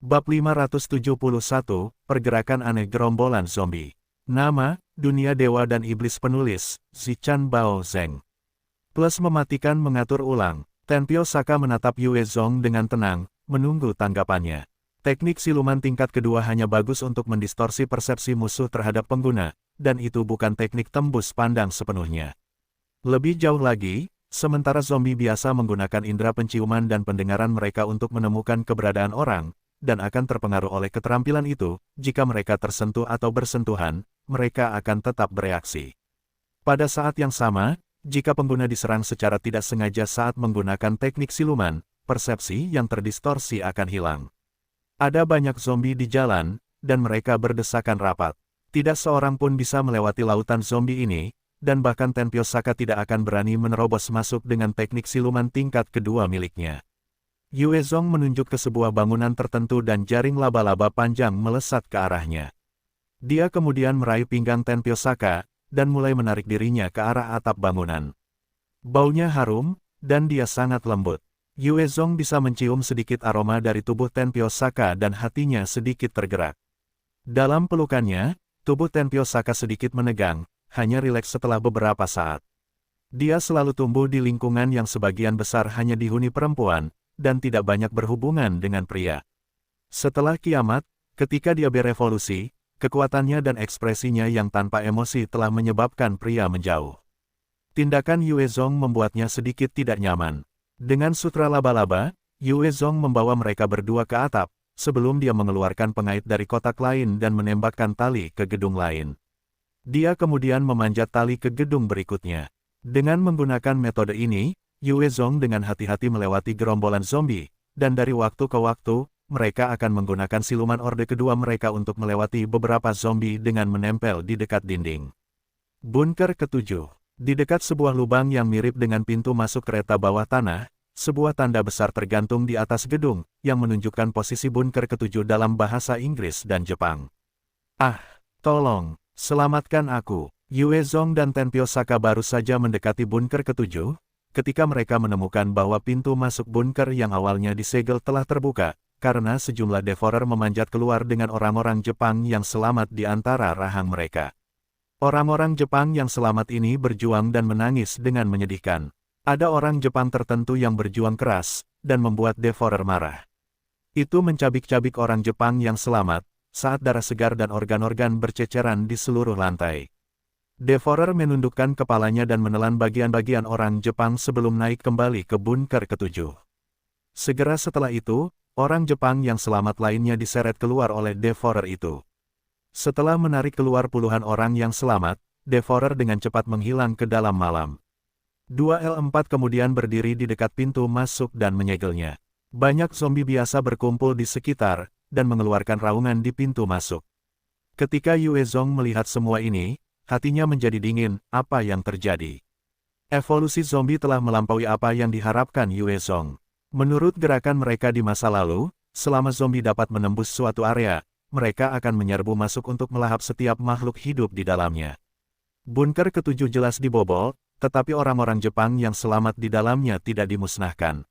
Bab 571, Pergerakan Aneh Gerombolan Zombie. Nama, Dunia Dewa dan Iblis. Penulis, Zichan Bao Zeng. Plus mematikan mengatur ulang. Tenpyo Saka menatap Yue Zong dengan tenang, menunggu tanggapannya. Teknik siluman tingkat kedua hanya bagus untuk mendistorsi persepsi musuh terhadap pengguna, dan itu bukan teknik tembus pandang sepenuhnya. Lebih jauh lagi, sementara zombie biasa menggunakan indera penciuman dan pendengaran mereka untuk menemukan keberadaan orang, dan akan terpengaruh oleh keterampilan itu, jika mereka tersentuh atau bersentuhan, mereka akan tetap bereaksi. Pada saat yang sama, jika pengguna diserang secara tidak sengaja saat menggunakan teknik siluman, persepsi yang terdistorsi akan hilang. Ada banyak zombie di jalan, dan mereka berdesakan rapat. Tidak seorang pun bisa melewati lautan zombie ini, dan bahkan Tenpyo Saka tidak akan berani menerobos masuk dengan teknik siluman tingkat kedua miliknya. Yue Zong menunjuk ke sebuah bangunan tertentu dan jaring laba-laba panjang melesat ke arahnya. Dia kemudian meraih pinggang Tenpyo Saka, dan mulai menarik dirinya ke arah atap bangunan. Baunya harum, dan dia sangat lembut. Yue Zong bisa mencium sedikit aroma dari tubuh Tenpyo Saka dan hatinya sedikit tergerak. Dalam pelukannya, tubuh Tenpyo Saka sedikit menegang, hanya rileks setelah beberapa saat. Dia selalu tumbuh di lingkungan yang sebagian besar hanya dihuni perempuan, dan tidak banyak berhubungan dengan pria. Setelah kiamat, ketika dia berevolusi, kekuatannya dan ekspresinya yang tanpa emosi telah menyebabkan pria menjauh. Tindakan Yue Zong membuatnya sedikit tidak nyaman. Dengan sutra laba-laba, Yue Zong membawa mereka berdua ke atap, sebelum dia mengeluarkan pengait dari kotak lain dan menembakkan tali ke gedung lain. Dia kemudian memanjat tali ke gedung berikutnya. Dengan menggunakan metode ini, Yue Zong dengan hati-hati melewati gerombolan zombie, dan dari waktu ke waktu, mereka akan menggunakan siluman orde kedua mereka untuk melewati beberapa zombie dengan menempel di dekat dinding. Bunker ketujuh. Di dekat sebuah lubang yang mirip dengan pintu masuk kereta bawah tanah, sebuah tanda besar tergantung di atas gedung, yang menunjukkan posisi bunker ketujuh dalam bahasa Inggris dan Jepang. Ah, tolong, selamatkan aku. Yue Zong dan Tenpyo Saka baru saja mendekati bunker ketujuh, ketika mereka menemukan bahwa pintu masuk bunker yang awalnya disegel telah terbuka, karena sejumlah devourer memanjat keluar dengan orang-orang Jepang yang selamat di antara rahang mereka. Orang-orang Jepang yang selamat ini berjuang dan menangis dengan menyedihkan. Ada orang Jepang tertentu yang berjuang keras, dan membuat devourer marah. Itu mencabik-cabik orang Jepang yang selamat, saat darah segar dan organ-organ berceceran di seluruh lantai. Devourer menundukkan kepalanya dan menelan bagian-bagian orang Jepang sebelum naik kembali ke bunker ketujuh. Segera setelah itu, orang Jepang yang selamat lainnya diseret keluar oleh devourer itu. Setelah menarik keluar puluhan orang yang selamat, devourer dengan cepat menghilang ke dalam malam. 2L4 kemudian berdiri di dekat pintu masuk dan menyegelnya. Banyak zombie biasa berkumpul di sekitar, dan mengeluarkan raungan di pintu masuk. Ketika Yue Zong melihat semua ini, hatinya menjadi dingin. Apa yang terjadi? Evolusi zombie telah melampaui apa yang diharapkan Yue Zong. Menurut gerakan mereka di masa lalu, selama zombie dapat menembus suatu area, mereka akan menyerbu masuk untuk melahap setiap makhluk hidup di dalamnya. Bunker ketujuh jelas dibobol, tetapi orang-orang Jepang yang selamat di dalamnya tidak dimusnahkan.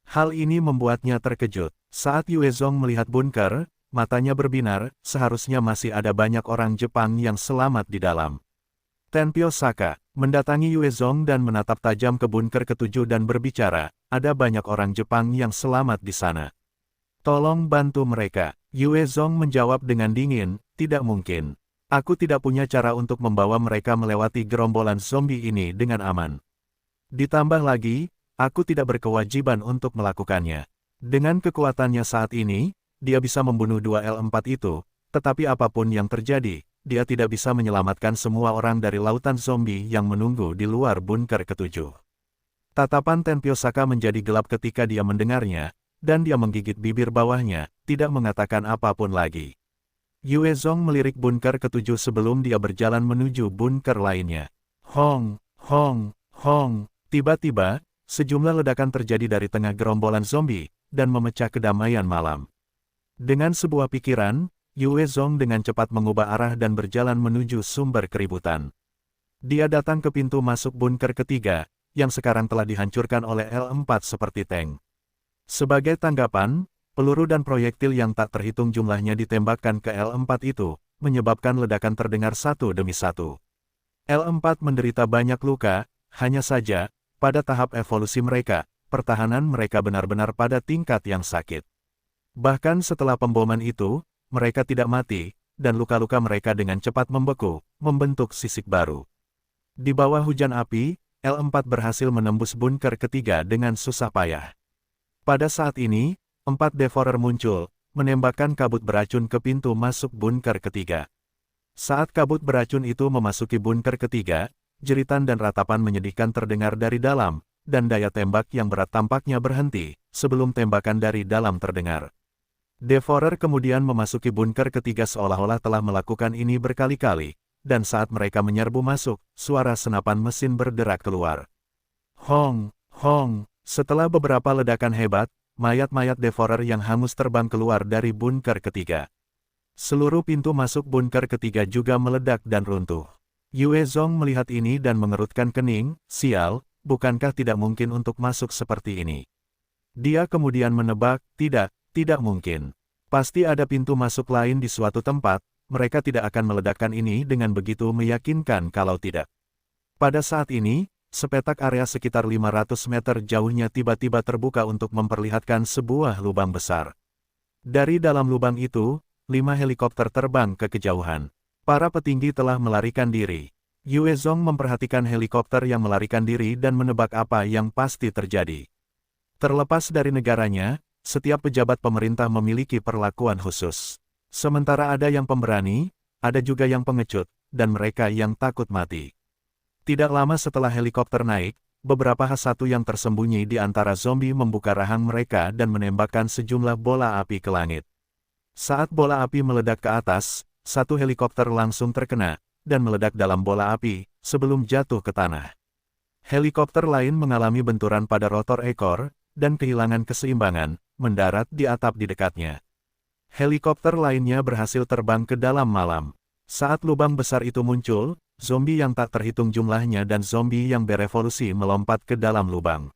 Hal ini membuatnya terkejut. Saat Yue Zong melihat bunker, matanya berbinar, seharusnya masih ada banyak orang Jepang yang selamat di dalam. Tenpyo Saka mendatangi Yue Zong dan menatap tajam ke bunker ketujuh dan berbicara, ada banyak orang Jepang yang selamat di sana. Tolong bantu mereka. Yue Zong menjawab dengan dingin, tidak mungkin. Aku tidak punya cara untuk membawa mereka melewati gerombolan zombie ini dengan aman. Ditambah lagi, aku tidak berkewajiban untuk melakukannya. Dengan kekuatannya saat ini, dia bisa membunuh 2L4 itu, tetapi apapun yang terjadi, dia tidak bisa menyelamatkan semua orang dari lautan zombie yang menunggu di luar bunker ketujuh. Tatapan Tenpyo Saka menjadi gelap ketika dia mendengarnya, dan dia menggigit bibir bawahnya, tidak mengatakan apapun lagi. Yue Zong melirik bunker ketujuh sebelum dia berjalan menuju bunker lainnya. Hong, hong, hong. Tiba-tiba, sejumlah ledakan terjadi dari tengah gerombolan zombie, dan memecah kedamaian malam. Dengan sebuah pikiran, Yue Zong dengan cepat mengubah arah dan berjalan menuju sumber keributan. Dia datang ke pintu masuk bunker ketiga, yang sekarang telah dihancurkan oleh L4 seperti tank. Sebagai tanggapan, Peluru dan proyektil yang tak terhitung jumlahnya ditembakkan ke L4 itu, menyebabkan ledakan terdengar satu demi satu. L4 menderita banyak luka, hanya saja, pada tahap evolusi mereka, pertahanan mereka benar-benar pada tingkat yang sakit. Bahkan setelah pemboman itu, mereka tidak mati, dan luka-luka mereka dengan cepat membeku, membentuk sisik baru. Di bawah hujan api, L4 berhasil menembus bunker ketiga dengan susah payah. Pada saat ini, 4 Devourer muncul, menembakkan kabut beracun ke pintu masuk bunker ketiga. Saat kabut beracun itu memasuki bunker ketiga, jeritan dan ratapan menyedihkan terdengar dari dalam, dan daya tembak yang berat tampaknya berhenti, sebelum tembakan dari dalam terdengar. Devourer kemudian memasuki bunker ketiga seolah-olah telah melakukan ini berkali-kali, dan saat mereka menyerbu masuk, suara senapan mesin berderak keluar. Hong, hong, setelah beberapa ledakan hebat, mayat-mayat Devourer yang hangus terbang keluar dari bunker ketiga. Seluruh pintu masuk bunker ketiga juga meledak dan runtuh. Yue Zong melihat ini dan mengerutkan kening, sial, bukankah tidak mungkin untuk masuk seperti ini? Dia kemudian menebak, tidak mungkin. Pasti ada pintu masuk lain di suatu tempat, mereka tidak akan meledakkan ini dengan begitu meyakinkan kalau tidak. Pada saat ini, sepetak area sekitar 500 meter jauhnya tiba-tiba terbuka untuk memperlihatkan sebuah lubang besar. Dari dalam lubang itu, 5 helikopter terbang ke kejauhan. Para petinggi telah melarikan diri. Yue Zong memperhatikan helikopter yang melarikan diri dan menebak apa yang pasti terjadi. Terlepas dari negaranya, setiap pejabat pemerintah memiliki perlakuan khusus. Sementara ada yang pemberani, ada juga yang pengecut, dan mereka yang takut mati. Tidak lama setelah helikopter naik, beberapa H1 yang tersembunyi di antara zombie membuka rahang mereka dan menembakkan sejumlah bola api ke langit. Saat bola api meledak ke atas, satu helikopter langsung terkena, dan meledak dalam bola api, sebelum jatuh ke tanah. Helikopter lain mengalami benturan pada rotor ekor, dan kehilangan keseimbangan, mendarat di atap di dekatnya. Helikopter lainnya berhasil terbang ke dalam malam. Saat lubang besar itu muncul, zombie yang tak terhitung jumlahnya dan zombie yang berevolusi melompat ke dalam lubang.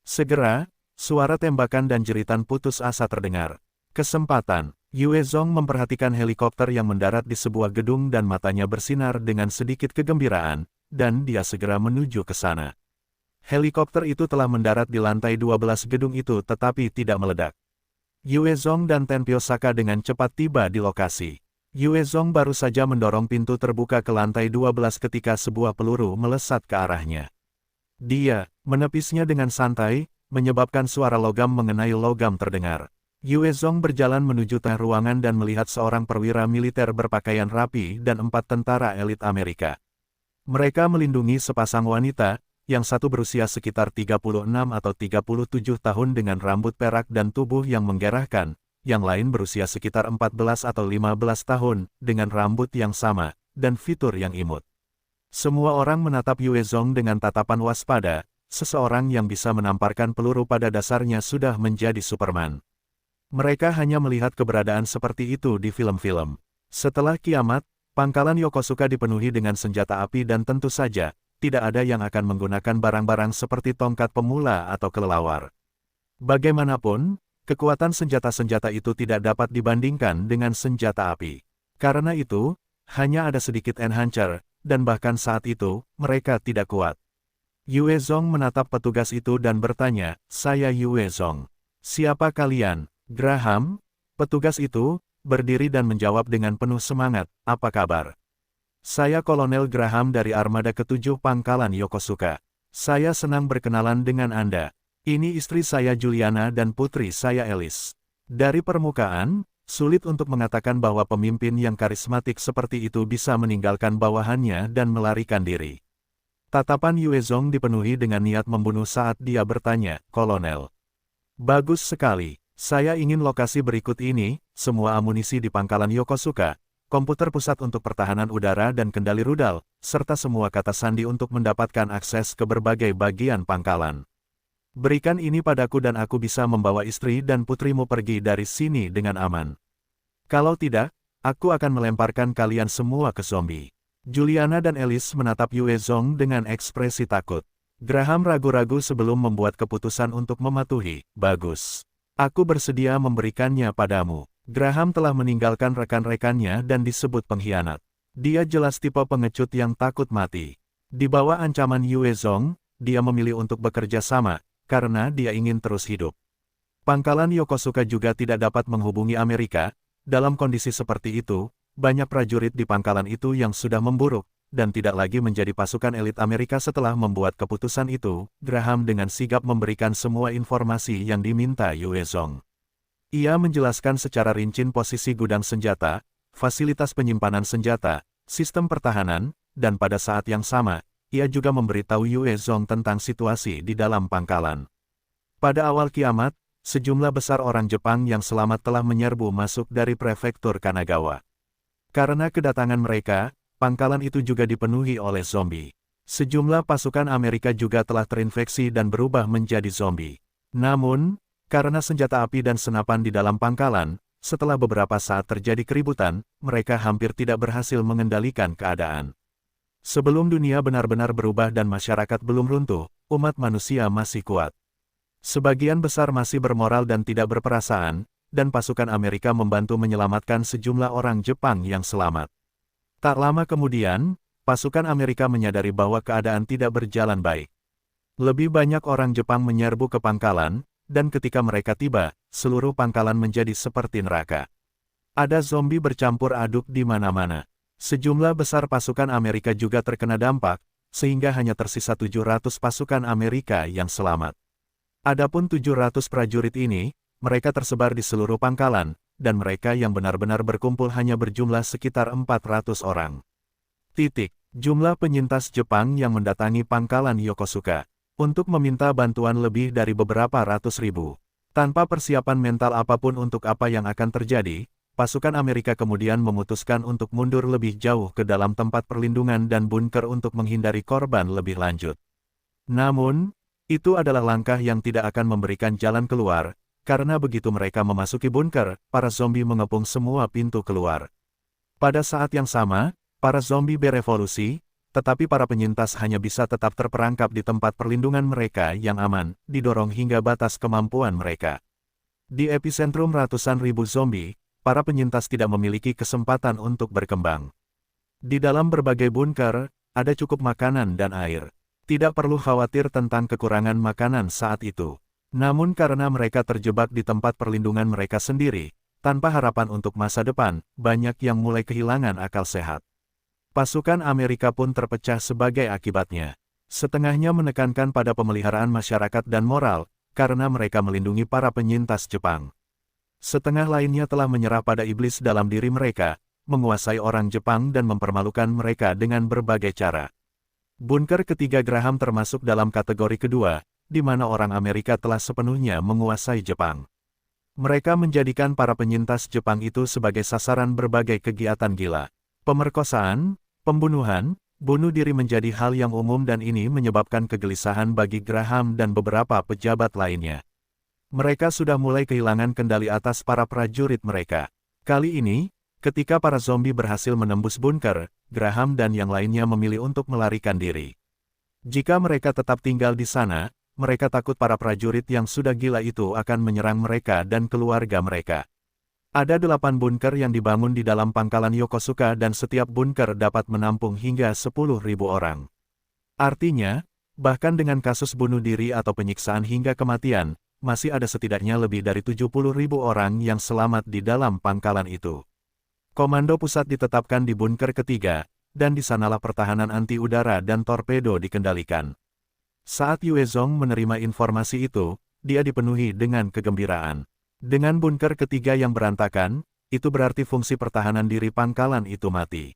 Segera, suara tembakan dan jeritan putus asa terdengar. Kesempatan, Yue Zong memperhatikan helikopter yang mendarat di sebuah gedung dan matanya bersinar dengan sedikit kegembiraan, dan dia segera menuju ke sana. Helikopter itu telah mendarat di lantai 12 gedung itu tetapi tidak meledak. Yue Zong dan Ten Pyosaka dengan cepat tiba di lokasi. Yue Zong baru saja mendorong pintu terbuka ke lantai 12 ketika sebuah peluru melesat ke arahnya. Dia menepisnya dengan santai, menyebabkan suara logam mengenai logam terdengar. Yue Zong berjalan menuju tengah ruangan dan melihat seorang perwira militer berpakaian rapi dan 4 tentara elit Amerika. Mereka melindungi sepasang wanita, yang satu berusia sekitar 36 atau 37 tahun dengan rambut perak dan tubuh yang menggerahkan, yang lain berusia sekitar 14 atau 15 tahun, dengan rambut yang sama, dan fitur yang imut. Semua orang menatap Yue Zong dengan tatapan waspada, seseorang yang bisa menamparkan peluru pada dasarnya sudah menjadi Superman. Mereka hanya melihat keberadaan seperti itu di film-film. Setelah kiamat, pangkalan Yokosuka dipenuhi dengan senjata api dan tentu saja, tidak ada yang akan menggunakan barang-barang seperti tongkat pemula atau kelelawar. Bagaimanapun, kekuatan senjata-senjata itu tidak dapat dibandingkan dengan senjata api. Karena itu, hanya ada sedikit enhancer, dan bahkan saat itu, mereka tidak kuat. Yue Zong menatap petugas itu dan bertanya, "Saya Yue Zong. Siapa kalian?" "Graham?" Petugas itu berdiri dan menjawab dengan penuh semangat, "Apa kabar? Saya Kolonel Graham dari Armada ke-7 Pangkalan Yokosuka. Saya senang berkenalan dengan Anda. Ini istri saya Juliana dan putri saya Alice." Dari permukaan, sulit untuk mengatakan bahwa pemimpin yang karismatik seperti itu bisa meninggalkan bawahannya dan melarikan diri. Tatapan Yue Zong dipenuhi dengan niat membunuh saat dia bertanya, "Kolonel, bagus sekali. Saya ingin lokasi berikut ini, semua amunisi di Pangkalan Yokosuka, komputer pusat untuk pertahanan udara dan kendali rudal, serta semua kata sandi untuk mendapatkan akses ke berbagai bagian pangkalan. Berikan ini padaku dan aku bisa membawa istri dan putrimu pergi dari sini dengan aman. Kalau tidak, aku akan melemparkan kalian semua ke zombie." Juliana dan Alice menatap Yue Zong dengan ekspresi takut. Graham ragu-ragu sebelum membuat keputusan untuk mematuhi. "Bagus. Aku bersedia memberikannya padamu. Graham telah meninggalkan rekan-rekannya dan disebut pengkhianat. Dia jelas tipe pengecut yang takut mati. Di bawah ancaman Yue Zong, dia memilih untuk bekerja sama, karena dia ingin terus hidup. Pangkalan Yokosuka juga tidak dapat menghubungi Amerika. Dalam kondisi seperti itu, banyak prajurit di pangkalan itu yang sudah memburuk, dan tidak lagi menjadi pasukan elit Amerika. Setelah membuat keputusan itu, Graham dengan sigap memberikan semua informasi yang diminta Yue Zong. Ia menjelaskan secara rinci posisi gudang senjata, fasilitas penyimpanan senjata, sistem pertahanan, dan pada saat yang sama, ia juga memberitahu Yue Zong tentang situasi di dalam pangkalan. Pada awal kiamat, sejumlah besar orang Jepang yang selamat telah menyerbu masuk dari prefektur Kanagawa. Karena kedatangan mereka, pangkalan itu juga dipenuhi oleh zombie. Sejumlah pasukan Amerika juga telah terinfeksi dan berubah menjadi zombie. Namun, karena senjata api dan senapan di dalam pangkalan, setelah beberapa saat terjadi keributan, mereka hampir tidak berhasil mengendalikan keadaan. Sebelum dunia benar-benar berubah dan masyarakat belum runtuh, umat manusia masih kuat. Sebagian besar masih bermoral dan tidak berperasaan, dan pasukan Amerika membantu menyelamatkan sejumlah orang Jepang yang selamat. Tak lama kemudian, pasukan Amerika menyadari bahwa keadaan tidak berjalan baik. Lebih banyak orang Jepang menyerbu ke pangkalan, dan ketika mereka tiba, seluruh pangkalan menjadi seperti neraka. Ada zombie bercampur aduk di mana-mana. Sejumlah besar pasukan Amerika juga terkena dampak, sehingga hanya tersisa 700 pasukan Amerika yang selamat. Adapun 700 prajurit ini, mereka tersebar di seluruh pangkalan, dan mereka yang benar-benar berkumpul hanya berjumlah sekitar 400 orang. Jumlah penyintas Jepang yang mendatangi pangkalan Yokosuka untuk meminta bantuan lebih dari beberapa ratus ribu. Tanpa persiapan mental apapun untuk apa yang akan terjadi, pasukan Amerika kemudian memutuskan untuk mundur lebih jauh ke dalam tempat perlindungan dan bunker untuk menghindari korban lebih lanjut. Namun, itu adalah langkah yang tidak akan memberikan jalan keluar, karena begitu mereka memasuki bunker, para zombie mengepung semua pintu keluar. Pada saat yang sama, para zombie berevolusi, tetapi para penyintas hanya bisa tetap terperangkap di tempat perlindungan mereka yang aman, didorong hingga batas kemampuan mereka. Di epicentrum ratusan ribu zombie, para penyintas tidak memiliki kesempatan untuk berkembang. Di dalam berbagai bunker, ada cukup makanan dan air. Tidak perlu khawatir tentang kekurangan makanan saat itu. Namun karena mereka terjebak di tempat perlindungan mereka sendiri, tanpa harapan untuk masa depan, banyak yang mulai kehilangan akal sehat. Pasukan Amerika pun terpecah sebagai akibatnya. Setengahnya menekankan pada pemeliharaan masyarakat dan moral, karena mereka melindungi para penyintas Jepang. Setengah lainnya telah menyerah pada iblis dalam diri mereka, menguasai orang Jepang dan mempermalukan mereka dengan berbagai cara. Bunker ketiga Graham termasuk dalam kategori kedua, di mana orang Amerika telah sepenuhnya menguasai Jepang. Mereka menjadikan para penyintas Jepang itu sebagai sasaran berbagai kegiatan gila. Pemerkosaan, pembunuhan, bunuh diri menjadi hal yang umum dan ini menyebabkan kegelisahan bagi Graham dan beberapa pejabat lainnya. Mereka sudah mulai kehilangan kendali atas para prajurit mereka. Kali ini, ketika para zombie berhasil menembus bunker, Graham dan yang lainnya memilih untuk melarikan diri. Jika mereka tetap tinggal di sana, mereka takut para prajurit yang sudah gila itu akan menyerang mereka dan keluarga mereka. Ada 8 bunker yang dibangun di dalam pangkalan Yokosuka dan setiap bunker dapat menampung hingga 10.000 orang. Artinya, bahkan dengan kasus bunuh diri atau penyiksaan hingga kematian, masih ada setidaknya lebih dari 70.000 orang yang selamat di dalam pangkalan itu. Komando pusat ditetapkan di bunker ketiga, dan di sanalah pertahanan anti-udara dan torpedo dikendalikan. Saat Yue Zong menerima informasi itu, dia dipenuhi dengan kegembiraan. Dengan bunker ketiga yang berantakan, itu berarti fungsi pertahanan diri pangkalan itu mati.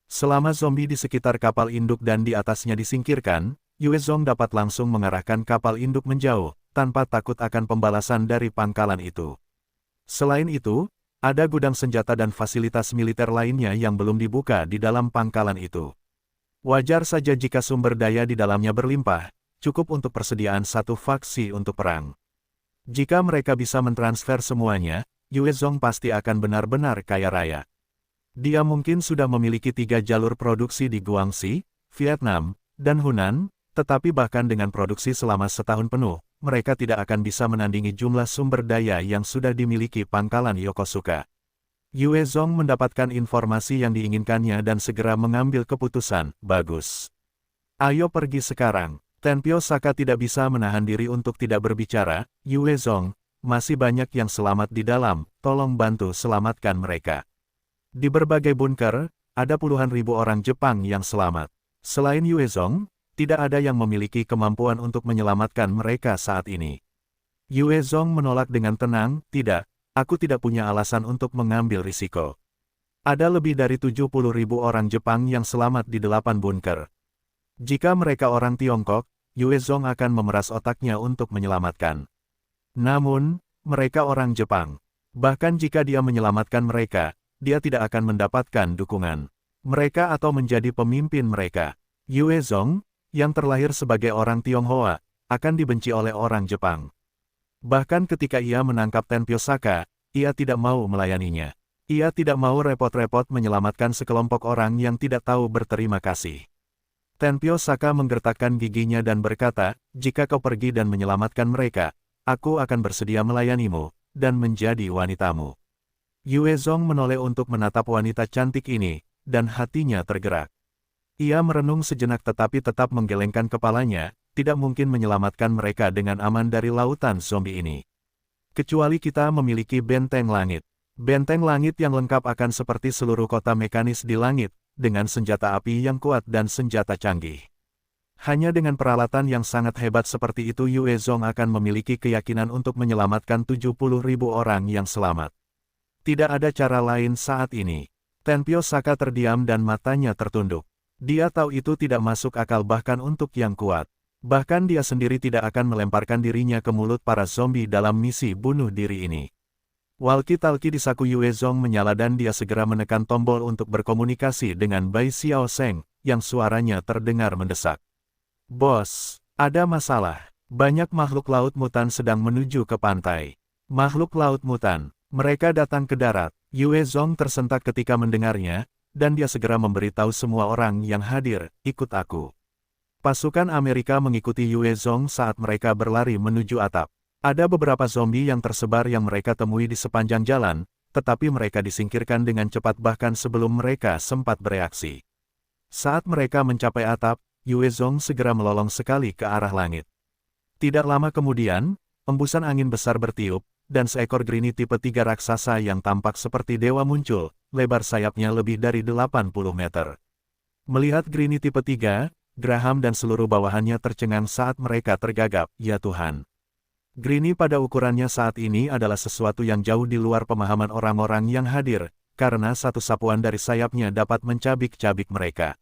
Selama zombie di sekitar kapal induk dan di atasnya disingkirkan, Yue Zong dapat langsung mengarahkan kapal induk menjauh, tanpa takut akan pembalasan dari pangkalan itu. Selain itu, ada gudang senjata dan fasilitas militer lainnya yang belum dibuka di dalam pangkalan itu. Wajar saja jika sumber daya di dalamnya berlimpah, cukup untuk persediaan satu faksi untuk perang. Jika mereka bisa mentransfer semuanya, Yue Zong pasti akan benar-benar kaya raya. Dia mungkin sudah memiliki 3 jalur produksi di Guangxi, Vietnam, dan Hunan, tetapi bahkan dengan produksi selama setahun penuh, mereka tidak akan bisa menandingi jumlah sumber daya yang sudah dimiliki pangkalan Yokosuka. Yue Zong mendapatkan informasi yang diinginkannya dan segera mengambil keputusan, bagus. Ayo pergi sekarang. Tenpyo Saka tidak bisa menahan diri untuk tidak berbicara, Yue Zong, masih banyak yang selamat di dalam, tolong bantu selamatkan mereka. Di berbagai bunker, ada puluhan ribu orang Jepang yang selamat. Selain Yue Zong, tidak ada yang memiliki kemampuan untuk menyelamatkan mereka saat ini. Yue Zong menolak dengan tenang, tidak, aku tidak punya alasan untuk mengambil risiko. Ada lebih dari 70.000 orang Jepang yang selamat di 8 bunker. Jika mereka orang Tiongkok, Yue Zong akan memeras otaknya untuk menyelamatkan. Namun, mereka orang Jepang. Bahkan jika dia menyelamatkan mereka, dia tidak akan mendapatkan dukungan mereka atau menjadi pemimpin mereka. Yue Zong, yang terlahir sebagai orang Tionghoa, akan dibenci oleh orang Jepang. Bahkan ketika ia menangkap Tenpyo Saka, ia tidak mau melayaninya. Ia tidak mau repot-repot menyelamatkan sekelompok orang yang tidak tahu berterima kasih. Tenpyo Saka menggertakkan giginya dan berkata, jika kau pergi dan menyelamatkan mereka, aku akan bersedia melayanimu, dan menjadi wanitamu. Yue Zong menoleh untuk menatap wanita cantik ini, dan hatinya tergerak. Ia merenung sejenak tetapi tetap menggelengkan kepalanya, tidak mungkin menyelamatkan mereka dengan aman dari lautan zombie ini. Kecuali kita memiliki benteng langit. Benteng langit yang lengkap akan seperti seluruh kota mekanis di langit, dengan senjata api yang kuat dan senjata canggih. Hanya dengan peralatan yang sangat hebat seperti itu Yue Zong akan memiliki keyakinan untuk menyelamatkan 70.000 orang yang selamat. Tidak ada cara lain saat ini. Tenpyo Saka terdiam dan matanya tertunduk. Dia tahu itu tidak masuk akal bahkan untuk yang kuat. Bahkan dia sendiri tidak akan melemparkan dirinya ke mulut para zombie dalam misi bunuh diri ini. Walkie-talkie di saku Yue Zong menyala dan dia segera menekan tombol untuk berkomunikasi dengan Bai Xiao Seng, yang suaranya terdengar mendesak. Bos, ada masalah. Banyak makhluk laut mutan sedang menuju ke pantai. Makhluk laut mutan, mereka datang ke darat. Yue Zong tersentak ketika mendengarnya, dan dia segera memberitahu semua orang yang hadir, ikut aku. Pasukan Amerika mengikuti Yue Zong saat mereka berlari menuju atap. Ada beberapa zombie yang tersebar yang mereka temui di sepanjang jalan, tetapi mereka disingkirkan dengan cepat bahkan sebelum mereka sempat bereaksi. Saat mereka mencapai atap, Yue Zong segera melolong sekali ke arah langit. Tidak lama kemudian, embusan angin besar bertiup, dan seekor Grini tipe 3 raksasa yang tampak seperti dewa muncul, lebar sayapnya lebih dari 80 meter. Melihat Grini tipe 3, Graham dan seluruh bawahannya tercengang saat mereka tergagap, ya Tuhan. Grini pada ukurannya saat ini adalah sesuatu yang jauh di luar pemahaman orang-orang yang hadir, karena satu sapuan dari sayapnya dapat mencabik-cabik mereka.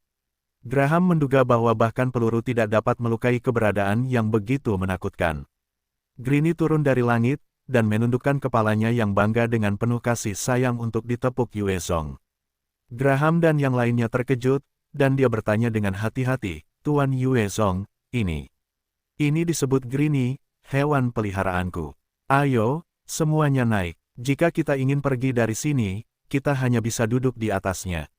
Graham menduga bahwa bahkan peluru tidak dapat melukai keberadaan yang begitu menakutkan. Grini turun dari langit, dan menundukkan kepalanya yang bangga dengan penuh kasih sayang untuk ditepuk Yue Zong. Graham dan yang lainnya terkejut, dan dia bertanya dengan hati-hati, Tuan Yue Zong, ini disebut Grini, hewan peliharaanku. Ayo, semuanya naik. Jika kita ingin pergi dari sini, kita hanya bisa duduk di atasnya.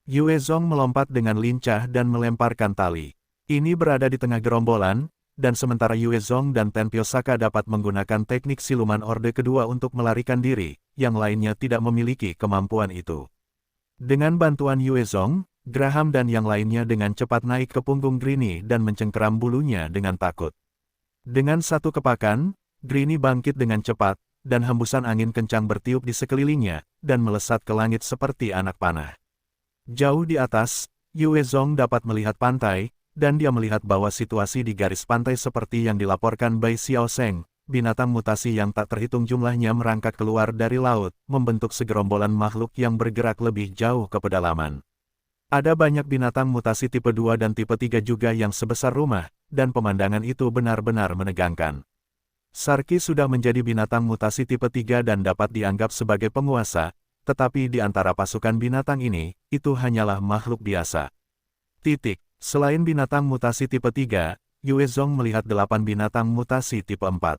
Yue Zong melompat dengan lincah dan melemparkan tali. Ini berada di tengah gerombolan, dan sementara Yue Zong dan Tenpyo Saka dapat menggunakan teknik siluman Orde Kedua untuk melarikan diri, yang lainnya tidak memiliki kemampuan itu. Dengan bantuan Yue Zong, Graham dan yang lainnya dengan cepat naik ke punggung Grini dan mencengkeram bulunya dengan takut. Dengan satu kepakan, Grini bangkit dengan cepat, dan hembusan angin kencang bertiup di sekelilingnya, dan melesat ke langit seperti anak panah. Jauh di atas, Yue Zong dapat melihat pantai, dan dia melihat bahwa situasi di garis pantai seperti yang dilaporkan Bai Xiao Seng, binatang mutasi yang tak terhitung jumlahnya merangkak keluar dari laut, membentuk segerombolan makhluk yang bergerak lebih jauh ke pedalaman. Ada banyak binatang mutasi tipe 2 dan tipe 3 juga yang sebesar rumah, dan pemandangan itu benar-benar menegangkan. Sarki sudah menjadi binatang mutasi tipe 3 dan dapat dianggap sebagai penguasa, tetapi di antara pasukan binatang ini, itu hanyalah makhluk biasa. Selain binatang mutasi tipe 3, Yue Zong melihat 8 binatang mutasi tipe 4.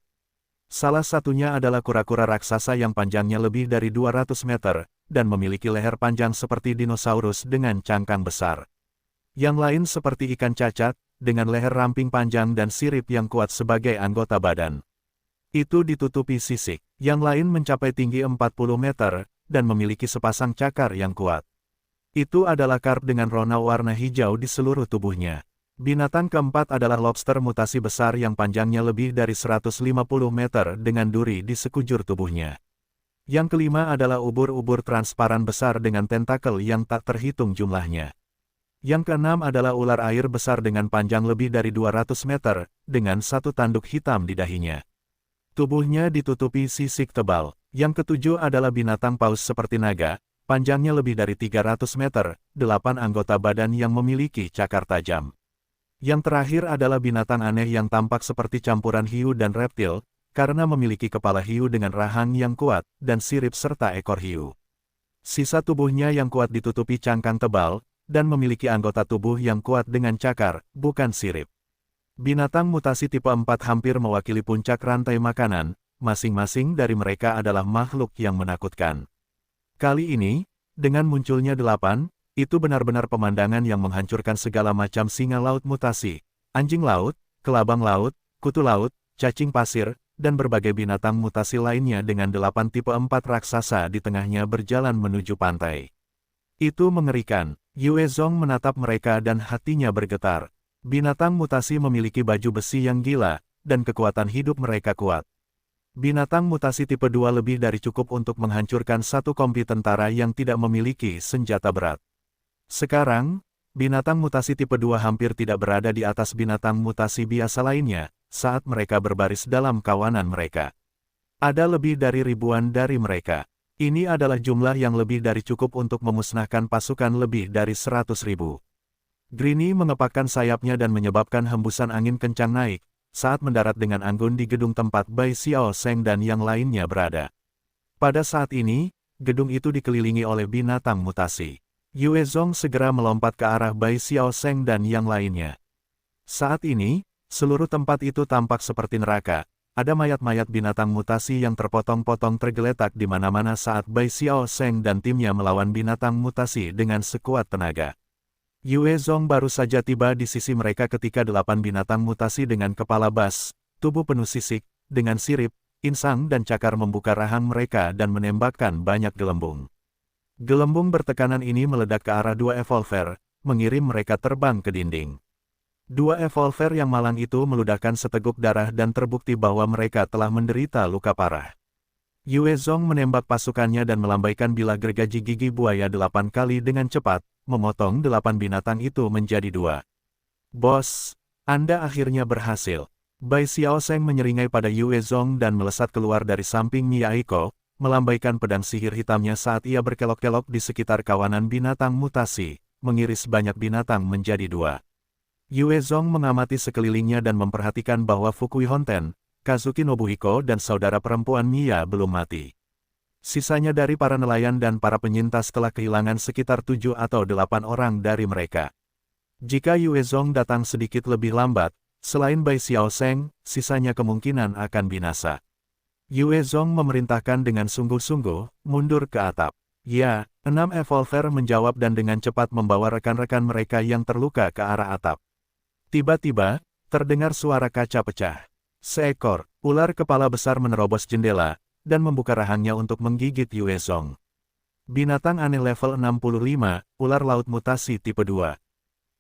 Salah satunya adalah kura-kura raksasa yang panjangnya lebih dari 200 meter, dan memiliki leher panjang seperti dinosaurus dengan cangkang besar. Yang lain seperti ikan cacat, dengan leher ramping panjang dan sirip yang kuat sebagai anggota badan. Itu ditutupi sisik, yang lain mencapai tinggi 40 meter, dan memiliki sepasang cakar yang kuat. Itu adalah karp dengan rona warna hijau di seluruh tubuhnya. Binatang keempat adalah lobster mutasi besar yang panjangnya lebih dari 150 meter dengan duri di sekujur tubuhnya. Yang kelima adalah ubur-ubur transparan besar dengan tentakel yang tak terhitung jumlahnya. Yang keenam adalah ular air besar dengan panjang lebih dari 200 meter, dengan satu tanduk hitam di dahinya. Tubuhnya ditutupi sisik tebal. Yang ketujuh adalah binatang paus seperti naga, panjangnya lebih dari 300 meter, 8 anggota badan yang memiliki cakar tajam. Yang terakhir adalah binatang aneh yang tampak seperti campuran hiu dan reptil, karena memiliki kepala hiu dengan rahang yang kuat, dan sirip serta ekor hiu. Sisa tubuhnya yang kuat ditutupi cangkang tebal, dan memiliki anggota tubuh yang kuat dengan cakar, bukan sirip. Binatang mutasi tipe 4 hampir mewakili puncak rantai makanan, masing-masing dari mereka adalah makhluk yang menakutkan. Kali ini, dengan munculnya 8, itu benar-benar pemandangan yang menghancurkan segala macam singa laut mutasi, anjing laut, kelabang laut, kutu laut, cacing pasir, dan berbagai binatang mutasi lainnya dengan 8 tipe 4 raksasa di tengahnya berjalan menuju pantai. Itu mengerikan. Yue Zong menatap mereka dan hatinya bergetar. Binatang mutasi memiliki baju besi yang gila, dan kekuatan hidup mereka kuat. Binatang mutasi tipe 2 lebih dari cukup untuk menghancurkan satu kompi tentara yang tidak memiliki senjata berat. Sekarang, binatang mutasi tipe 2 hampir tidak berada di atas binatang mutasi biasa lainnya, saat mereka berbaris dalam kawanan mereka. Ada lebih dari ribuan dari mereka. Ini adalah jumlah yang lebih dari cukup untuk memusnahkan pasukan lebih dari 100.000. Greeny mengepakkan sayapnya dan menyebabkan hembusan angin kencang naik, saat mendarat dengan anggun di gedung tempat Bai Xiao Zheng dan yang lainnya berada. Pada saat ini, gedung itu dikelilingi oleh binatang mutasi. Yue Zong segera melompat ke arah Bai Xiao Zheng dan yang lainnya. Saat ini, seluruh tempat itu tampak seperti neraka. Ada mayat-mayat binatang mutasi yang terpotong-potong tergeletak di mana-mana saat Bai Xiao Zheng dan timnya melawan binatang mutasi dengan sekuat tenaga. Yue Zong baru saja tiba di sisi mereka ketika 8 binatang mutasi dengan kepala bas, tubuh penuh sisik, dengan sirip, insang dan cakar membuka rahang mereka dan menembakkan banyak gelembung. Gelembung bertekanan ini meledak ke arah 2 evolver, mengirim mereka terbang ke dinding. 2 evolver yang malang itu meludahkan seteguk darah dan terbukti bahwa mereka telah menderita luka parah. Yue Zong menembak pasukannya dan melambaikan bilah gergaji gigi buaya 8 kali dengan cepat, memotong 8 binatang itu menjadi 2. Bos, Anda akhirnya berhasil. Bai Xiao Zheng menyeringai pada Yue Zong dan melesat keluar dari samping Miyaiko, melambaikan pedang sihir hitamnya saat ia berkelok-kelok di sekitar kawanan binatang mutasi, mengiris banyak binatang menjadi 2. Yue Zong mengamati sekelilingnya dan memperhatikan bahwa Fukui Honten, Kazuki Nobuhiko dan saudara perempuan Mia belum mati. Sisanya dari para nelayan dan para penyintas telah kehilangan sekitar 7 atau 8 orang dari mereka. Jika Yue Zong datang sedikit lebih lambat, selain Bai Xiao Zheng, sisanya kemungkinan akan binasa. Yue Zong memerintahkan dengan sungguh-sungguh, mundur ke atap. Ya, 6 evolver menjawab dan dengan cepat membawa rekan-rekan mereka yang terluka ke arah atap. Tiba-tiba, terdengar suara kaca pecah. Seekor ular kepala besar menerobos jendela, dan membuka rahangnya untuk menggigit Yue Zong. Binatang aneh level 65, ular laut mutasi tipe 2.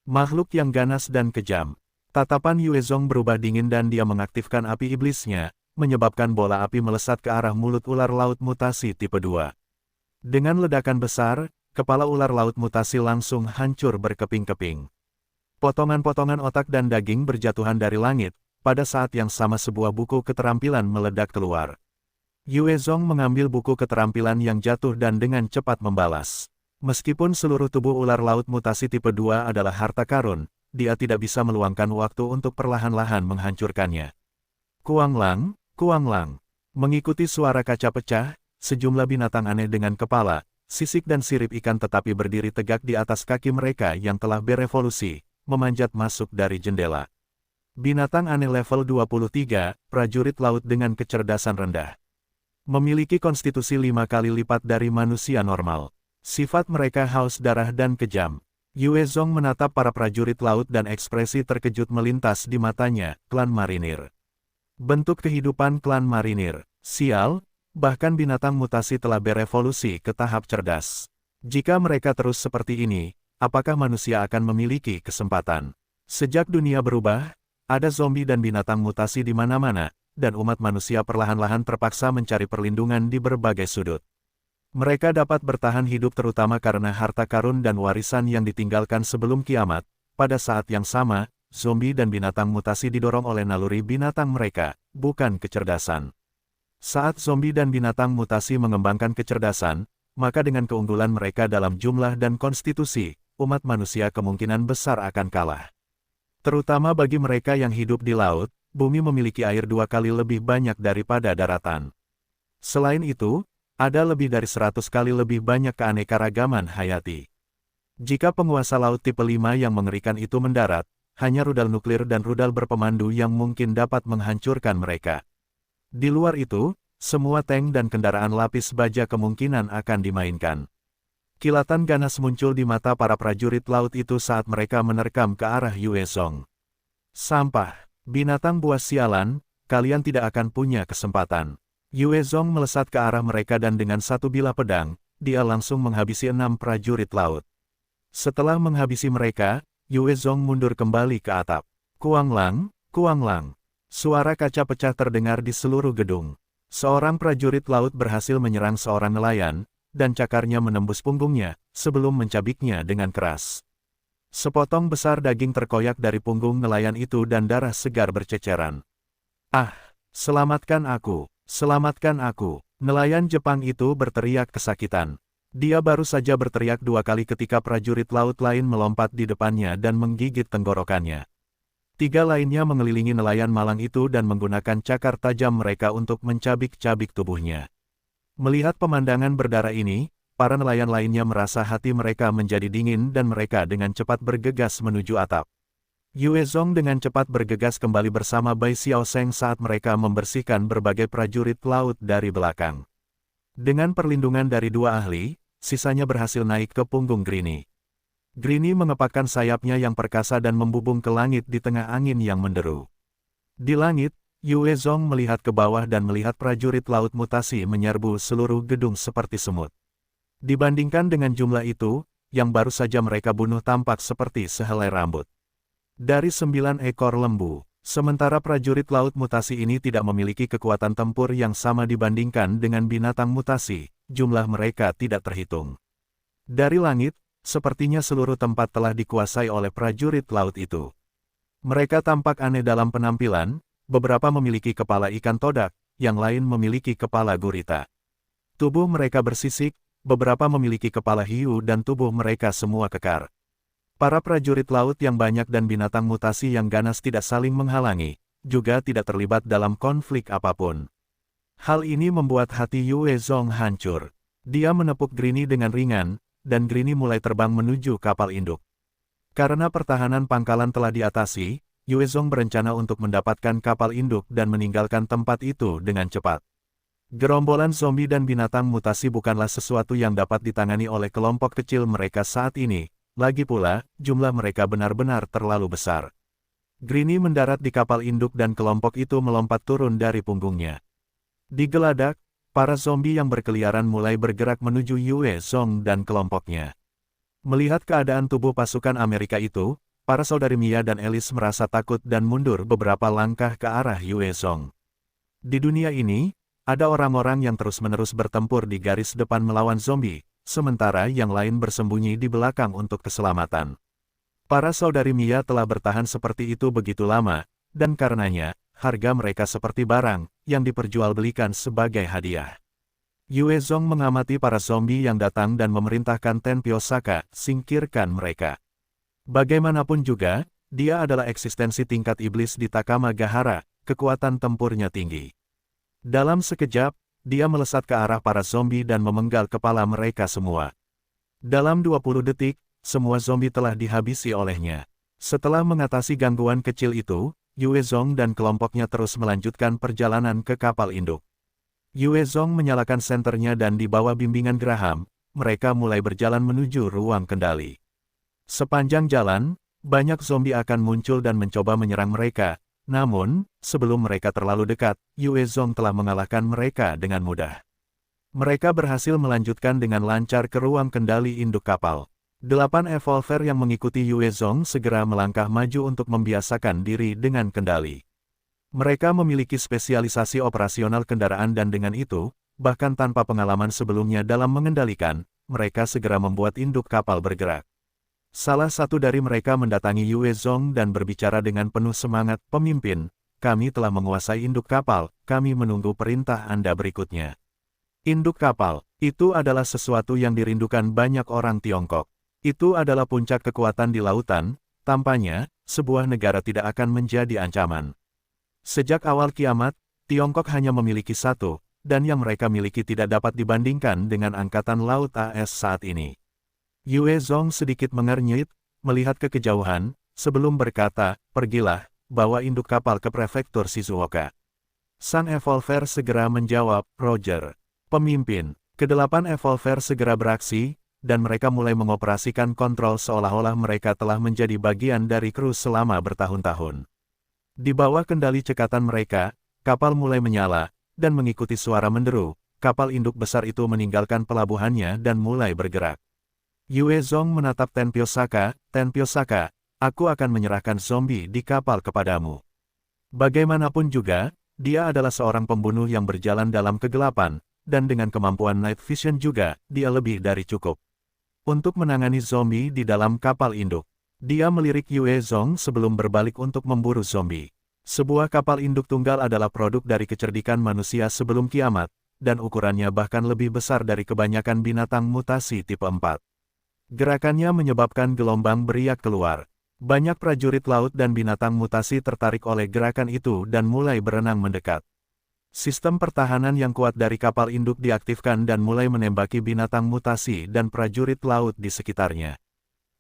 Makhluk yang ganas dan kejam. Tatapan Yue Zong berubah dingin dan dia mengaktifkan api iblisnya, menyebabkan bola api melesat ke arah mulut ular laut mutasi tipe 2. Dengan ledakan besar, kepala ular laut mutasi langsung hancur berkeping-keping. Potongan-potongan otak dan daging berjatuhan dari langit, pada saat yang sama sebuah buku keterampilan meledak keluar. Yue Zong mengambil buku keterampilan yang jatuh dan dengan cepat membalas. Meskipun seluruh tubuh ular laut mutasi tipe 2 adalah harta karun, dia tidak bisa meluangkan waktu untuk perlahan-lahan menghancurkannya. Kuanglang, Kuanglang. Mengikuti suara kaca pecah, sejumlah binatang aneh dengan kepala, sisik dan sirip ikan tetapi berdiri tegak di atas kaki mereka yang telah berevolusi, memanjat masuk dari jendela. Binatang aneh level 23, prajurit laut dengan kecerdasan rendah. Memiliki konstitusi 5 kali lipat dari manusia normal. Sifat mereka haus darah dan kejam. Yue Zong menatap para prajurit laut dan ekspresi terkejut melintas di matanya, klan marinir. Bentuk kehidupan klan marinir, sial, bahkan binatang mutasi telah berevolusi ke tahap cerdas. Jika mereka terus seperti ini, apakah manusia akan memiliki kesempatan? Sejak dunia berubah, ada zombie dan binatang mutasi di mana-mana, dan umat manusia perlahan-lahan terpaksa mencari perlindungan di berbagai sudut. Mereka dapat bertahan hidup terutama karena harta karun dan warisan yang ditinggalkan sebelum kiamat. Pada saat yang sama, zombie dan binatang mutasi didorong oleh naluri binatang mereka, bukan kecerdasan. Saat zombie dan binatang mutasi mengembangkan kecerdasan, maka dengan keunggulan mereka dalam jumlah dan konstitusi, umat manusia kemungkinan besar akan kalah. Terutama bagi mereka yang hidup di laut, bumi memiliki air 2 kali lebih banyak daripada daratan. Selain itu, ada lebih dari 100 kali lebih banyak keanekaragaman hayati. Jika penguasa laut tipe 5 yang mengerikan itu mendarat, hanya rudal nuklir dan rudal berpemandu yang mungkin dapat menghancurkan mereka. Di luar itu, semua tank dan kendaraan lapis baja kemungkinan akan dimainkan. Kilatan ganas muncul di mata para prajurit laut itu saat mereka menerkam ke arah Yue Zong. Sampah, binatang buas sialan, kalian tidak akan punya kesempatan. Yue Zong melesat ke arah mereka dan dengan satu bilah pedang, dia langsung menghabisi 6 prajurit laut. Setelah menghabisi mereka, Yue Zong mundur kembali ke atap. Kuanglang, Kuanglang. Suara kaca pecah terdengar di seluruh gedung. Seorang prajurit laut berhasil menyerang seorang nelayan, dan cakarnya menembus punggungnya, sebelum mencabiknya dengan keras. Sepotong besar daging terkoyak dari punggung nelayan itu dan darah segar berceceran. Ah, selamatkan aku! Selamatkan aku! Nelayan Jepang itu berteriak kesakitan. Dia baru saja berteriak 2 kali ketika prajurit laut lain melompat di depannya dan menggigit tenggorokannya. 3 lainnya mengelilingi nelayan malang itu dan menggunakan cakar tajam mereka untuk mencabik-cabik tubuhnya. Melihat pemandangan berdarah ini, para nelayan lainnya merasa hati mereka menjadi dingin dan mereka dengan cepat bergegas menuju atap. Yue Zong dengan cepat bergegas kembali bersama Bai Xiaosheng saat mereka membersihkan berbagai prajurit laut dari belakang. Dengan perlindungan dari 2 ahli, sisanya berhasil naik ke punggung Grini. Grini mengepakkan sayapnya yang perkasa dan membubung ke langit di tengah angin yang menderu. Di langit, Yue Zong melihat ke bawah dan melihat prajurit laut mutasi menyerbu seluruh gedung seperti semut. Dibandingkan dengan jumlah itu, yang baru saja mereka bunuh tampak seperti sehelai rambut. Dari 9 ekor lembu, sementara prajurit laut mutasi ini tidak memiliki kekuatan tempur yang sama dibandingkan dengan binatang mutasi, jumlah mereka tidak terhitung. Dari langit, sepertinya seluruh tempat telah dikuasai oleh prajurit laut itu. Mereka tampak aneh dalam penampilan, beberapa memiliki kepala ikan todak, yang lain memiliki kepala gurita. Tubuh mereka bersisik, beberapa memiliki kepala hiu dan tubuh mereka semua kekar. Para prajurit laut yang banyak dan binatang mutasi yang ganas tidak saling menghalangi, juga tidak terlibat dalam konflik apapun. Hal ini membuat hati Yue Zong hancur. Dia menepuk Grini dengan ringan, dan Grini mulai terbang menuju kapal induk. Karena pertahanan pangkalan telah diatasi, Yue Zong berencana untuk mendapatkan kapal induk dan meninggalkan tempat itu dengan cepat. Gerombolan zombie dan binatang mutasi bukanlah sesuatu yang dapat ditangani oleh kelompok kecil mereka saat ini. Lagi pula, jumlah mereka benar-benar terlalu besar. Grini mendarat di kapal induk dan kelompok itu melompat turun dari punggungnya. Digeladak, para zombie yang berkeliaran mulai bergerak menuju Yue Zong dan kelompoknya. Melihat keadaan tubuh pasukan Amerika itu, para saudari Mia dan Alice merasa takut dan mundur beberapa langkah ke arah Yue Zong. Di dunia ini, ada orang-orang yang terus-menerus bertempur di garis depan melawan zombie, sementara yang lain bersembunyi di belakang untuk keselamatan. Para saudari Mia telah bertahan seperti itu begitu lama, dan karenanya, harga mereka seperti barang yang diperjualbelikan sebagai hadiah. Yue Zong mengamati para zombie yang datang dan memerintahkan Tenpyo Saka, singkirkan mereka. Bagaimanapun juga, dia adalah eksistensi tingkat iblis di Takamagahara, kekuatan tempurnya tinggi. Dalam sekejap, dia melesat ke arah para zombie dan memenggal kepala mereka semua. Dalam 20 detik, semua zombie telah dihabisi olehnya. Setelah mengatasi gangguan kecil itu, Yue Zong dan kelompoknya terus melanjutkan perjalanan ke kapal induk. Yue Zong menyalakan senternya dan di bawah bimbingan Graham, mereka mulai berjalan menuju ruang kendali. Sepanjang jalan, banyak zombie akan muncul dan mencoba menyerang mereka. Namun, sebelum mereka terlalu dekat, Yue Zong telah mengalahkan mereka dengan mudah. Mereka berhasil melanjutkan dengan lancar ke ruang kendali induk kapal. 8 evolver yang mengikuti Yue Zong segera melangkah maju untuk membiasakan diri dengan kendali. Mereka memiliki spesialisasi operasional kendaraan dan dengan itu, bahkan tanpa pengalaman sebelumnya dalam mengendalikan, mereka segera membuat induk kapal bergerak. Salah satu dari mereka mendatangi Yue Zong dan berbicara dengan penuh semangat, "Pemimpin, kami telah menguasai induk kapal, kami menunggu perintah Anda berikutnya." Induk kapal, itu adalah sesuatu yang dirindukan banyak orang Tiongkok. Itu adalah puncak kekuatan di lautan, tampaknya, sebuah negara tidak akan menjadi ancaman. Sejak awal kiamat, Tiongkok hanya memiliki satu, dan yang mereka miliki tidak dapat dibandingkan dengan Angkatan Laut AS saat ini. Yue Zong sedikit mengernyit, melihat ke kejauhan, sebelum berkata, "Pergilah, bawa induk kapal ke prefektur Shizuoka." Sang evolver segera menjawab, "Roger." Pemimpin, ke-8 evolver segera beraksi, dan mereka mulai mengoperasikan kontrol seolah-olah mereka telah menjadi bagian dari kru selama bertahun-tahun. Di bawah kendali cekatan mereka, kapal mulai menyala, dan mengikuti suara menderu, kapal induk besar itu meninggalkan pelabuhannya dan mulai bergerak. Yue Zong menatap Tenpyo Saka, "Tenpyo Saka, aku akan menyerahkan zombie di kapal kepadamu." Bagaimanapun juga, dia adalah seorang pembunuh yang berjalan dalam kegelapan, dan dengan kemampuan night vision juga, dia lebih dari cukup untuk menangani zombie di dalam kapal induk. Dia melirik Yue Zong sebelum berbalik untuk memburu zombie. Sebuah kapal induk tunggal adalah produk dari kecerdikan manusia sebelum kiamat, dan ukurannya bahkan lebih besar dari kebanyakan binatang mutasi tipe 4. Gerakannya menyebabkan gelombang beriak keluar. Banyak prajurit laut dan binatang mutasi tertarik oleh gerakan itu dan mulai berenang mendekat. Sistem pertahanan yang kuat dari kapal induk diaktifkan dan mulai menembaki binatang mutasi dan prajurit laut di sekitarnya.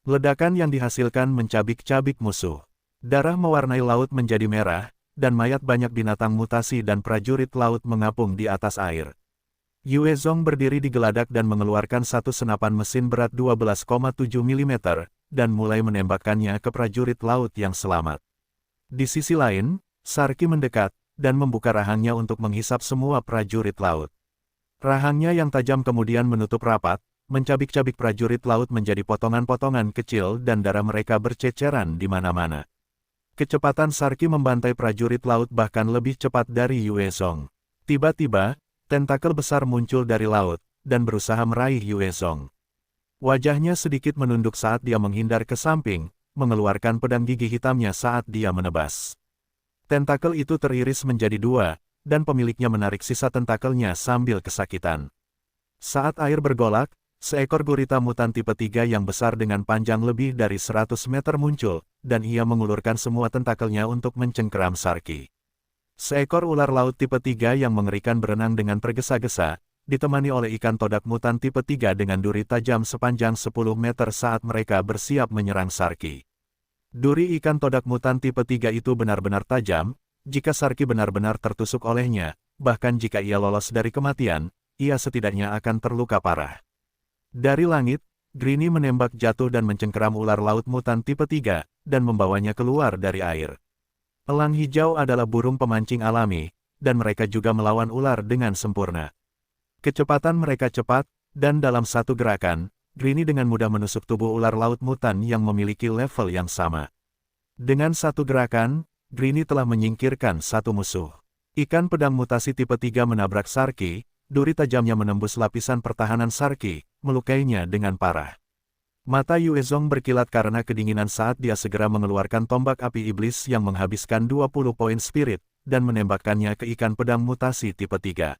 Ledakan yang dihasilkan mencabik-cabik musuh. Darah mewarnai laut menjadi merah, dan mayat banyak binatang mutasi dan prajurit laut mengapung di atas air. Yue Zong berdiri di geladak dan mengeluarkan satu senapan mesin berat 12,7 mm, dan mulai menembakkannya ke prajurit laut yang selamat. Di sisi lain, Sarki mendekat, dan membuka rahangnya untuk menghisap semua prajurit laut. Rahangnya yang tajam kemudian menutup rapat, mencabik-cabik prajurit laut menjadi potongan-potongan kecil dan darah mereka berceceran di mana-mana. Kecepatan Sarki membantai prajurit laut bahkan lebih cepat dari Yue Zong. Tiba-tiba, tentakel besar muncul dari laut, dan berusaha meraih Yue Zong. Wajahnya sedikit menunduk saat dia menghindar ke samping, mengeluarkan pedang gigi hitamnya saat dia menebas. Tentakel itu teriris menjadi dua, dan pemiliknya menarik sisa tentakelnya sambil kesakitan. Saat air bergolak, seekor gurita mutan tipe 3 yang besar dengan panjang lebih dari 100 meter muncul, dan ia mengulurkan semua tentakelnya untuk mencengkeram Sarki. Seekor ular laut tipe 3 yang mengerikan berenang dengan tergesa-gesa, ditemani oleh ikan todak mutan tipe 3 dengan duri tajam sepanjang 10 meter saat mereka bersiap menyerang Sarki. Duri ikan todak mutan tipe 3 itu benar-benar tajam, jika Sarki benar-benar tertusuk olehnya, bahkan jika ia lolos dari kematian, ia setidaknya akan terluka parah. Dari langit, Grini menembak jatuh dan mencengkeram ular laut mutan tipe 3, dan membawanya keluar dari air. Elang hijau adalah burung pemancing alami, dan mereka juga melawan ular dengan sempurna. Kecepatan mereka cepat, dan dalam satu gerakan, Grini dengan mudah menusuk tubuh ular laut mutan yang memiliki level yang sama. Dengan satu gerakan, Grini telah menyingkirkan satu musuh. Ikan pedang mutasi tipe 3 menabrak Sarki, duri tajamnya menembus lapisan pertahanan Sarki, melukainya dengan parah. Mata Yue Zong berkilat karena kedinginan saat dia segera mengeluarkan tombak api iblis yang menghabiskan 20 poin spirit, dan menembakkannya ke ikan pedang mutasi tipe 3.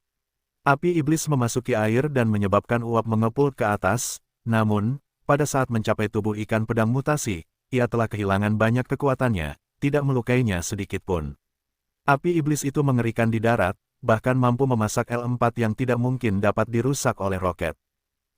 Api iblis memasuki air dan menyebabkan uap mengepul ke atas, namun, pada saat mencapai tubuh ikan pedang mutasi, ia telah kehilangan banyak kekuatannya, tidak melukainya sedikit pun. Api iblis itu mengerikan di darat, bahkan mampu memasak L4 yang tidak mungkin dapat dirusak oleh roket.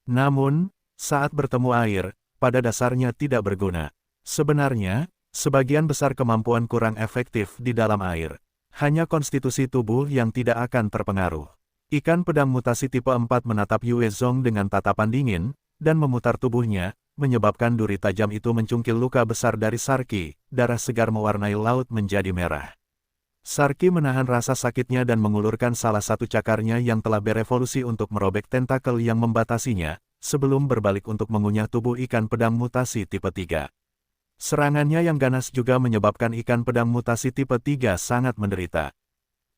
Namun, saat bertemu air, pada dasarnya tidak berguna. Sebenarnya, sebagian besar kemampuan kurang efektif di dalam air. Hanya konstitusi tubuh yang tidak akan terpengaruh. Ikan pedang mutasi tipe 4 menatap Yue Zong dengan tatapan dingin, dan memutar tubuhnya, menyebabkan duri tajam itu mencungkil luka besar dari Sarki, darah segar mewarnai laut menjadi merah. Sarki menahan rasa sakitnya dan mengulurkan salah satu cakarnya yang telah berevolusi untuk merobek tentakel yang membatasinya, sebelum berbalik untuk mengunyah tubuh ikan pedang mutasi tipe 3. Serangannya yang ganas juga menyebabkan ikan pedang mutasi tipe 3 sangat menderita.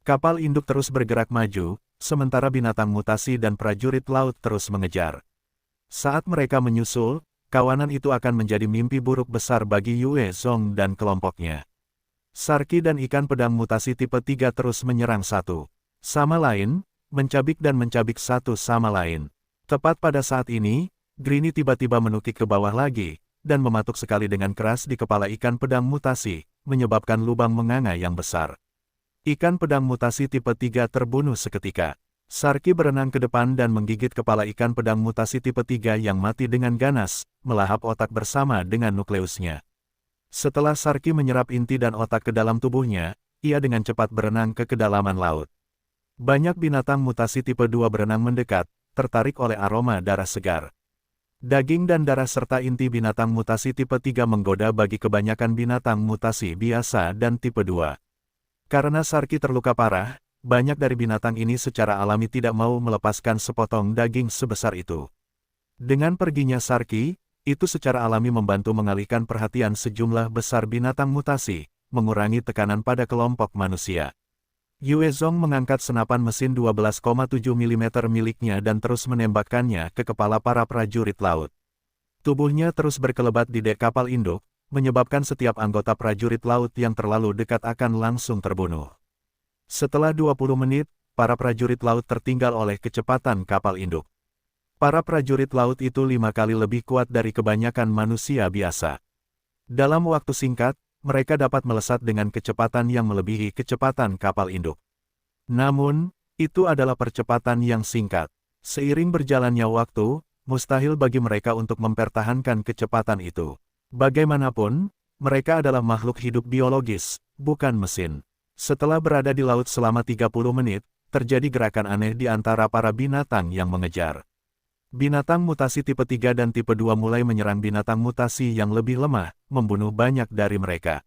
Kapal induk terus bergerak maju, sementara binatang mutasi dan prajurit laut terus mengejar. Saat mereka menyusul, kawanan itu akan menjadi mimpi buruk besar bagi Yue Zong dan kelompoknya. Sarki dan ikan pedang mutasi tipe 3 terus menyerang satu sama lain, mencabik dan mencabik satu sama lain. Tepat pada saat ini, Greeny tiba-tiba menukik ke bawah lagi, dan mematuk sekali dengan keras di kepala ikan pedang mutasi, menyebabkan lubang menganga yang besar. Ikan pedang mutasi tipe 3 terbunuh seketika. Sarki berenang ke depan dan menggigit kepala ikan pedang mutasi tipe 3 yang mati dengan ganas, melahap otak bersama dengan nukleusnya. Setelah Sarki menyerap inti dan otak ke dalam tubuhnya, ia dengan cepat berenang ke kedalaman laut. Banyak binatang mutasi tipe 2 berenang mendekat, tertarik oleh aroma darah segar. Daging dan darah serta inti binatang mutasi tipe 3 menggoda bagi kebanyakan binatang mutasi biasa dan tipe 2. Karena Sarki terluka parah, banyak dari binatang ini secara alami tidak mau melepaskan sepotong daging sebesar itu. Dengan perginya Sarki, itu secara alami membantu mengalihkan perhatian sejumlah besar binatang mutasi, mengurangi tekanan pada kelompok manusia. Yue Zong mengangkat senapan mesin 12,7 mm miliknya dan terus menembakkannya ke kepala para prajurit laut. Tubuhnya terus berkelebat di dek kapal induk, menyebabkan setiap anggota prajurit laut yang terlalu dekat akan langsung terbunuh. Setelah 20 menit, para prajurit laut tertinggal oleh kecepatan kapal induk. Para prajurit laut itu 5 kali lebih kuat dari kebanyakan manusia biasa. Dalam waktu singkat, mereka dapat melesat dengan kecepatan yang melebihi kecepatan kapal induk. Namun, itu adalah percepatan yang singkat. Seiring berjalannya waktu, mustahil bagi mereka untuk mempertahankan kecepatan itu. Bagaimanapun, mereka adalah makhluk hidup biologis, bukan mesin. Setelah berada di laut selama 30 menit, terjadi gerakan aneh di antara para binatang yang mengejar. Binatang mutasi tipe 3 dan tipe 2 mulai menyerang binatang mutasi yang lebih lemah, membunuh banyak dari mereka.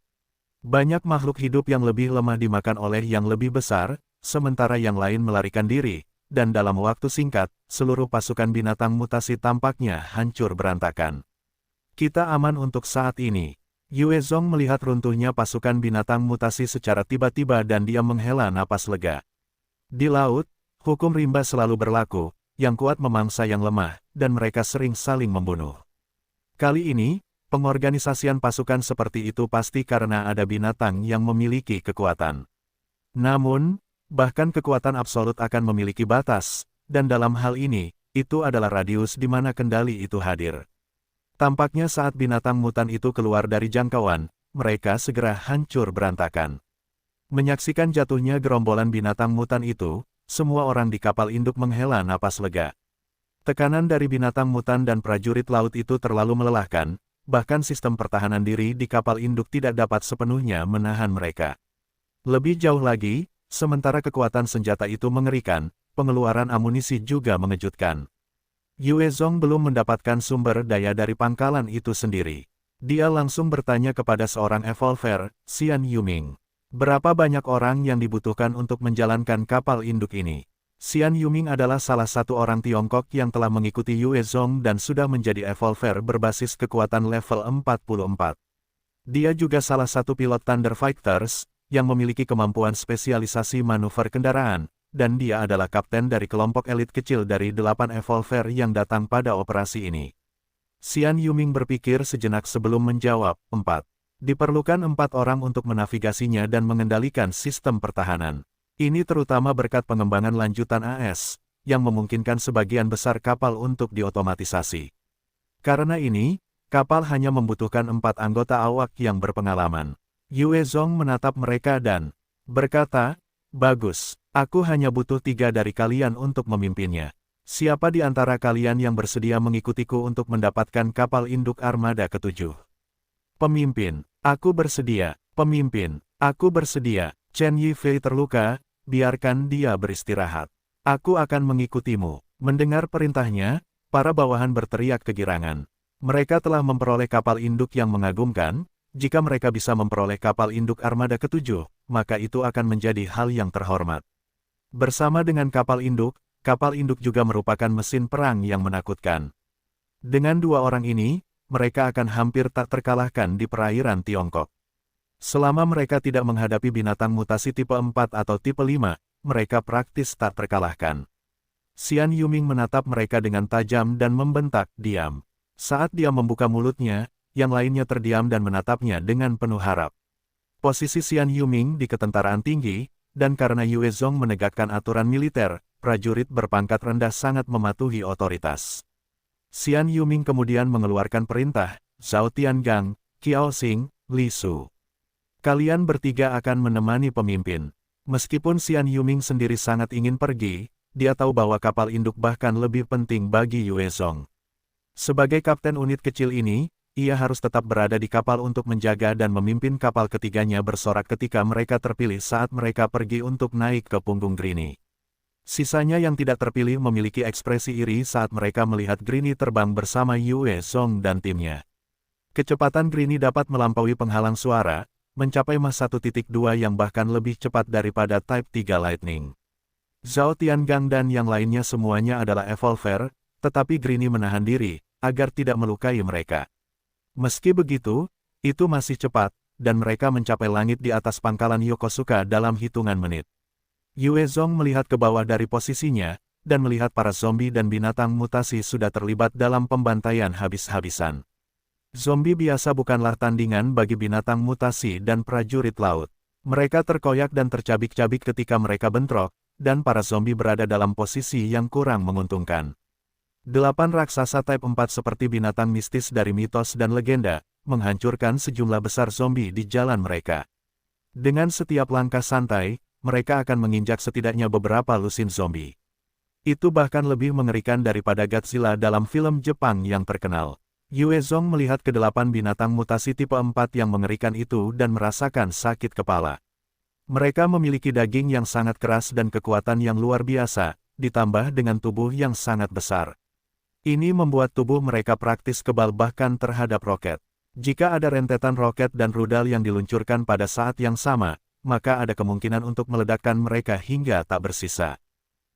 Banyak makhluk hidup yang lebih lemah dimakan oleh yang lebih besar, sementara yang lain melarikan diri, dan dalam waktu singkat, seluruh pasukan binatang mutasi tampaknya hancur berantakan. Kita aman untuk saat ini. Yue Zong melihat runtuhnya pasukan binatang mutasi secara tiba-tiba dan dia menghela napas lega. Di laut, hukum rimba selalu berlaku, yang kuat memangsa yang lemah, dan mereka sering saling membunuh. Kali ini, pengorganisasian pasukan seperti itu pasti karena ada binatang yang memiliki kekuatan. Namun, bahkan kekuatan absolut akan memiliki batas, dan dalam hal ini, itu adalah radius di mana kendali itu hadir. Tampaknya saat binatang mutan itu keluar dari jangkauan, mereka segera hancur berantakan. Menyaksikan jatuhnya gerombolan binatang mutan itu, semua orang di kapal induk menghela napas lega. Tekanan dari binatang mutan dan prajurit laut itu terlalu melelahkan, bahkan sistem pertahanan diri di kapal induk tidak dapat sepenuhnya menahan mereka. Lebih jauh lagi, sementara kekuatan senjata itu mengerikan, pengeluaran amunisi juga mengejutkan. Yue Zong belum mendapatkan sumber daya dari pangkalan itu sendiri. Dia langsung bertanya kepada seorang evolver, Xian Yuming. Berapa banyak orang yang dibutuhkan untuk menjalankan kapal induk ini? Xian Yuming adalah salah satu orang Tiongkok yang telah mengikuti Yue Zong dan sudah menjadi evolver berbasis kekuatan level 44. Dia juga salah satu pilot Thunder Fighters, yang memiliki kemampuan spesialisasi manuver kendaraan, dan dia adalah kapten dari kelompok elit kecil dari 8 evolver yang datang pada operasi ini. Xian Yuming berpikir sejenak sebelum menjawab, 4. Diperlukan 4 orang untuk menavigasinya dan mengendalikan sistem pertahanan. Ini terutama berkat pengembangan lanjutan AS, yang memungkinkan sebagian besar kapal untuk diotomatisasi. Karena ini, kapal hanya membutuhkan 4 anggota awak yang berpengalaman. Yue Zong menatap mereka dan berkata, "Bagus, aku hanya butuh 3 dari kalian untuk memimpinnya. Siapa di antara kalian yang bersedia mengikutiku untuk mendapatkan kapal induk armada ke-7? Pemimpin, aku bersedia. Pemimpin, aku bersedia. Chen Yifei terluka, biarkan dia beristirahat. Aku akan mengikutimu." Mendengar perintahnya, para bawahan berteriak kegirangan. Mereka telah memperoleh kapal induk yang mengagumkan. Jika mereka bisa memperoleh kapal induk armada ke-7, maka itu akan menjadi hal yang terhormat. Bersama dengan kapal induk juga merupakan mesin perang yang menakutkan. Dengan dua orang ini, mereka akan hampir tak terkalahkan di perairan Tiongkok. Selama mereka tidak menghadapi binatang mutasi tipe 4 atau tipe 5, mereka praktis tak terkalahkan. Xian Yuming menatap mereka dengan tajam dan membentak, "Diam." Saat dia membuka mulutnya, yang lainnya terdiam dan menatapnya dengan penuh harap. Posisi Xian Yuming di ketentaraan tinggi, dan karena Yue Zong menegakkan aturan militer, prajurit berpangkat rendah sangat mematuhi otoritas. Xian Yuming kemudian mengeluarkan perintah, "Zhao Tiangang, Qiao Xing, Li Su. Kalian bertiga akan menemani pemimpin." Meskipun Xian Yuming sendiri sangat ingin pergi, dia tahu bahwa kapal induk bahkan lebih penting bagi Yue Zong. Sebagai kapten unit kecil ini, ia harus tetap berada di kapal untuk menjaga dan memimpin kapal ketiganya bersorak ketika mereka terpilih saat mereka pergi untuk naik ke punggung Grini. Sisanya yang tidak terpilih memiliki ekspresi iri saat mereka melihat Grini terbang bersama Yue Zong dan timnya. Kecepatan Grini dapat melampaui penghalang suara, mencapai Mach 1.2 yang bahkan lebih cepat daripada Type 3 Lightning. Zhao Tiangang dan yang lainnya semuanya adalah evolver, tetapi Grini menahan diri, agar tidak melukai mereka. Meski begitu, itu masih cepat, dan mereka mencapai langit di atas pangkalan Yokosuka dalam hitungan menit. Yue Zong melihat ke bawah dari posisinya, dan melihat para zombie dan binatang mutasi sudah terlibat dalam pembantaian habis-habisan. Zombie biasa bukanlah tandingan bagi binatang mutasi dan prajurit laut. Mereka terkoyak dan tercabik-cabik ketika mereka bentrok, dan para zombie berada dalam posisi yang kurang menguntungkan. 8 raksasa Type 4 seperti binatang mistis dari mitos dan legenda, menghancurkan sejumlah besar zombie di jalan mereka. Dengan setiap langkah santai, mereka akan menginjak setidaknya beberapa lusin zombie. Itu bahkan lebih mengerikan daripada Godzilla dalam film Jepang yang terkenal. Yue Zong melihat ke-8 binatang mutasi tipe 4 yang mengerikan itu dan merasakan sakit kepala. Mereka memiliki daging yang sangat keras dan kekuatan yang luar biasa, ditambah dengan tubuh yang sangat besar. Ini membuat tubuh mereka praktis kebal bahkan terhadap roket. Jika ada rentetan roket dan rudal yang diluncurkan pada saat yang sama, maka ada kemungkinan untuk meledakkan mereka hingga tak bersisa.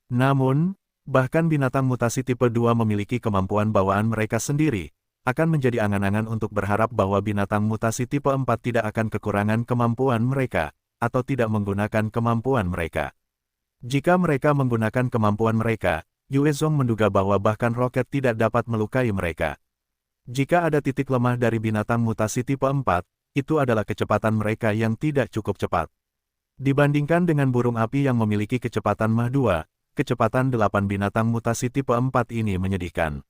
Namun, bahkan binatang mutasi tipe 2 memiliki kemampuan bawaan mereka sendiri, akan menjadi angan-angan untuk berharap bahwa binatang mutasi tipe 4 tidak akan kekurangan kemampuan mereka, atau tidak menggunakan kemampuan mereka. Jika mereka menggunakan kemampuan mereka, Yue Zong menduga bahwa bahkan roket tidak dapat melukai mereka. Jika ada titik lemah dari binatang mutasi tipe 4, itu adalah kecepatan mereka yang tidak cukup cepat. Dibandingkan dengan burung api yang memiliki kecepatan Mach 2, kecepatan 8 binatang mutasi tipe 4 ini menyedihkan.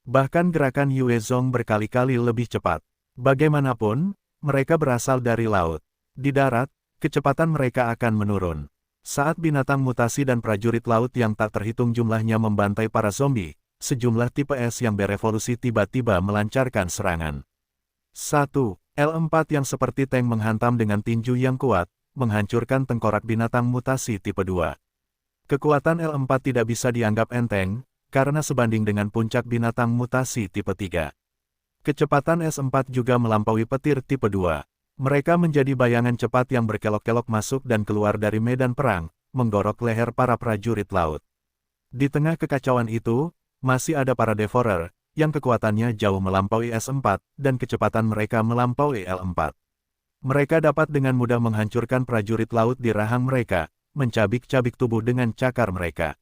Bahkan gerakan Yue Zong berkali-kali lebih cepat. Bagaimanapun, mereka berasal dari laut. Di darat, kecepatan mereka akan menurun. Saat binatang mutasi dan prajurit laut yang tak terhitung jumlahnya membantai para zombie, sejumlah tipe S yang berevolusi tiba-tiba melancarkan serangan. 1. L4 yang seperti tank menghantam dengan tinju yang kuat, menghancurkan tengkorak binatang mutasi tipe 2. Kekuatan L4 tidak bisa dianggap enteng, karena sebanding dengan puncak binatang mutasi tipe 3. Kecepatan S4 juga melampaui petir tipe 2. Mereka menjadi bayangan cepat yang berkelok-kelok masuk dan keluar dari medan perang, menggorok leher para prajurit laut. Di tengah kekacauan itu, masih ada para Devourer, yang kekuatannya jauh melampaui S4, dan kecepatan mereka melampaui L4. Mereka dapat dengan mudah menghancurkan prajurit laut di rahang mereka, mencabik-cabik tubuh dengan cakar mereka.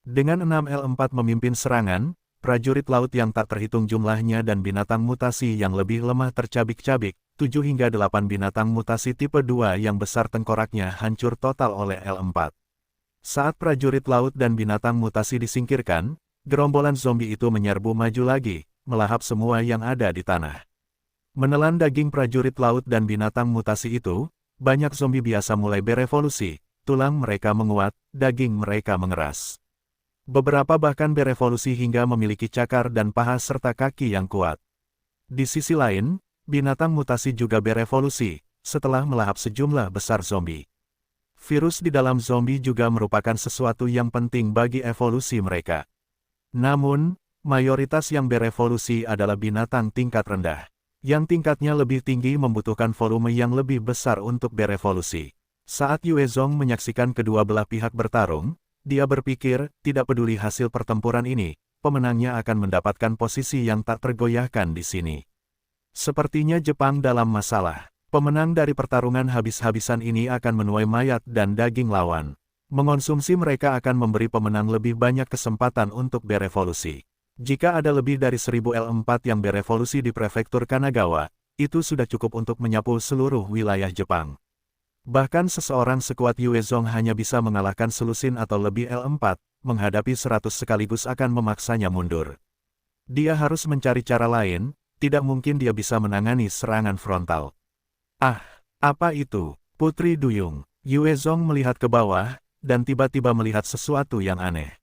Dengan 6 L4 memimpin serangan, prajurit laut yang tak terhitung jumlahnya dan binatang mutasi yang lebih lemah tercabik-cabik, 7 hingga 8 binatang mutasi tipe 2 yang besar tengkoraknya hancur total oleh L4. Saat prajurit laut dan binatang mutasi disingkirkan, gerombolan zombie itu menyerbu maju lagi, melahap semua yang ada di tanah. Menelan daging prajurit laut dan binatang mutasi itu, banyak zombie biasa mulai berevolusi, tulang mereka menguat, daging mereka mengeras. Beberapa bahkan berevolusi hingga memiliki cakar dan paha serta kaki yang kuat. Di sisi lain, binatang mutasi juga berevolusi, setelah melahap sejumlah besar zombie. Virus di dalam zombie juga merupakan sesuatu yang penting bagi evolusi mereka. Namun, mayoritas yang berevolusi adalah binatang tingkat rendah. Yang tingkatnya lebih tinggi membutuhkan volume yang lebih besar untuk berevolusi. Saat Yue Zong menyaksikan kedua belah pihak bertarung, dia berpikir, tidak peduli hasil pertempuran ini, pemenangnya akan mendapatkan posisi yang tak tergoyahkan di sini. Sepertinya Jepang dalam masalah. Pemenang dari pertarungan habis-habisan ini akan menuai mayat dan daging lawan. Mengonsumsi mereka akan memberi pemenang lebih banyak kesempatan untuk berevolusi. Jika ada lebih dari 1000 L4 yang berevolusi di prefektur Kanagawa, itu sudah cukup untuk menyapu seluruh wilayah Jepang. Bahkan seseorang sekuat Yue Zong hanya bisa mengalahkan selusin atau lebih L4, menghadapi 100 sekaligus akan memaksanya mundur. Dia harus mencari cara lain, tidak mungkin dia bisa menangani serangan frontal. Ah, apa itu? Putri Duyung. Yue Zong melihat ke bawah, dan tiba-tiba melihat sesuatu yang aneh.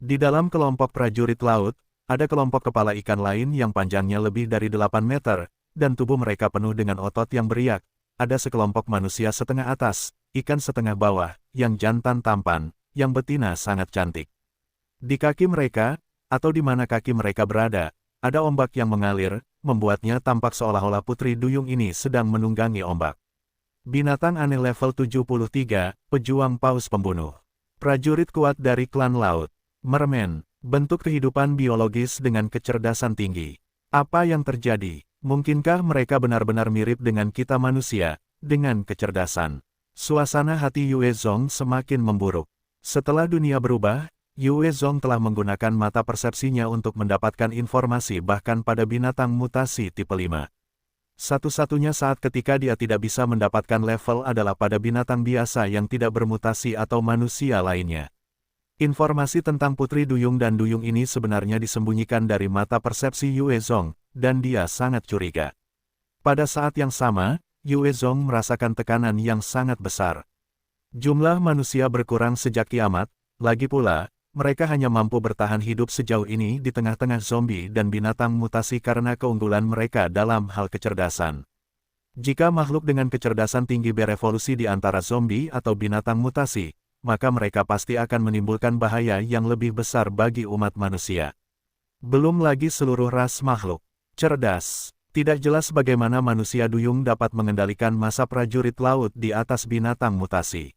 Di dalam kelompok prajurit laut, ada kelompok kepala ikan lain yang panjangnya lebih dari 8 meter, dan tubuh mereka penuh dengan otot yang beriak. Ada sekelompok manusia setengah atas, ikan setengah bawah, yang jantan tampan, yang betina sangat cantik. Di kaki mereka, atau di mana kaki mereka berada, ada ombak yang mengalir, membuatnya tampak seolah-olah Putri Duyung ini sedang menunggangi ombak. Binatang aneh level 73, pejuang paus pembunuh. Prajurit kuat dari klan laut. Mermen, bentuk kehidupan biologis dengan kecerdasan tinggi. Apa yang terjadi? Mungkinkah mereka benar-benar mirip dengan kita manusia, dengan kecerdasan? Suasana hati Yue Zong semakin memburuk. Setelah dunia berubah, Yue Zong telah menggunakan mata persepsinya untuk mendapatkan informasi bahkan pada binatang mutasi tipe 5. Satu-satunya saat ketika dia tidak bisa mendapatkan level adalah pada binatang biasa yang tidak bermutasi atau manusia lainnya. Informasi tentang Putri Duyung dan Duyung ini sebenarnya disembunyikan dari mata persepsi Yue Zong, dan dia sangat curiga. Pada saat yang sama, Yue Zong merasakan tekanan yang sangat besar. Jumlah manusia berkurang sejak kiamat, lagi pula, mereka hanya mampu bertahan hidup sejauh ini di tengah-tengah zombie dan binatang mutasi karena keunggulan mereka dalam hal kecerdasan. Jika makhluk dengan kecerdasan tinggi berevolusi di antara zombie atau binatang mutasi, maka mereka pasti akan menimbulkan bahaya yang lebih besar bagi umat manusia. Belum lagi seluruh ras makhluk cerdas. Tidak jelas bagaimana manusia Duyung dapat mengendalikan massa prajurit laut di atas binatang mutasi.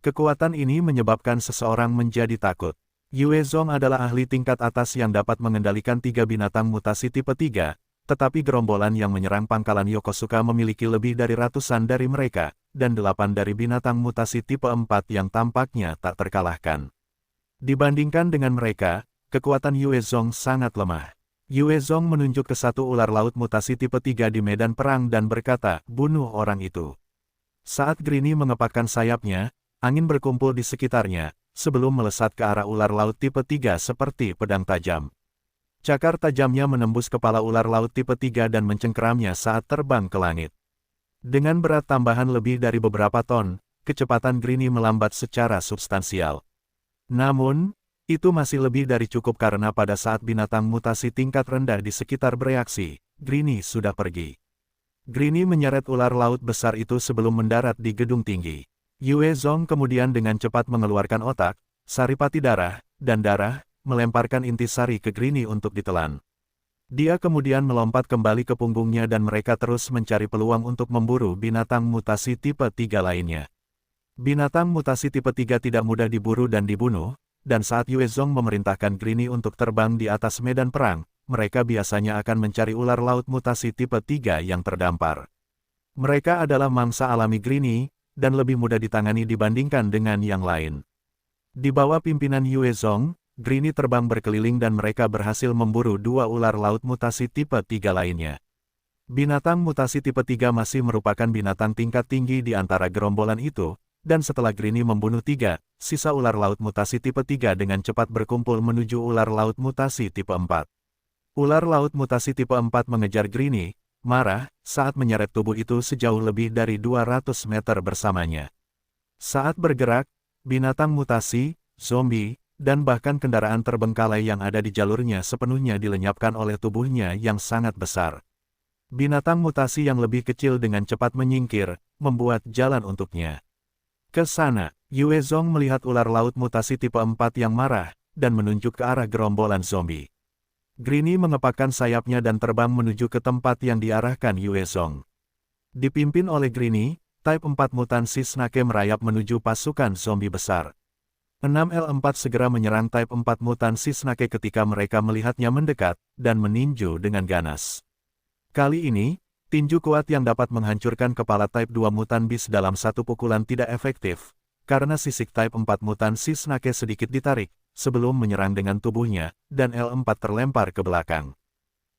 Kekuatan ini menyebabkan seseorang menjadi takut. Yue Zong adalah ahli tingkat atas yang dapat mengendalikan 3 binatang mutasi tipe 3, tetapi gerombolan yang menyerang pangkalan Yokosuka memiliki lebih dari ratusan dari mereka, dan 8 dari binatang mutasi tipe 4 yang tampaknya tak terkalahkan. Dibandingkan dengan mereka, kekuatan Yue Zong sangat lemah. Yue Zong menunjuk ke satu ular laut mutasi tipe 3 di medan perang dan berkata, "Bunuh orang itu." Saat Grini mengepakkan sayapnya, angin berkumpul di sekitarnya, sebelum melesat ke arah ular laut tipe 3 seperti pedang tajam. Cakar tajamnya menembus kepala ular laut tipe 3 dan mencengkeramnya saat terbang ke langit. Dengan berat tambahan lebih dari beberapa ton, kecepatan Grini melambat secara substansial. Namun, itu masih lebih dari cukup karena pada saat binatang mutasi tingkat rendah di sekitar bereaksi, Grini sudah pergi. Grini menyeret ular laut besar itu sebelum mendarat di gedung tinggi. Yue Zong kemudian dengan cepat mengeluarkan otak, saripati darah, dan darah, melemparkan intisari ke Grini untuk ditelan. Dia kemudian melompat kembali ke punggungnya dan mereka terus mencari peluang untuk memburu binatang mutasi tipe 3 lainnya. Binatang mutasi tipe 3 tidak mudah diburu dan dibunuh, dan saat Yue Zong memerintahkan Grini untuk terbang di atas medan perang, mereka biasanya akan mencari ular laut mutasi tipe 3 yang terdampar. Mereka adalah mangsa alami Grini, dan lebih mudah ditangani dibandingkan dengan yang lain. Di bawah pimpinan Yue Zong, Grini terbang berkeliling dan mereka berhasil memburu 2 ular laut mutasi tipe 3 lainnya. Binatang mutasi tipe 3 masih merupakan binatang tingkat tinggi di antara gerombolan itu, dan setelah Grini membunuh 3, sisa ular laut mutasi tipe 3 dengan cepat berkumpul menuju ular laut mutasi tipe 4. Ular laut mutasi tipe 4 mengejar Grini, marah, saat menyeret tubuh itu sejauh lebih dari 200 meter bersamanya. Saat bergerak, binatang mutasi, zombie, dan bahkan kendaraan terbengkalai yang ada di jalurnya sepenuhnya dilenyapkan oleh tubuhnya yang sangat besar. Binatang mutasi yang lebih kecil dengan cepat menyingkir, membuat jalan untuknya. Ke sana, Yue Zong melihat ular laut mutasi tipe 4 yang marah, dan menunjuk ke arah gerombolan zombie. Greenie mengepakkan sayapnya dan terbang menuju ke tempat yang diarahkan Yue Zong. Dipimpin oleh Greenie, Type 4 mutan si Snake merayap menuju pasukan zombie besar. 6L4 segera menyerang Type 4 mutan si Snake ketika mereka melihatnya mendekat, dan meninju dengan ganas. Kali ini, tinju kuat yang dapat menghancurkan kepala Type 2 mutan Beast dalam satu pukulan tidak efektif, karena sisik Type 4 mutan si Snake sedikit ditarik, sebelum menyerang dengan tubuhnya, dan L4 terlempar ke belakang.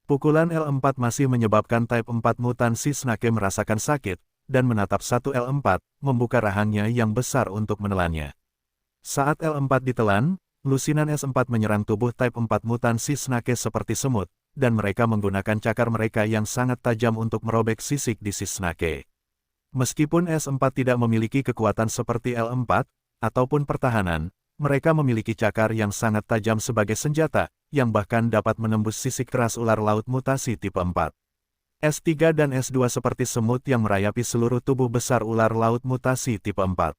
Pukulan L4 masih menyebabkan Type 4 mutan si Snake merasakan sakit, dan menatap satu L4, membuka rahangnya yang besar untuk menelannya. Saat L4 ditelan, lusinan S4 menyerang tubuh Type 4 mutan si Snake seperti semut, dan mereka menggunakan cakar mereka yang sangat tajam untuk merobek sisik di si Snake. Meskipun S4 tidak memiliki kekuatan seperti L4, ataupun pertahanan, mereka memiliki cakar yang sangat tajam sebagai senjata, yang bahkan dapat menembus sisik keras ular laut mutasi tipe 4. S3 dan S2 seperti semut yang merayapi seluruh tubuh besar ular laut mutasi tipe 4.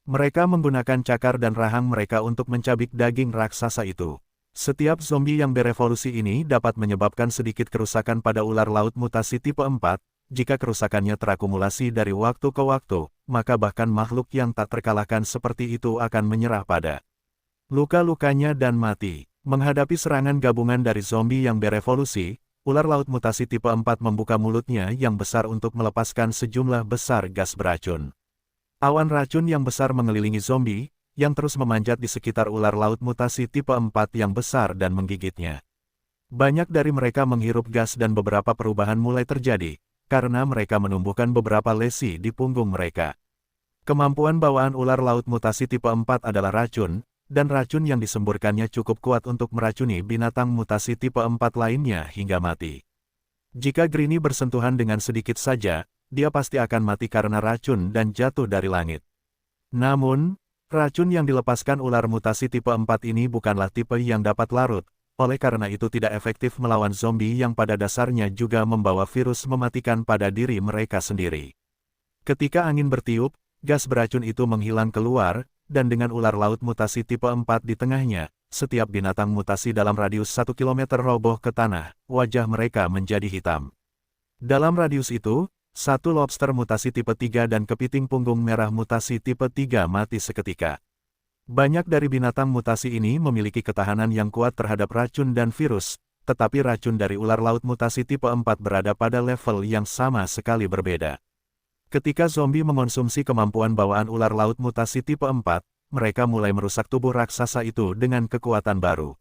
Mereka menggunakan cakar dan rahang mereka untuk mencabik daging raksasa itu. Setiap zombie yang berevolusi ini dapat menyebabkan sedikit kerusakan pada ular laut mutasi tipe 4, jika kerusakannya terakumulasi dari waktu ke waktu, maka bahkan makhluk yang tak terkalahkan seperti itu akan menyerah pada luka-lukanya dan mati. Menghadapi serangan gabungan dari zombie yang berevolusi, ular laut mutasi tipe 4 membuka mulutnya yang besar untuk melepaskan sejumlah besar gas beracun. Awan racun yang besar mengelilingi zombie, yang terus memanjat di sekitar ular laut mutasi tipe 4 yang besar dan menggigitnya. Banyak dari mereka menghirup gas dan beberapa perubahan mulai terjadi, karena mereka menumbuhkan beberapa lesi di punggung mereka. Kemampuan bawaan ular laut mutasi tipe 4 adalah racun, dan racun yang disemburkannya cukup kuat untuk meracuni binatang mutasi tipe 4 lainnya hingga mati. Jika Greenie bersentuhan dengan sedikit saja, dia pasti akan mati karena racun dan jatuh dari langit. Namun, racun yang dilepaskan ular mutasi tipe 4 ini bukanlah tipe yang dapat larut, oleh karena itu tidak efektif melawan zombie yang pada dasarnya juga membawa virus mematikan pada diri mereka sendiri. Ketika angin bertiup, gas beracun itu menghilang keluar, dan dengan ular laut mutasi tipe 4 di tengahnya, setiap binatang mutasi dalam radius 1 km roboh ke tanah, wajah mereka menjadi hitam. Dalam radius itu, satu lobster mutasi tipe 3 dan kepiting punggung merah mutasi tipe 3 mati seketika. Banyak dari binatang mutasi ini memiliki ketahanan yang kuat terhadap racun dan virus, tetapi racun dari ular laut mutasi tipe 4 berada pada level yang sama sekali berbeda. Ketika zombie mengonsumsi kemampuan bawaan ular laut mutasi tipe 4, mereka mulai merusak tubuh raksasa itu dengan kekuatan baru.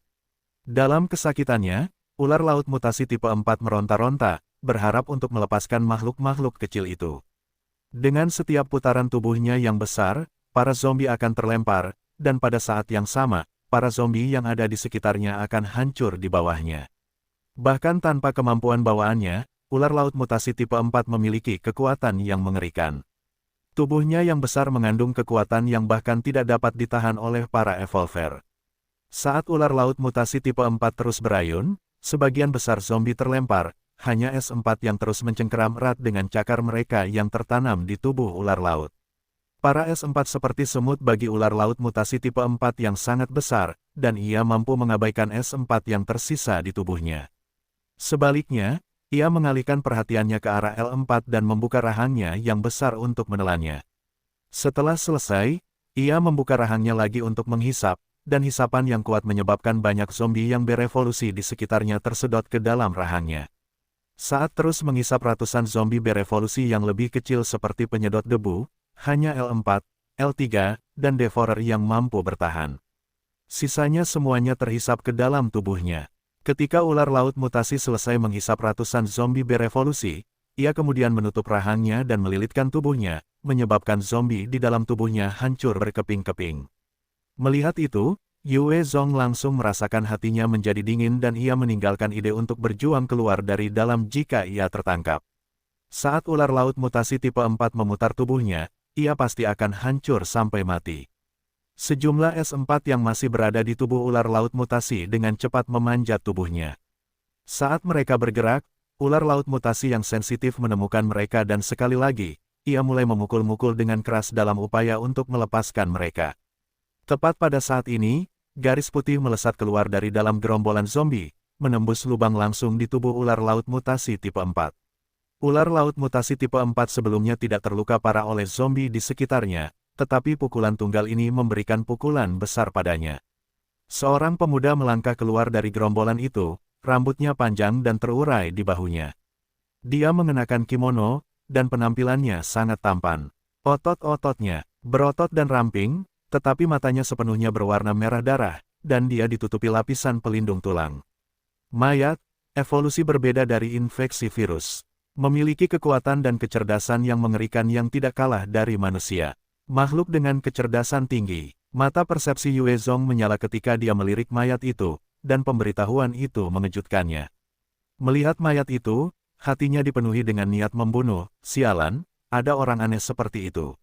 Dalam kesakitannya, ular laut mutasi tipe 4 meronta-ronta, berharap untuk melepaskan makhluk-makhluk kecil itu. Dengan setiap putaran tubuhnya yang besar, para zombie akan terlempar, dan pada saat yang sama, para zombie yang ada di sekitarnya akan hancur di bawahnya. Bahkan tanpa kemampuan bawaannya, ular laut mutasi tipe 4 memiliki kekuatan yang mengerikan. Tubuhnya yang besar mengandung kekuatan yang bahkan tidak dapat ditahan oleh para evolver. Saat ular laut mutasi tipe 4 terus berayun, sebagian besar zombie terlempar, hanya S4 yang terus mencengkeram erat dengan cakar mereka yang tertanam di tubuh ular laut. Para S4 seperti semut bagi ular laut mutasi tipe 4 yang sangat besar, dan ia mampu mengabaikan S4 yang tersisa di tubuhnya. Sebaliknya, ia mengalihkan perhatiannya ke arah L4 dan membuka rahangnya yang besar untuk menelannya. Setelah selesai, ia membuka rahangnya lagi untuk menghisap, dan hisapan yang kuat menyebabkan banyak zombie yang berevolusi di sekitarnya tersedot ke dalam rahangnya. Saat terus menghisap ratusan zombie berevolusi yang lebih kecil seperti penyedot debu, hanya L4, L3, dan Devourer yang mampu bertahan. Sisanya semuanya terhisap ke dalam tubuhnya. Ketika ular laut mutasi selesai menghisap ratusan zombie berevolusi, ia kemudian menutup rahangnya dan melilitkan tubuhnya, menyebabkan zombie di dalam tubuhnya hancur berkeping-keping. Melihat itu, Yue Zong langsung merasakan hatinya menjadi dingin dan ia meninggalkan ide untuk berjuang keluar dari dalam jika ia tertangkap. Saat ular laut mutasi tipe 4 memutar tubuhnya, ia pasti akan hancur sampai mati. Sejumlah S4 yang masih berada di tubuh ular laut mutasi dengan cepat memanjat tubuhnya. Saat mereka bergerak, ular laut mutasi yang sensitif menemukan mereka dan sekali lagi, ia mulai memukul-mukul dengan keras dalam upaya untuk melepaskan mereka. Tepat pada saat ini, garis putih melesat keluar dari dalam gerombolan zombie, menembus lubang langsung di tubuh ular laut mutasi tipe 4. Ular laut mutasi tipe 4 sebelumnya tidak terluka parah oleh zombie di sekitarnya, tetapi pukulan tunggal ini memberikan pukulan besar padanya. Seorang pemuda melangkah keluar dari gerombolan itu, rambutnya panjang dan terurai di bahunya. Dia mengenakan kimono, dan penampilannya sangat tampan. Otot-ototnya berotot dan ramping, tetapi matanya sepenuhnya berwarna merah darah, dan dia ditutupi lapisan pelindung tulang. Mayat, evolusi berbeda dari infeksi virus. Memiliki kekuatan dan kecerdasan yang mengerikan yang tidak kalah dari manusia. Makhluk dengan kecerdasan tinggi. Mata persepsi Yue Zong menyala ketika dia melirik mayat itu, dan pemberitahuan itu mengejutkannya. Melihat mayat itu, hatinya dipenuhi dengan niat membunuh. Sialan, ada orang aneh seperti itu.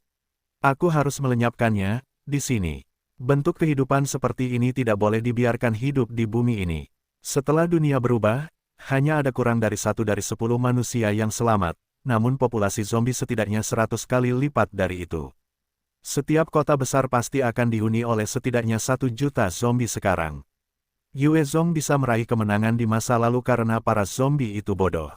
Aku harus melenyapkannya, di sini. Bentuk kehidupan seperti ini tidak boleh dibiarkan hidup di bumi ini. Setelah dunia berubah, hanya ada kurang dari 1 dari 10 manusia yang selamat, namun populasi zombie setidaknya 100 kali lipat dari itu. Setiap kota besar pasti akan dihuni oleh setidaknya 1 juta zombie sekarang. Yue Zong bisa meraih kemenangan di masa lalu karena para zombie itu bodoh.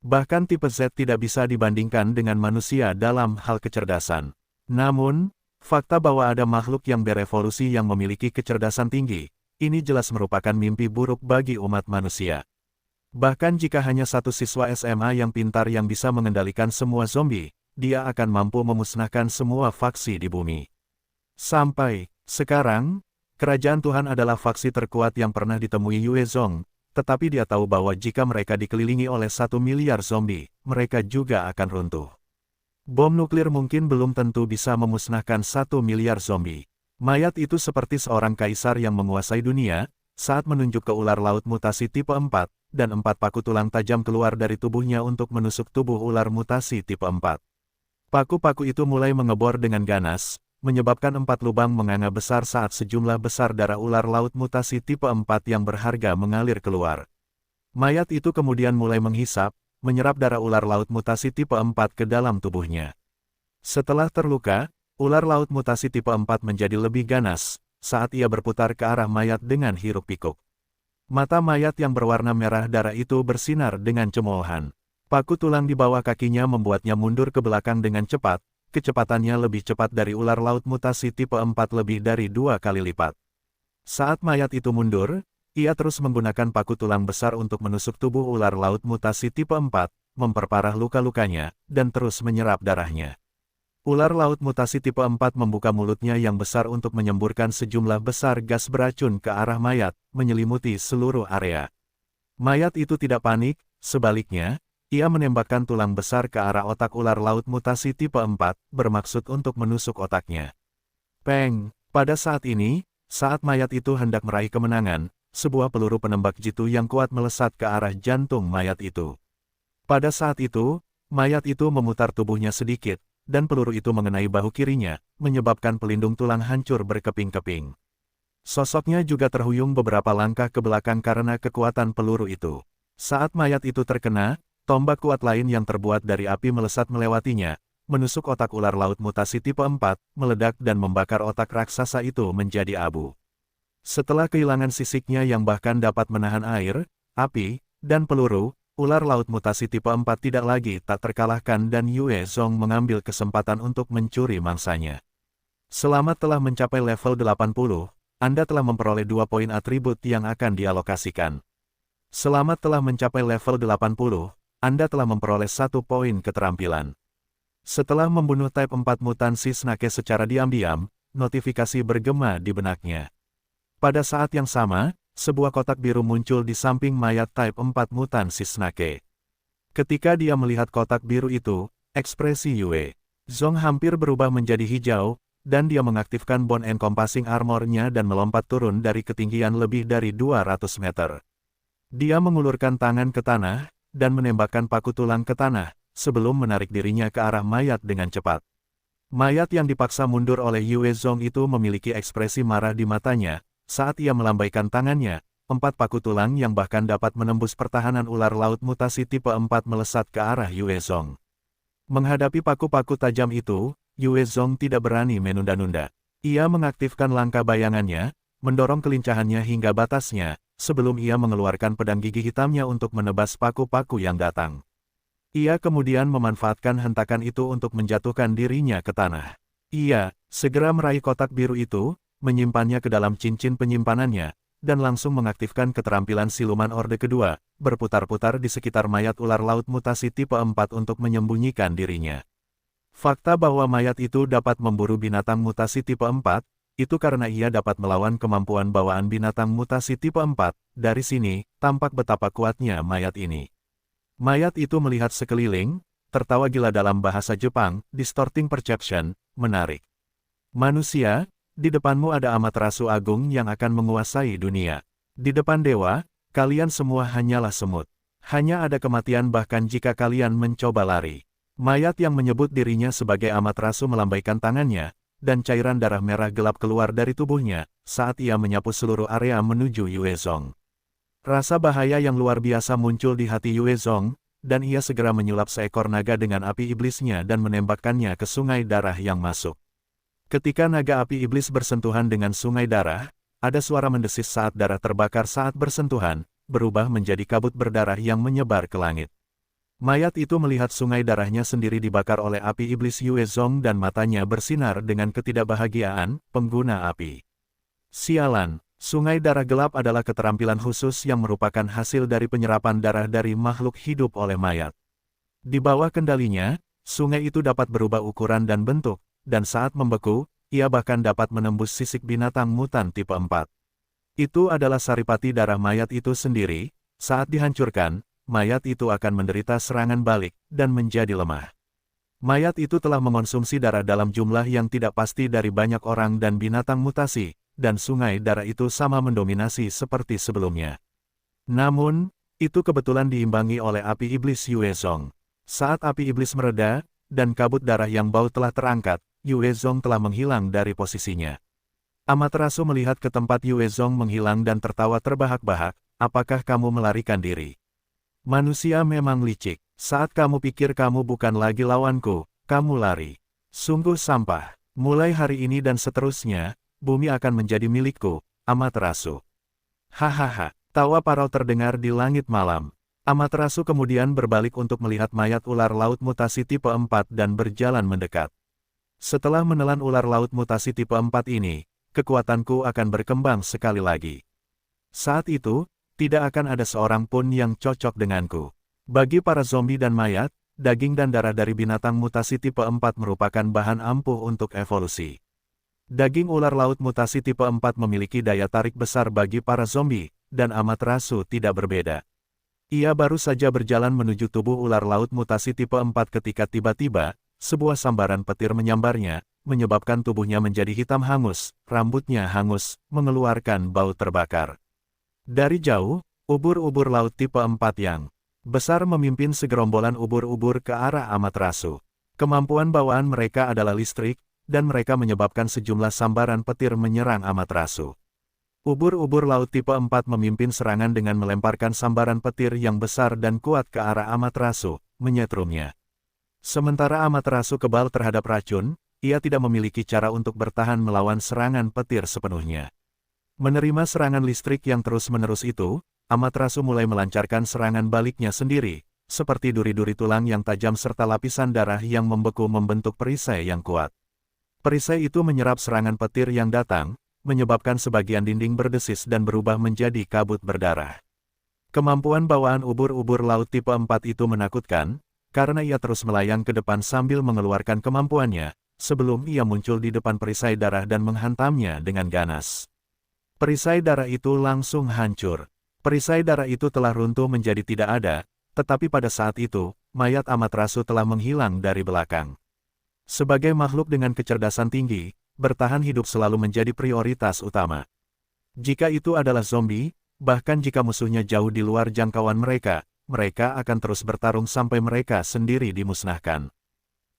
Bahkan tipe Z tidak bisa dibandingkan dengan manusia dalam hal kecerdasan. Namun, fakta bahwa ada makhluk yang berevolusi yang memiliki kecerdasan tinggi, ini jelas merupakan mimpi buruk bagi umat manusia. Bahkan jika hanya satu siswa SMA yang pintar yang bisa mengendalikan semua zombie, dia akan mampu memusnahkan semua faksi di bumi. Sampai sekarang, kerajaan Tuhan adalah faksi terkuat yang pernah ditemui Yue Zong, tetapi dia tahu bahwa jika mereka dikelilingi oleh 1 miliar zombie, mereka juga akan runtuh. Bom nuklir mungkin belum tentu bisa memusnahkan 1 miliar zombie. Mayat itu seperti seorang kaisar yang menguasai dunia, saat menunjuk ke ular laut mutasi tipe 4, dan 4 paku tulang tajam keluar dari tubuhnya untuk menusuk tubuh ular mutasi tipe 4. Paku-paku itu mulai mengebor dengan ganas, menyebabkan 4 lubang menganga besar saat sejumlah besar darah ular laut mutasi tipe 4 yang berharga mengalir keluar. Mayat itu kemudian mulai menghisap, menyerap darah ular laut mutasi tipe 4 ke dalam tubuhnya. Setelah terluka, ular laut mutasi tipe 4 menjadi lebih ganas, saat ia berputar ke arah mayat dengan hiruk-pikuk. Mata mayat yang berwarna merah darah itu bersinar dengan cemoohan. Paku tulang di bawah kakinya membuatnya mundur ke belakang dengan cepat, kecepatannya lebih cepat dari ular laut mutasi tipe 4 lebih dari 2 kali lipat. Saat mayat itu mundur, ia terus menggunakan paku tulang besar untuk menusuk tubuh ular laut mutasi tipe 4, memperparah luka-lukanya, dan terus menyerap darahnya. Ular laut mutasi tipe 4 membuka mulutnya yang besar untuk menyemburkan sejumlah besar gas beracun ke arah mayat, menyelimuti seluruh area. Mayat itu tidak panik, sebaliknya, ia menembakkan tulang besar ke arah otak ular laut mutasi tipe 4, bermaksud untuk menusuk otaknya. Peng! Pada saat ini, saat mayat itu hendak meraih kemenangan, sebuah peluru penembak jitu yang kuat melesat ke arah jantung mayat itu. Pada saat itu, mayat itu memutar tubuhnya sedikit, dan peluru itu mengenai bahu kirinya, menyebabkan pelindung tulang hancur berkeping-keping. Sosoknya juga terhuyung beberapa langkah ke belakang karena kekuatan peluru itu. Saat mayat itu terkena, tombak kuat lain yang terbuat dari api melesat melewatinya, menusuk otak ular laut mutasi tipe 4, meledak dan membakar otak raksasa itu menjadi abu. Setelah kehilangan sisiknya yang bahkan dapat menahan air, api, dan peluru, ular laut mutasi tipe 4 tidak lagi tak terkalahkan dan Yue Zong mengambil kesempatan untuk mencuri mangsanya. Selamat telah mencapai level 80, Anda telah memperoleh 2 poin atribut yang akan dialokasikan. Selamat telah mencapai level 80, Anda telah memperoleh 1 poin keterampilan. Setelah membunuh type 4 mutansi Snake secara diam-diam, notifikasi bergema di benaknya. Pada saat yang sama, sebuah kotak biru muncul di samping mayat type 4 mutansi Snake. Ketika dia melihat kotak biru itu, ekspresi Yue Zong hampir berubah menjadi hijau, dan dia mengaktifkan Bone Encompassing Armor-nya dan melompat turun dari ketinggian lebih dari 200 meter. Dia mengulurkan tangan ke tanah, dan menembakkan paku tulang ke tanah, sebelum menarik dirinya ke arah mayat dengan cepat. Mayat yang dipaksa mundur oleh Yue Zong itu memiliki ekspresi marah di matanya. Saat ia melambaikan tangannya, 4 paku tulang yang bahkan dapat menembus pertahanan ular laut mutasi tipe 4 melesat ke arah Yue Zong. Menghadapi paku-paku tajam itu, Yue Zong tidak berani menunda-nunda. Ia mengaktifkan langkah bayangannya, mendorong kelincahannya hingga batasnya, sebelum ia mengeluarkan pedang gigi hitamnya untuk menebas paku-paku yang datang. Ia kemudian memanfaatkan hentakan itu untuk menjatuhkan dirinya ke tanah. Ia segera meraih kotak biru itu, menyimpannya ke dalam cincin penyimpanannya, dan langsung mengaktifkan keterampilan siluman Orde Kedua, berputar-putar di sekitar mayat ular laut mutasi tipe 4 untuk menyembunyikan dirinya. Fakta bahwa mayat itu dapat memburu binatang mutasi tipe 4, itu karena ia dapat melawan kemampuan bawaan binatang mutasi tipe 4, dari sini, tampak betapa kuatnya mayat ini. Mayat itu melihat sekeliling, tertawa gila dalam bahasa Jepang, distorting perception, menarik. Manusia, di depanmu ada Amaterasu Agung yang akan menguasai dunia. Di depan dewa, kalian semua hanyalah semut. Hanya ada kematian bahkan jika kalian mencoba lari. Mayat yang menyebut dirinya sebagai Amaterasu melambaikan tangannya, dan cairan darah merah gelap keluar dari tubuhnya, saat ia menyapu seluruh area menuju Yue Zong. Rasa bahaya yang luar biasa muncul di hati Yue Zong, dan ia segera menyulap seekor naga dengan api iblisnya dan menembakkannya ke sungai darah yang masuk. Ketika naga api iblis bersentuhan dengan sungai darah, ada suara mendesis saat darah terbakar saat bersentuhan, berubah menjadi kabut berdarah yang menyebar ke langit. Mayat itu melihat sungai darahnya sendiri dibakar oleh api iblis Yue Zong dan matanya bersinar dengan ketidakbahagiaan, pengguna api. Sialan, sungai darah gelap adalah keterampilan khusus yang merupakan hasil dari penyerapan darah dari makhluk hidup oleh mayat. Di bawah kendalinya, sungai itu dapat berubah ukuran dan bentuk, dan saat membeku, ia bahkan dapat menembus sisik binatang mutan tipe 4. Itu adalah saripati darah mayat itu sendiri, saat dihancurkan, mayat itu akan menderita serangan balik, dan menjadi lemah. Mayat itu telah mengonsumsi darah dalam jumlah yang tidak pasti dari banyak orang dan binatang mutasi, dan sungai darah itu sama mendominasi seperti sebelumnya. Namun, itu kebetulan diimbangi oleh api iblis Yue Zong. Saat api iblis mereda, dan kabut darah yang bau telah terangkat, Yue Zong telah menghilang dari posisinya. Amaterasu melihat ke tempat Yue Zong menghilang dan tertawa terbahak-bahak, apakah kamu melarikan diri? Manusia memang licik. Saat kamu pikir kamu bukan lagi lawanku, kamu lari. Sungguh sampah. Mulai hari ini dan seterusnya, bumi akan menjadi milikku, Amaterasu. Hahaha, tawa parau terdengar di langit malam. Amaterasu kemudian berbalik untuk melihat mayat ular laut mutasi tipe 4 dan berjalan mendekat. Setelah menelan ular laut mutasi tipe 4 ini, kekuatanku akan berkembang sekali lagi. Saat itu, tidak akan ada seorang pun yang cocok denganku. Bagi para zombie dan mayat, daging dan darah dari binatang mutasi tipe 4 merupakan bahan ampuh untuk evolusi. Daging ular laut mutasi tipe 4 memiliki daya tarik besar bagi para zombie, dan Amaterasu tidak berbeda. Ia baru saja berjalan menuju tubuh ular laut mutasi tipe 4 ketika tiba-tiba, sebuah sambaran petir menyambarnya, menyebabkan tubuhnya menjadi hitam hangus, rambutnya hangus, mengeluarkan bau terbakar. Dari jauh, ubur-ubur laut tipe 4 yang besar memimpin segerombolan ubur-ubur ke arah Amaterasu. Kemampuan bawaan mereka adalah listrik, dan mereka menyebabkan sejumlah sambaran petir menyerang Amaterasu. Ubur-ubur laut tipe 4 memimpin serangan dengan melemparkan sambaran petir yang besar dan kuat ke arah Amaterasu, menyetrumnya. Sementara Amaterasu kebal terhadap racun, ia tidak memiliki cara untuk bertahan melawan serangan petir sepenuhnya. Menerima serangan listrik yang terus-menerus itu, Amaterasu mulai melancarkan serangan baliknya sendiri, seperti duri-duri tulang yang tajam serta lapisan darah yang membeku membentuk perisai yang kuat. Perisai itu menyerap serangan petir yang datang, menyebabkan sebagian dinding berdesis dan berubah menjadi kabut berdarah. Kemampuan bawaan ubur-ubur laut tipe 4 itu menakutkan, karena ia terus melayang ke depan sambil mengeluarkan kemampuannya, sebelum ia muncul di depan perisai darah dan menghantamnya dengan ganas. Perisai darah itu langsung hancur. Perisai darah itu telah runtuh menjadi tidak ada, tetapi pada saat itu, mayat Amaterasu telah menghilang dari belakang. Sebagai makhluk dengan kecerdasan tinggi, bertahan hidup selalu menjadi prioritas utama. Jika itu adalah zombie, bahkan jika musuhnya jauh di luar jangkauan mereka, mereka akan terus bertarung sampai mereka sendiri dimusnahkan.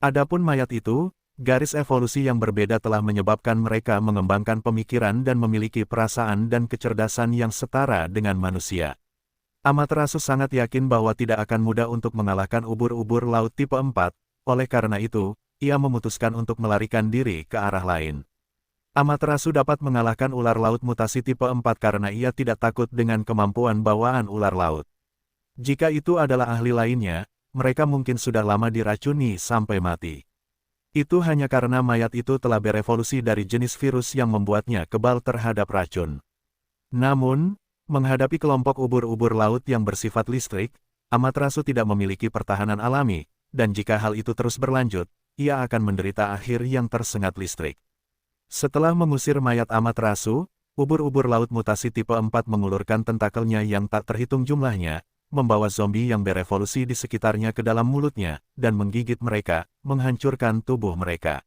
Adapun mayat itu, garis evolusi yang berbeda telah menyebabkan mereka mengembangkan pemikiran dan memiliki perasaan dan kecerdasan yang setara dengan manusia. Amaterasu sangat yakin bahwa tidak akan mudah untuk mengalahkan ubur-ubur laut tipe 4, oleh karena itu, ia memutuskan untuk melarikan diri ke arah lain. Amaterasu dapat mengalahkan ular laut mutasi tipe 4 karena ia tidak takut dengan kemampuan bawaan ular laut. Jika itu adalah ahli lainnya, mereka mungkin sudah lama diracuni sampai mati. Itu hanya karena mayat itu telah berevolusi dari jenis virus yang membuatnya kebal terhadap racun. Namun, menghadapi kelompok ubur-ubur laut yang bersifat listrik, Amaterasu tidak memiliki pertahanan alami, dan jika hal itu terus berlanjut, ia akan menderita akhir yang tersengat listrik. Setelah mengusir mayat Amaterasu, ubur-ubur laut mutasi tipe 4 mengulurkan tentakelnya yang tak terhitung jumlahnya, membawa zombie yang berevolusi di sekitarnya ke dalam mulutnya, dan menggigit mereka, menghancurkan tubuh mereka.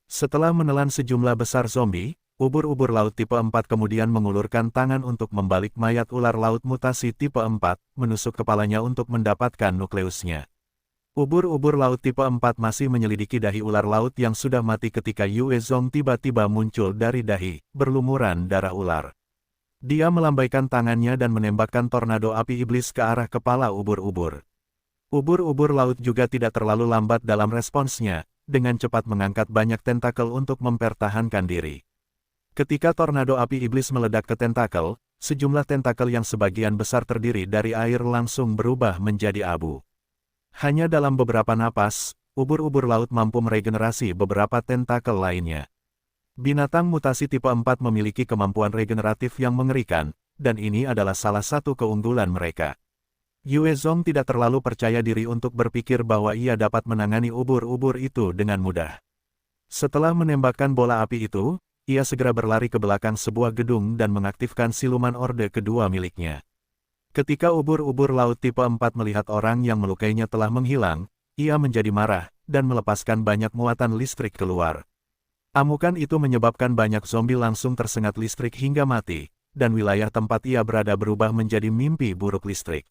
Setelah menelan sejumlah besar zombie, ubur-ubur laut tipe 4 kemudian mengulurkan tangan untuk membalik mayat ular laut mutasi tipe 4, menusuk kepalanya untuk mendapatkan nukleusnya. Ubur-ubur laut tipe 4 masih menyelidiki dahi ular laut yang sudah mati ketika Yue Zong tiba-tiba muncul dari dahi, berlumuran darah ular. Dia melambaikan tangannya dan menembakkan tornado api iblis ke arah kepala ubur-ubur. Ubur-ubur laut juga tidak terlalu lambat dalam responsnya, dengan cepat mengangkat banyak tentakel untuk mempertahankan diri. Ketika tornado api iblis meledak ke tentakel, sejumlah tentakel yang sebagian besar terdiri dari air langsung berubah menjadi abu. Hanya dalam beberapa napas, ubur-ubur laut mampu meregenerasi beberapa tentakel lainnya. Binatang mutasi tipe 4 memiliki kemampuan regeneratif yang mengerikan, dan ini adalah salah satu keunggulan mereka. Yue Zong tidak terlalu percaya diri untuk berpikir bahwa ia dapat menangani ubur-ubur itu dengan mudah. Setelah menembakkan bola api itu, ia segera berlari ke belakang sebuah gedung dan mengaktifkan siluman orde kedua miliknya. Ketika ubur-ubur laut tipe 4 melihat orang yang melukainya telah menghilang, ia menjadi marah, dan melepaskan banyak muatan listrik keluar. Amukan itu menyebabkan banyak zombie langsung tersengat listrik hingga mati, dan wilayah tempat ia berada berubah menjadi mimpi buruk listrik.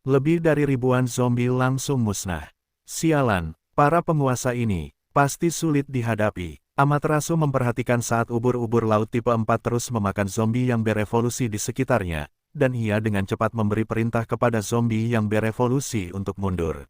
Lebih dari ribuan zombie langsung musnah. Sialan, para penguasa ini, pasti sulit dihadapi. Amaterasu memperhatikan saat ubur-ubur laut tipe 4 terus memakan zombie yang berevolusi di sekitarnya, dan ia dengan cepat memberi perintah kepada zombie yang berevolusi untuk mundur.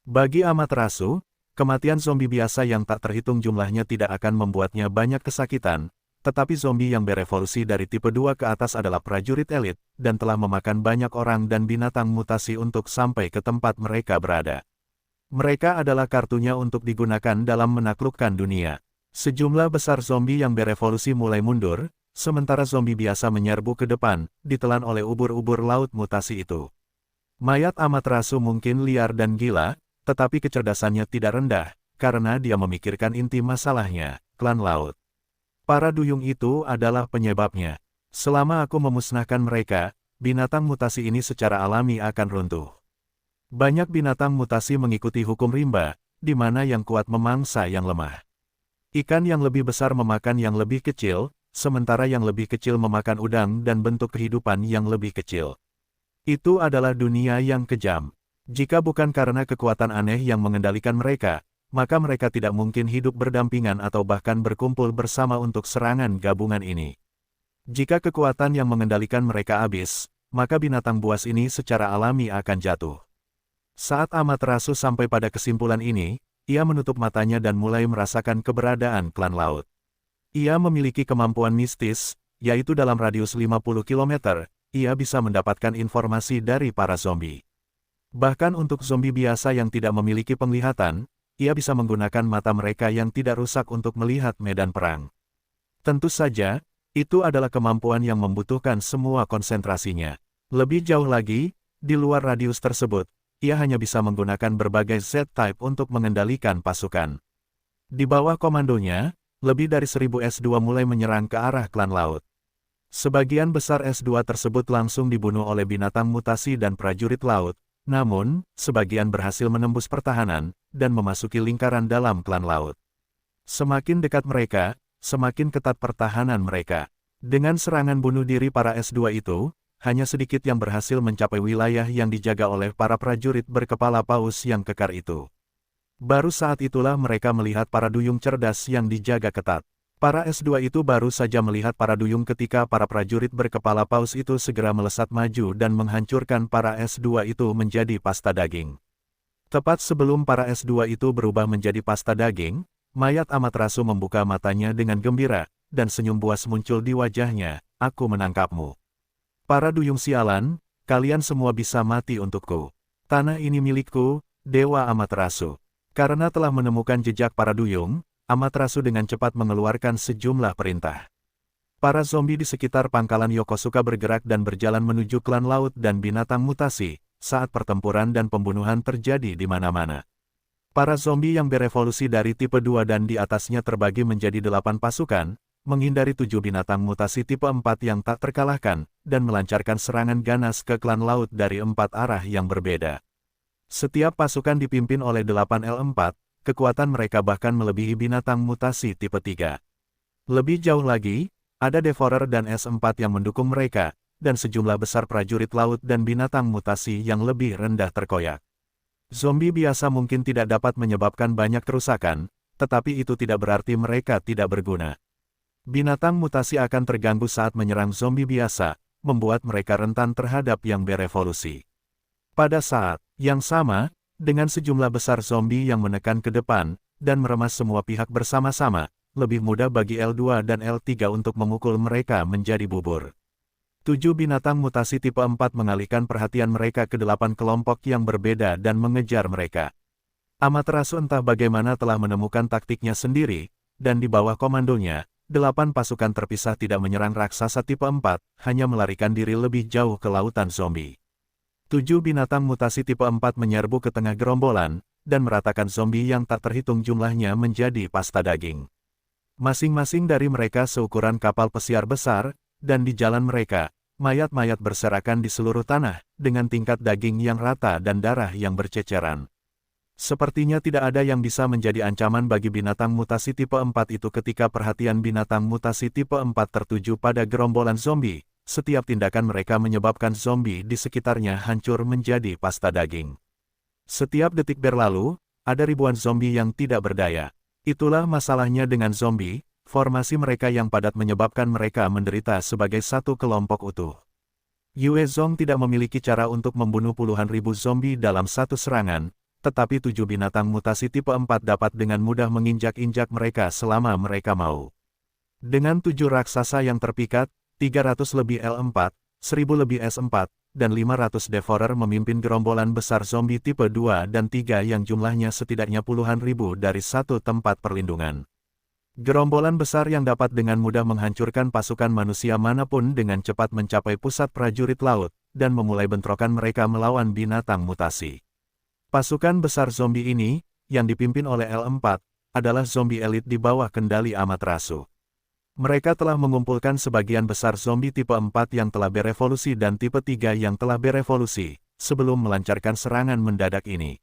Bagi Amaterasu, kematian zombie biasa yang tak terhitung jumlahnya tidak akan membuatnya banyak kesakitan, tetapi zombie yang berevolusi dari tipe 2 ke atas adalah prajurit elit, dan telah memakan banyak orang dan binatang mutasi untuk sampai ke tempat mereka berada. Mereka adalah kartunya untuk digunakan dalam menaklukkan dunia. Sejumlah besar zombie yang berevolusi mulai mundur, sementara zombie biasa menyerbu ke depan, ditelan oleh ubur-ubur laut mutasi itu. Mayat Amaterasu mungkin liar dan gila, tetapi kecerdasannya tidak rendah, karena dia memikirkan inti masalahnya, klan laut. Para duyung itu adalah penyebabnya. Selama aku memusnahkan mereka, binatang mutasi ini secara alami akan runtuh. Banyak binatang mutasi mengikuti hukum rimba, di mana yang kuat memangsa yang lemah. Ikan yang lebih besar memakan yang lebih kecil, sementara yang lebih kecil memakan udang dan bentuk kehidupan yang lebih kecil. Itu adalah dunia yang kejam. Jika bukan karena kekuatan aneh yang mengendalikan mereka, maka mereka tidak mungkin hidup berdampingan atau bahkan berkumpul bersama untuk serangan gabungan ini. Jika kekuatan yang mengendalikan mereka habis, maka binatang buas ini secara alami akan jatuh. Saat Amaterasu sampai pada kesimpulan ini, ia menutup matanya dan mulai merasakan keberadaan klan laut. Ia memiliki kemampuan mistis, yaitu dalam radius 50 km, ia bisa mendapatkan informasi dari para zombie. Bahkan untuk zombie biasa yang tidak memiliki penglihatan, ia bisa menggunakan mata mereka yang tidak rusak untuk melihat medan perang. Tentu saja, itu adalah kemampuan yang membutuhkan semua konsentrasinya. Lebih jauh lagi, di luar radius tersebut, ia hanya bisa menggunakan berbagai Z-Type untuk mengendalikan pasukan. Di bawah komandonya, lebih dari 1000 S2 mulai menyerang ke arah klan laut. Sebagian besar S2 tersebut langsung dibunuh oleh binatang mutasi dan prajurit laut, namun, sebagian berhasil menembus pertahanan, dan memasuki lingkaran dalam klan laut. Semakin dekat mereka, semakin ketat pertahanan mereka. Dengan serangan bunuh diri para S2 itu, hanya sedikit yang berhasil mencapai wilayah yang dijaga oleh para prajurit berkepala paus yang kekar itu. Baru saat itulah mereka melihat para duyung cerdas yang dijaga ketat. Para S2 itu baru saja melihat para duyung ketika para prajurit berkepala paus itu segera melesat maju dan menghancurkan para S2 itu menjadi pasta daging. Tepat sebelum para S2 itu berubah menjadi pasta daging, mayat Amaterasu membuka matanya dengan gembira, dan senyum buas muncul di wajahnya, aku menangkapmu. Para duyung sialan, kalian semua bisa mati untukku. Tanah ini milikku, Dewa Amaterasu. Karena telah menemukan jejak para duyung, Amaterasu dengan cepat mengeluarkan sejumlah perintah. Para zombie di sekitar pangkalan Yokosuka bergerak dan berjalan menuju klan laut dan binatang mutasi, saat pertempuran dan pembunuhan terjadi di mana-mana. Para zombie yang berevolusi dari tipe 2 dan di atasnya terbagi menjadi 8 pasukan, menghindari 7 binatang mutasi tipe 4 yang tak terkalahkan, dan melancarkan serangan ganas ke klan laut dari 4 arah yang berbeda. Setiap pasukan dipimpin oleh 8 L4, kekuatan mereka bahkan melebihi binatang mutasi tipe 3. Lebih jauh lagi, ada Devourer dan S4 yang mendukung mereka, dan sejumlah besar prajurit laut dan binatang mutasi yang lebih rendah terkoyak. Zombie biasa mungkin tidak dapat menyebabkan banyak kerusakan, tetapi itu tidak berarti mereka tidak berguna. Binatang mutasi akan terganggu saat menyerang zombie biasa, membuat mereka rentan terhadap yang berevolusi. Pada saat yang sama, dengan sejumlah besar zombie yang menekan ke depan, dan meremas semua pihak bersama-sama, lebih mudah bagi L2 dan L3 untuk memukul mereka menjadi bubur. 7 binatang mutasi tipe 4 mengalihkan perhatian mereka ke 8 kelompok yang berbeda dan mengejar mereka. Amaterasu entah bagaimana telah menemukan taktiknya sendiri, dan di bawah komandonya, 8 pasukan terpisah tidak menyerang raksasa tipe 4, hanya melarikan diri lebih jauh ke lautan zombie. 7 binatang mutasi tipe 4 menyerbu ke tengah gerombolan, dan meratakan zombie yang tak terhitung jumlahnya menjadi pasta daging. Masing-masing dari mereka seukuran kapal pesiar besar, dan di jalan mereka, mayat-mayat berserakan di seluruh tanah, dengan tingkat daging yang rata dan darah yang berceceran. Sepertinya tidak ada yang bisa menjadi ancaman bagi binatang mutasi tipe 4 itu ketika perhatian binatang mutasi tipe 4 tertuju pada gerombolan zombie. Setiap tindakan mereka menyebabkan zombie di sekitarnya hancur menjadi pasta daging. Setiap detik berlalu, ada ribuan zombie yang tidak berdaya. Itulah masalahnya dengan zombie, formasi mereka yang padat menyebabkan mereka menderita sebagai satu kelompok utuh. Yue Zong tidak memiliki cara untuk membunuh puluhan ribu zombie dalam satu serangan, tetapi 7 binatang mutasi tipe 4 dapat dengan mudah menginjak-injak mereka selama mereka mau. Dengan 7 raksasa yang terpikat, 300 lebih L4, 1000 lebih S4, dan 500 Devourer memimpin gerombolan besar zombie tipe 2 dan 3 yang jumlahnya setidaknya puluhan ribu dari satu tempat perlindungan. Gerombolan besar yang dapat dengan mudah menghancurkan pasukan manusia manapun dengan cepat mencapai pusat prajurit laut, dan memulai bentrokan mereka melawan binatang mutasi. Pasukan besar zombie ini, yang dipimpin oleh L4, adalah zombie elit di bawah kendali Amaterasu. Mereka telah mengumpulkan sebagian besar zombie tipe 4 yang telah berevolusi dan tipe 3 yang telah berevolusi, sebelum melancarkan serangan mendadak ini.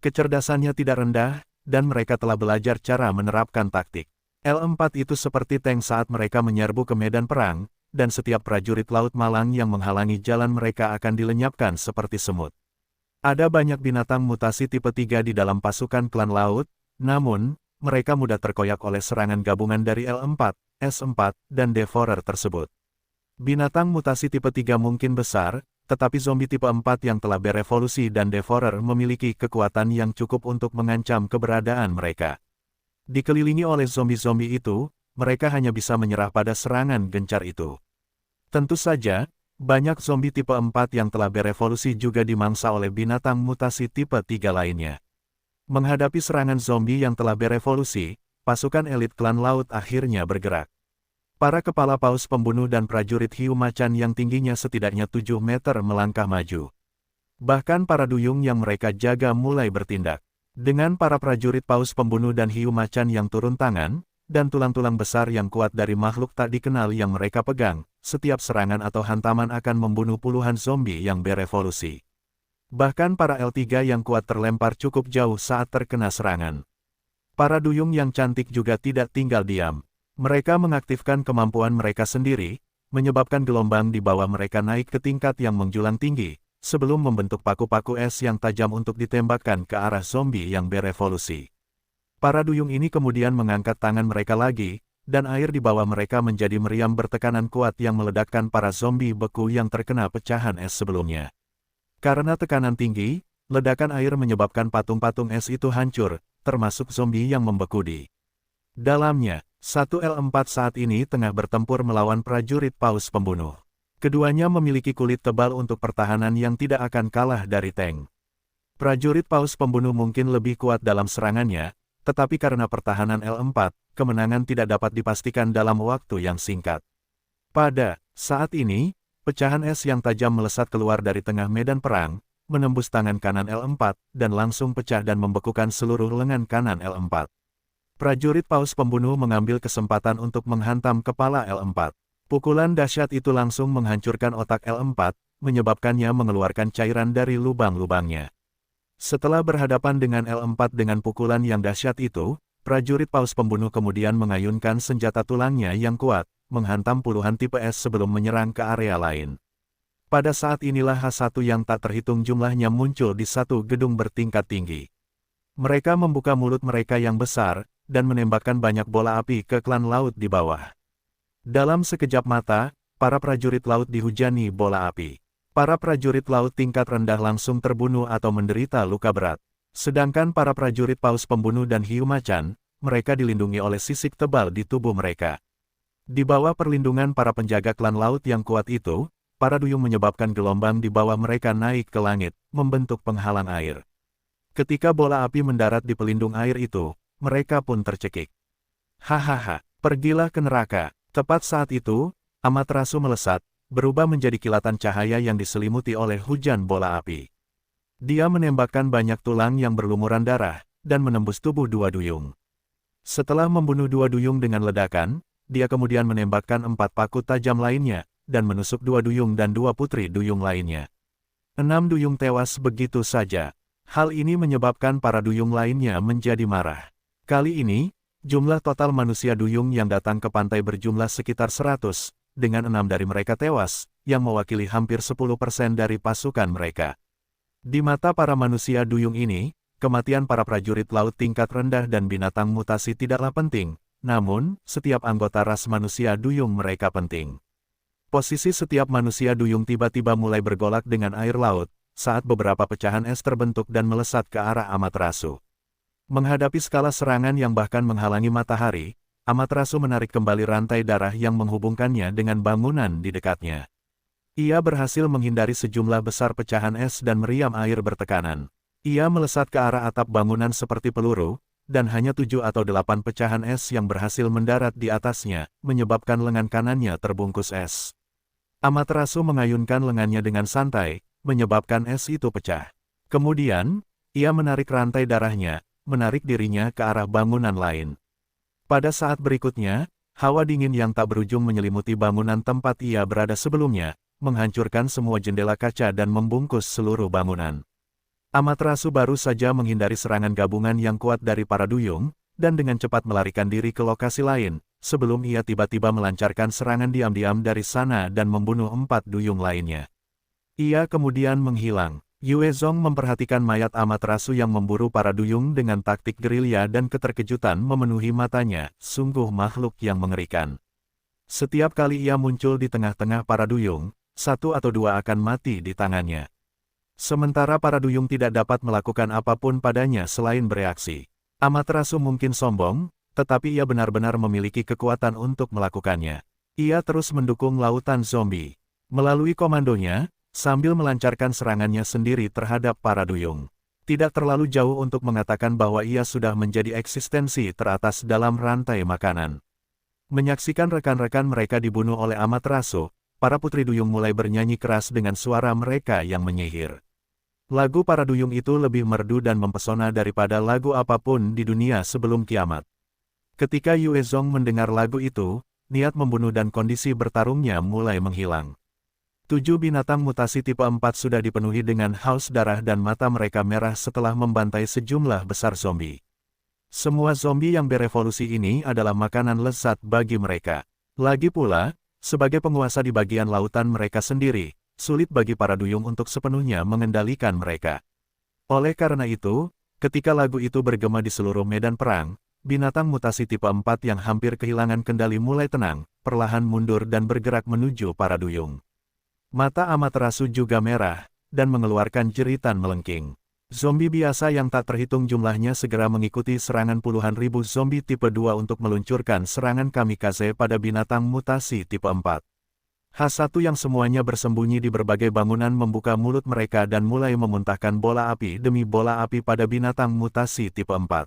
Kecerdasannya tidak rendah, dan mereka telah belajar cara menerapkan taktik. L4 itu seperti tank saat mereka menyerbu ke medan perang, dan setiap prajurit laut malang yang menghalangi jalan mereka akan dilenyapkan seperti semut. Ada banyak binatang mutasi tipe 3 di dalam pasukan klan laut, namun, mereka mudah terkoyak oleh serangan gabungan dari L4, S4, dan Devourer tersebut. Binatang mutasi tipe 3 mungkin besar, tetapi zombie tipe 4 yang telah berevolusi dan Devourer memiliki kekuatan yang cukup untuk mengancam keberadaan mereka. Dikelilingi oleh zombie-zombie itu, mereka hanya bisa menyerah pada serangan gencar itu. Tentu saja, banyak zombie tipe 4 yang telah berevolusi juga dimangsa oleh binatang mutasi tipe 3 lainnya. Menghadapi serangan zombie yang telah berevolusi, pasukan elit klan laut akhirnya bergerak. Para kepala paus pembunuh dan prajurit hiu macan yang tingginya setidaknya 7 meter melangkah maju. Bahkan para duyung yang mereka jaga mulai bertindak. Dengan para prajurit paus pembunuh dan hiu macan yang turun tangan, dan tulang-tulang besar yang kuat dari makhluk tak dikenal yang mereka pegang, setiap serangan atau hantaman akan membunuh puluhan zombie yang berevolusi. Bahkan para L3 yang kuat terlempar cukup jauh saat terkena serangan. Para duyung yang cantik juga tidak tinggal diam. Mereka mengaktifkan kemampuan mereka sendiri, menyebabkan gelombang di bawah mereka naik ke tingkat yang menjulang tinggi, sebelum membentuk paku-paku es yang tajam untuk ditembakkan ke arah zombie yang berevolusi. Para duyung ini kemudian mengangkat tangan mereka lagi, dan air di bawah mereka menjadi meriam bertekanan kuat yang meledakkan para zombie beku yang terkena pecahan es sebelumnya. Karena tekanan tinggi, ledakan air menyebabkan patung-patung es itu hancur, termasuk zombie yang membeku di Dalamnya, satu L4 saat ini tengah bertempur melawan prajurit paus pembunuh. Keduanya memiliki kulit tebal untuk pertahanan yang tidak akan kalah dari tank. Prajurit paus pembunuh mungkin lebih kuat dalam serangannya, tetapi karena pertahanan L4, kemenangan tidak dapat dipastikan dalam waktu yang singkat. Pada saat ini, pecahan es yang tajam melesat keluar dari tengah medan perang, menembus tangan kanan L4, dan langsung pecah dan membekukan seluruh lengan kanan L4. Prajurit paus pembunuh mengambil kesempatan untuk menghantam kepala L4. Pukulan dahsyat itu langsung menghancurkan otak L4, menyebabkannya mengeluarkan cairan dari lubang-lubangnya. Setelah berhadapan dengan L4 dengan pukulan yang dahsyat itu, prajurit paus pembunuh kemudian mengayunkan senjata tulangnya yang kuat, menghantam puluhan tipe S sebelum menyerang ke area lain. Pada saat inilah H1 yang tak terhitung jumlahnya muncul di satu gedung bertingkat tinggi. Mereka membuka mulut mereka yang besar, dan menembakkan banyak bola api ke klan laut di bawah. Dalam sekejap mata, para prajurit laut dihujani bola api. Para prajurit laut tingkat rendah langsung terbunuh atau menderita luka berat. Sedangkan para prajurit paus pembunuh dan hiu macan, mereka dilindungi oleh sisik tebal di tubuh mereka. Di bawah perlindungan para penjaga klan laut yang kuat itu, para duyung menyebabkan gelombang di bawah mereka naik ke langit, membentuk penghalang air. Ketika bola api mendarat di pelindung air itu, mereka pun tercekik. Hahaha, pergilah ke neraka. Tepat saat itu, Amaterasu melesat, berubah menjadi kilatan cahaya yang diselimuti oleh hujan bola api. Dia menembakkan banyak tulang yang berlumuran darah, dan menembus tubuh dua duyung. Setelah membunuh dua duyung dengan ledakan, dia kemudian menembakkan 4 paku tajam lainnya, dan menusuk dua duyung dan 2 putri duyung lainnya. 6 duyung tewas begitu saja. Hal ini menyebabkan para duyung lainnya menjadi marah. Kali ini, jumlah total manusia duyung yang datang ke pantai berjumlah sekitar 100, dengan 6 dari mereka tewas, yang mewakili hampir 10% dari pasukan mereka. Di mata para manusia duyung ini, kematian para prajurit laut tingkat rendah dan binatang mutasi tidaklah penting, namun, setiap anggota ras manusia duyung mereka penting. Posisi setiap manusia duyung tiba-tiba mulai bergolak dengan air laut, saat beberapa pecahan es terbentuk dan melesat ke arah Amaterasu. Menghadapi skala serangan yang bahkan menghalangi matahari, Amaterasu menarik kembali rantai darah yang menghubungkannya dengan bangunan di dekatnya. Ia berhasil menghindari sejumlah besar pecahan es dan meriam air bertekanan. Ia melesat ke arah atap bangunan seperti peluru, dan hanya 7 atau 8 pecahan es yang berhasil mendarat di atasnya, menyebabkan lengan kanannya terbungkus es. Amaterasu mengayunkan lengannya dengan santai, menyebabkan es itu pecah. Kemudian, ia menarik rantai darahnya, menarik dirinya ke arah bangunan lain. Pada saat berikutnya, hawa dingin yang tak berujung menyelimuti bangunan tempat ia berada sebelumnya, menghancurkan semua jendela kaca dan membungkus seluruh bangunan. Amaterasu baru saja menghindari serangan gabungan yang kuat dari para duyung, dan dengan cepat melarikan diri ke lokasi lain, sebelum ia tiba-tiba melancarkan serangan diam-diam dari sana dan membunuh 4 duyung lainnya. Ia kemudian menghilang. Yue Zong memperhatikan mayat Amaterasu yang memburu para duyung dengan taktik gerilya dan keterkejutan memenuhi matanya, sungguh makhluk yang mengerikan. Setiap kali ia muncul di tengah-tengah para duyung, 1 atau 2 akan mati di tangannya. Sementara para duyung tidak dapat melakukan apapun padanya selain bereaksi. Amaterasu mungkin sombong, tetapi ia benar-benar memiliki kekuatan untuk melakukannya. Ia terus mendukung lautan zombie. Melalui komandonya, sambil melancarkan serangannya sendiri terhadap para duyung. Tidak terlalu jauh untuk mengatakan bahwa ia sudah menjadi eksistensi teratas dalam rantai makanan. Menyaksikan rekan-rekan mereka dibunuh oleh Amaterasu, para putri duyung mulai bernyanyi keras dengan suara mereka yang menyihir. Lagu para duyung itu lebih merdu dan mempesona daripada lagu apapun di dunia sebelum kiamat. Ketika Yue Zong mendengar lagu itu, niat membunuh dan kondisi bertarungnya mulai menghilang. 7 binatang mutasi tipe 4 sudah dipenuhi dengan haus darah dan mata mereka merah setelah membantai sejumlah besar zombie. Semua zombie yang berevolusi ini adalah makanan lezat bagi mereka. Lagi pula, sebagai penguasa di bagian lautan mereka sendiri, sulit bagi para duyung untuk sepenuhnya mengendalikan mereka. Oleh karena itu, ketika lagu itu bergema di seluruh medan perang, binatang mutasi tipe 4 yang hampir kehilangan kendali mulai tenang, perlahan mundur dan bergerak menuju para duyung. Mata Amaterasu juga merah, dan mengeluarkan jeritan melengking. Zombie biasa yang tak terhitung jumlahnya segera mengikuti serangan puluhan ribu zombie tipe 2 untuk meluncurkan serangan kamikaze pada binatang mutasi tipe 4. H1 yang semuanya bersembunyi di berbagai bangunan membuka mulut mereka dan mulai memuntahkan bola api demi bola api pada binatang mutasi tipe 4.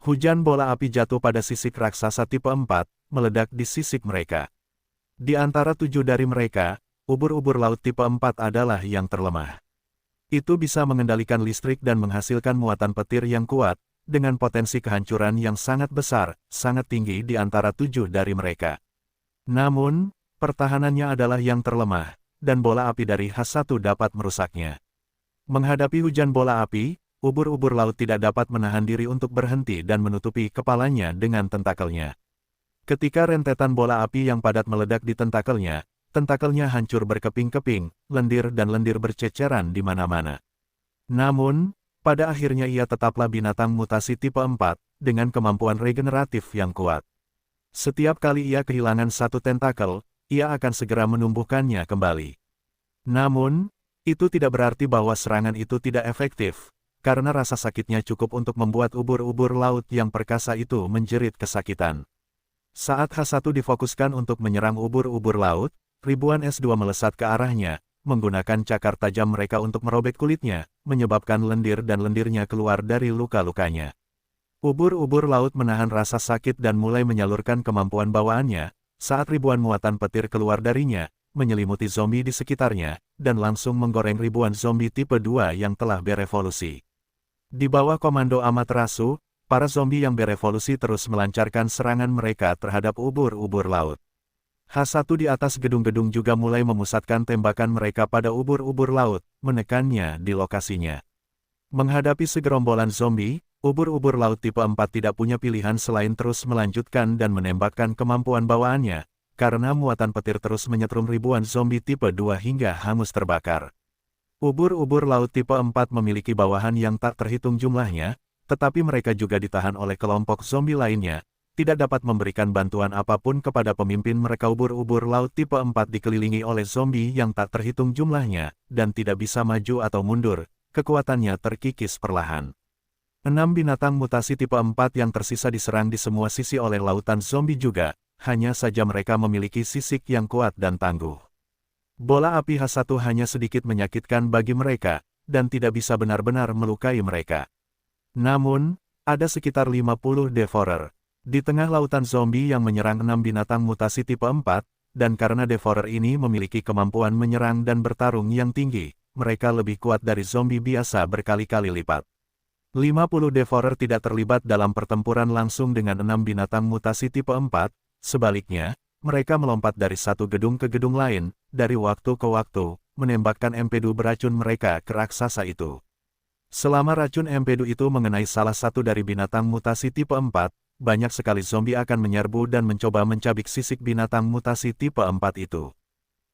Hujan bola api jatuh pada sisik raksasa tipe 4, meledak di sisik mereka. Di antara 7 dari mereka, ubur-ubur laut tipe 4 adalah yang terlemah. Itu bisa mengendalikan listrik dan menghasilkan muatan petir yang kuat, dengan potensi kehancuran yang sangat besar, sangat tinggi di antara 7 dari mereka. Namun, pertahanannya adalah yang terlemah, dan bola api dari H1 dapat merusaknya. Menghadapi hujan bola api, ubur-ubur laut tidak dapat menahan diri untuk berhenti dan menutupi kepalanya dengan tentakelnya. Ketika rentetan bola api yang padat meledak di tentakelnya hancur berkeping-keping, lendir dan lendir berceceran di mana-mana. Namun, pada akhirnya ia tetaplah binatang mutasi tipe 4, dengan kemampuan regeneratif yang kuat. Setiap kali ia kehilangan satu tentakel, ia akan segera menumbuhkannya kembali. Namun, itu tidak berarti bahwa serangan itu tidak efektif, karena rasa sakitnya cukup untuk membuat ubur-ubur laut yang perkasa itu menjerit kesakitan. Saat H1 difokuskan untuk menyerang ubur-ubur laut, ribuan S2 melesat ke arahnya, menggunakan cakar tajam mereka untuk merobek kulitnya, menyebabkan lendir dan lendirnya keluar dari luka-lukanya. Ubur-ubur laut menahan rasa sakit dan mulai menyalurkan kemampuan bawaannya, saat ribuan muatan petir keluar darinya, menyelimuti zombie di sekitarnya, dan langsung menggoreng ribuan zombie tipe 2 yang telah berevolusi. Di bawah komando Amaterasu, para zombie yang berevolusi terus melancarkan serangan mereka terhadap ubur-ubur laut. H1 di atas gedung-gedung juga mulai memusatkan tembakan mereka pada ubur-ubur laut, menekannya di lokasinya. Menghadapi segerombolan zombie, ubur-ubur laut tipe 4 tidak punya pilihan selain terus melanjutkan dan menembakkan kemampuan bawaannya, karena muatan petir terus menyetrum ribuan zombie tipe 2 hingga hangus terbakar. Ubur-ubur laut tipe 4 memiliki bawahan yang tak terhitung jumlahnya, tetapi mereka juga ditahan oleh kelompok zombie lainnya, tidak dapat memberikan bantuan apapun kepada pemimpin mereka. Ubur-ubur laut tipe 4 dikelilingi oleh zombie yang tak terhitung jumlahnya, dan tidak bisa maju atau mundur, kekuatannya terkikis perlahan. 6 binatang mutasi tipe 4 yang tersisa diserang di semua sisi oleh lautan zombie juga, hanya saja mereka memiliki sisik yang kuat dan tangguh. Bola api H1 hanya sedikit menyakitkan bagi mereka, dan tidak bisa benar-benar melukai mereka. Namun, ada sekitar 50 Devourer di tengah lautan zombie yang menyerang 6 binatang mutasi tipe 4, dan karena Devourer ini memiliki kemampuan menyerang dan bertarung yang tinggi, mereka lebih kuat dari zombie biasa berkali-kali lipat. 50 Devourer tidak terlibat dalam pertempuran langsung dengan 6 binatang mutasi tipe 4, sebaliknya, mereka melompat dari satu gedung ke gedung lain, dari waktu ke waktu, menembakkan empedu beracun mereka ke raksasa itu. Selama racun empedu itu mengenai salah satu dari binatang mutasi tipe 4, banyak sekali zombie akan menyerbu dan mencoba mencabik sisik binatang mutasi tipe 4 itu.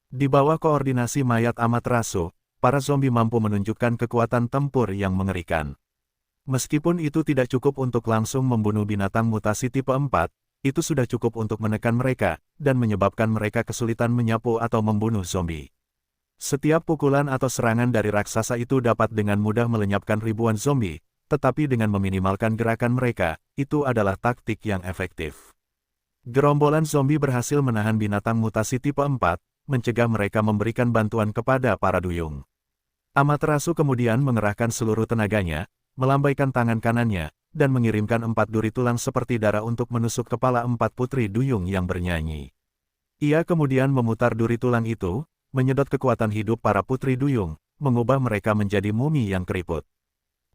Di bawah koordinasi mayat Amaterasu, para zombie mampu menunjukkan kekuatan tempur yang mengerikan. Meskipun itu tidak cukup untuk langsung membunuh binatang mutasi tipe 4, itu sudah cukup untuk menekan mereka, dan menyebabkan mereka kesulitan menyapu atau membunuh zombie. Setiap pukulan atau serangan dari raksasa itu dapat dengan mudah melenyapkan ribuan zombie, tetapi dengan meminimalkan gerakan mereka, itu adalah taktik yang efektif. Gerombolan zombie berhasil menahan binatang mutasi tipe 4, mencegah mereka memberikan bantuan kepada para duyung. Amaterasu kemudian mengerahkan seluruh tenaganya, melambaikan tangan kanannya, dan mengirimkan 4 duri tulang seperti darah untuk menusuk kepala 4 putri duyung yang bernyanyi. Ia kemudian memutar duri tulang itu, menyedot kekuatan hidup para putri duyung, mengubah mereka menjadi mumi yang keriput.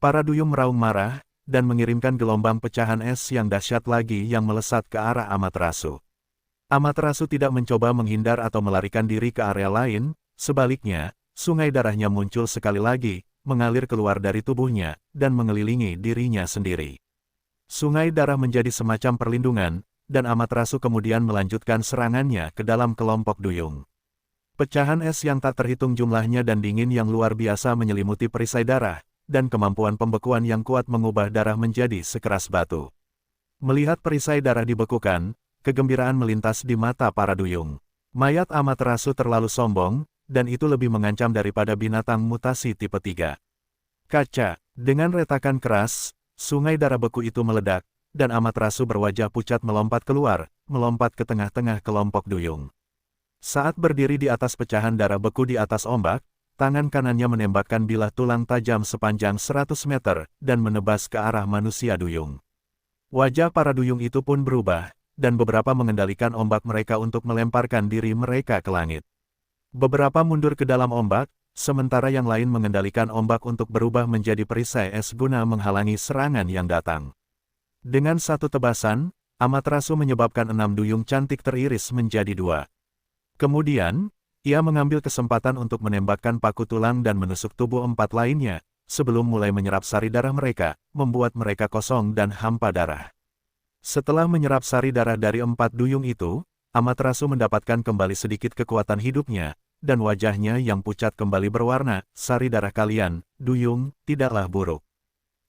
Para duyung meraung marah, dan mengirimkan gelombang pecahan es yang dahsyat lagi yang melesat ke arah Amaterasu. Amaterasu tidak mencoba menghindar atau melarikan diri ke area lain, sebaliknya, sungai darahnya muncul sekali lagi, mengalir keluar dari tubuhnya, dan mengelilingi dirinya sendiri. Sungai darah menjadi semacam perlindungan, dan Amaterasu kemudian melanjutkan serangannya ke dalam kelompok duyung. Pecahan es yang tak terhitung jumlahnya dan dingin yang luar biasa menyelimuti perisai darah, dan kemampuan pembekuan yang kuat mengubah darah menjadi sekeras batu. Melihat perisai darah dibekukan, kegembiraan melintas di mata para duyung. Mayat Amaterasu terlalu sombong, dan itu lebih mengancam daripada binatang mutasi tipe 3. Kaca, Dengan retakan keras, sungai darah beku itu meledak, dan Amaterasu berwajah pucat melompat keluar, melompat ke tengah-tengah kelompok duyung. Saat berdiri di atas pecahan darah beku di atas ombak, tangan kanannya menembakkan bilah tulang tajam sepanjang 100 meter, dan menebas ke arah manusia duyung. Wajah para duyung itu pun berubah, dan beberapa mengendalikan ombak mereka untuk melemparkan diri mereka ke langit. Beberapa mundur ke dalam ombak, sementara yang lain mengendalikan ombak untuk berubah menjadi perisai es guna menghalangi serangan yang datang. Dengan satu tebasan, Amaterasu menyebabkan 6 duyung cantik teriris menjadi 2. Kemudian, ia mengambil kesempatan untuk menembakkan paku tulang dan menusuk tubuh 4 lainnya, sebelum mulai menyerap sari darah mereka, membuat mereka kosong dan hampa darah. Setelah menyerap sari darah dari 4 duyung itu, Amaterasu mendapatkan kembali sedikit kekuatan hidupnya, dan wajahnya yang pucat kembali berwarna, sari darah kalian, duyung, tidaklah buruk.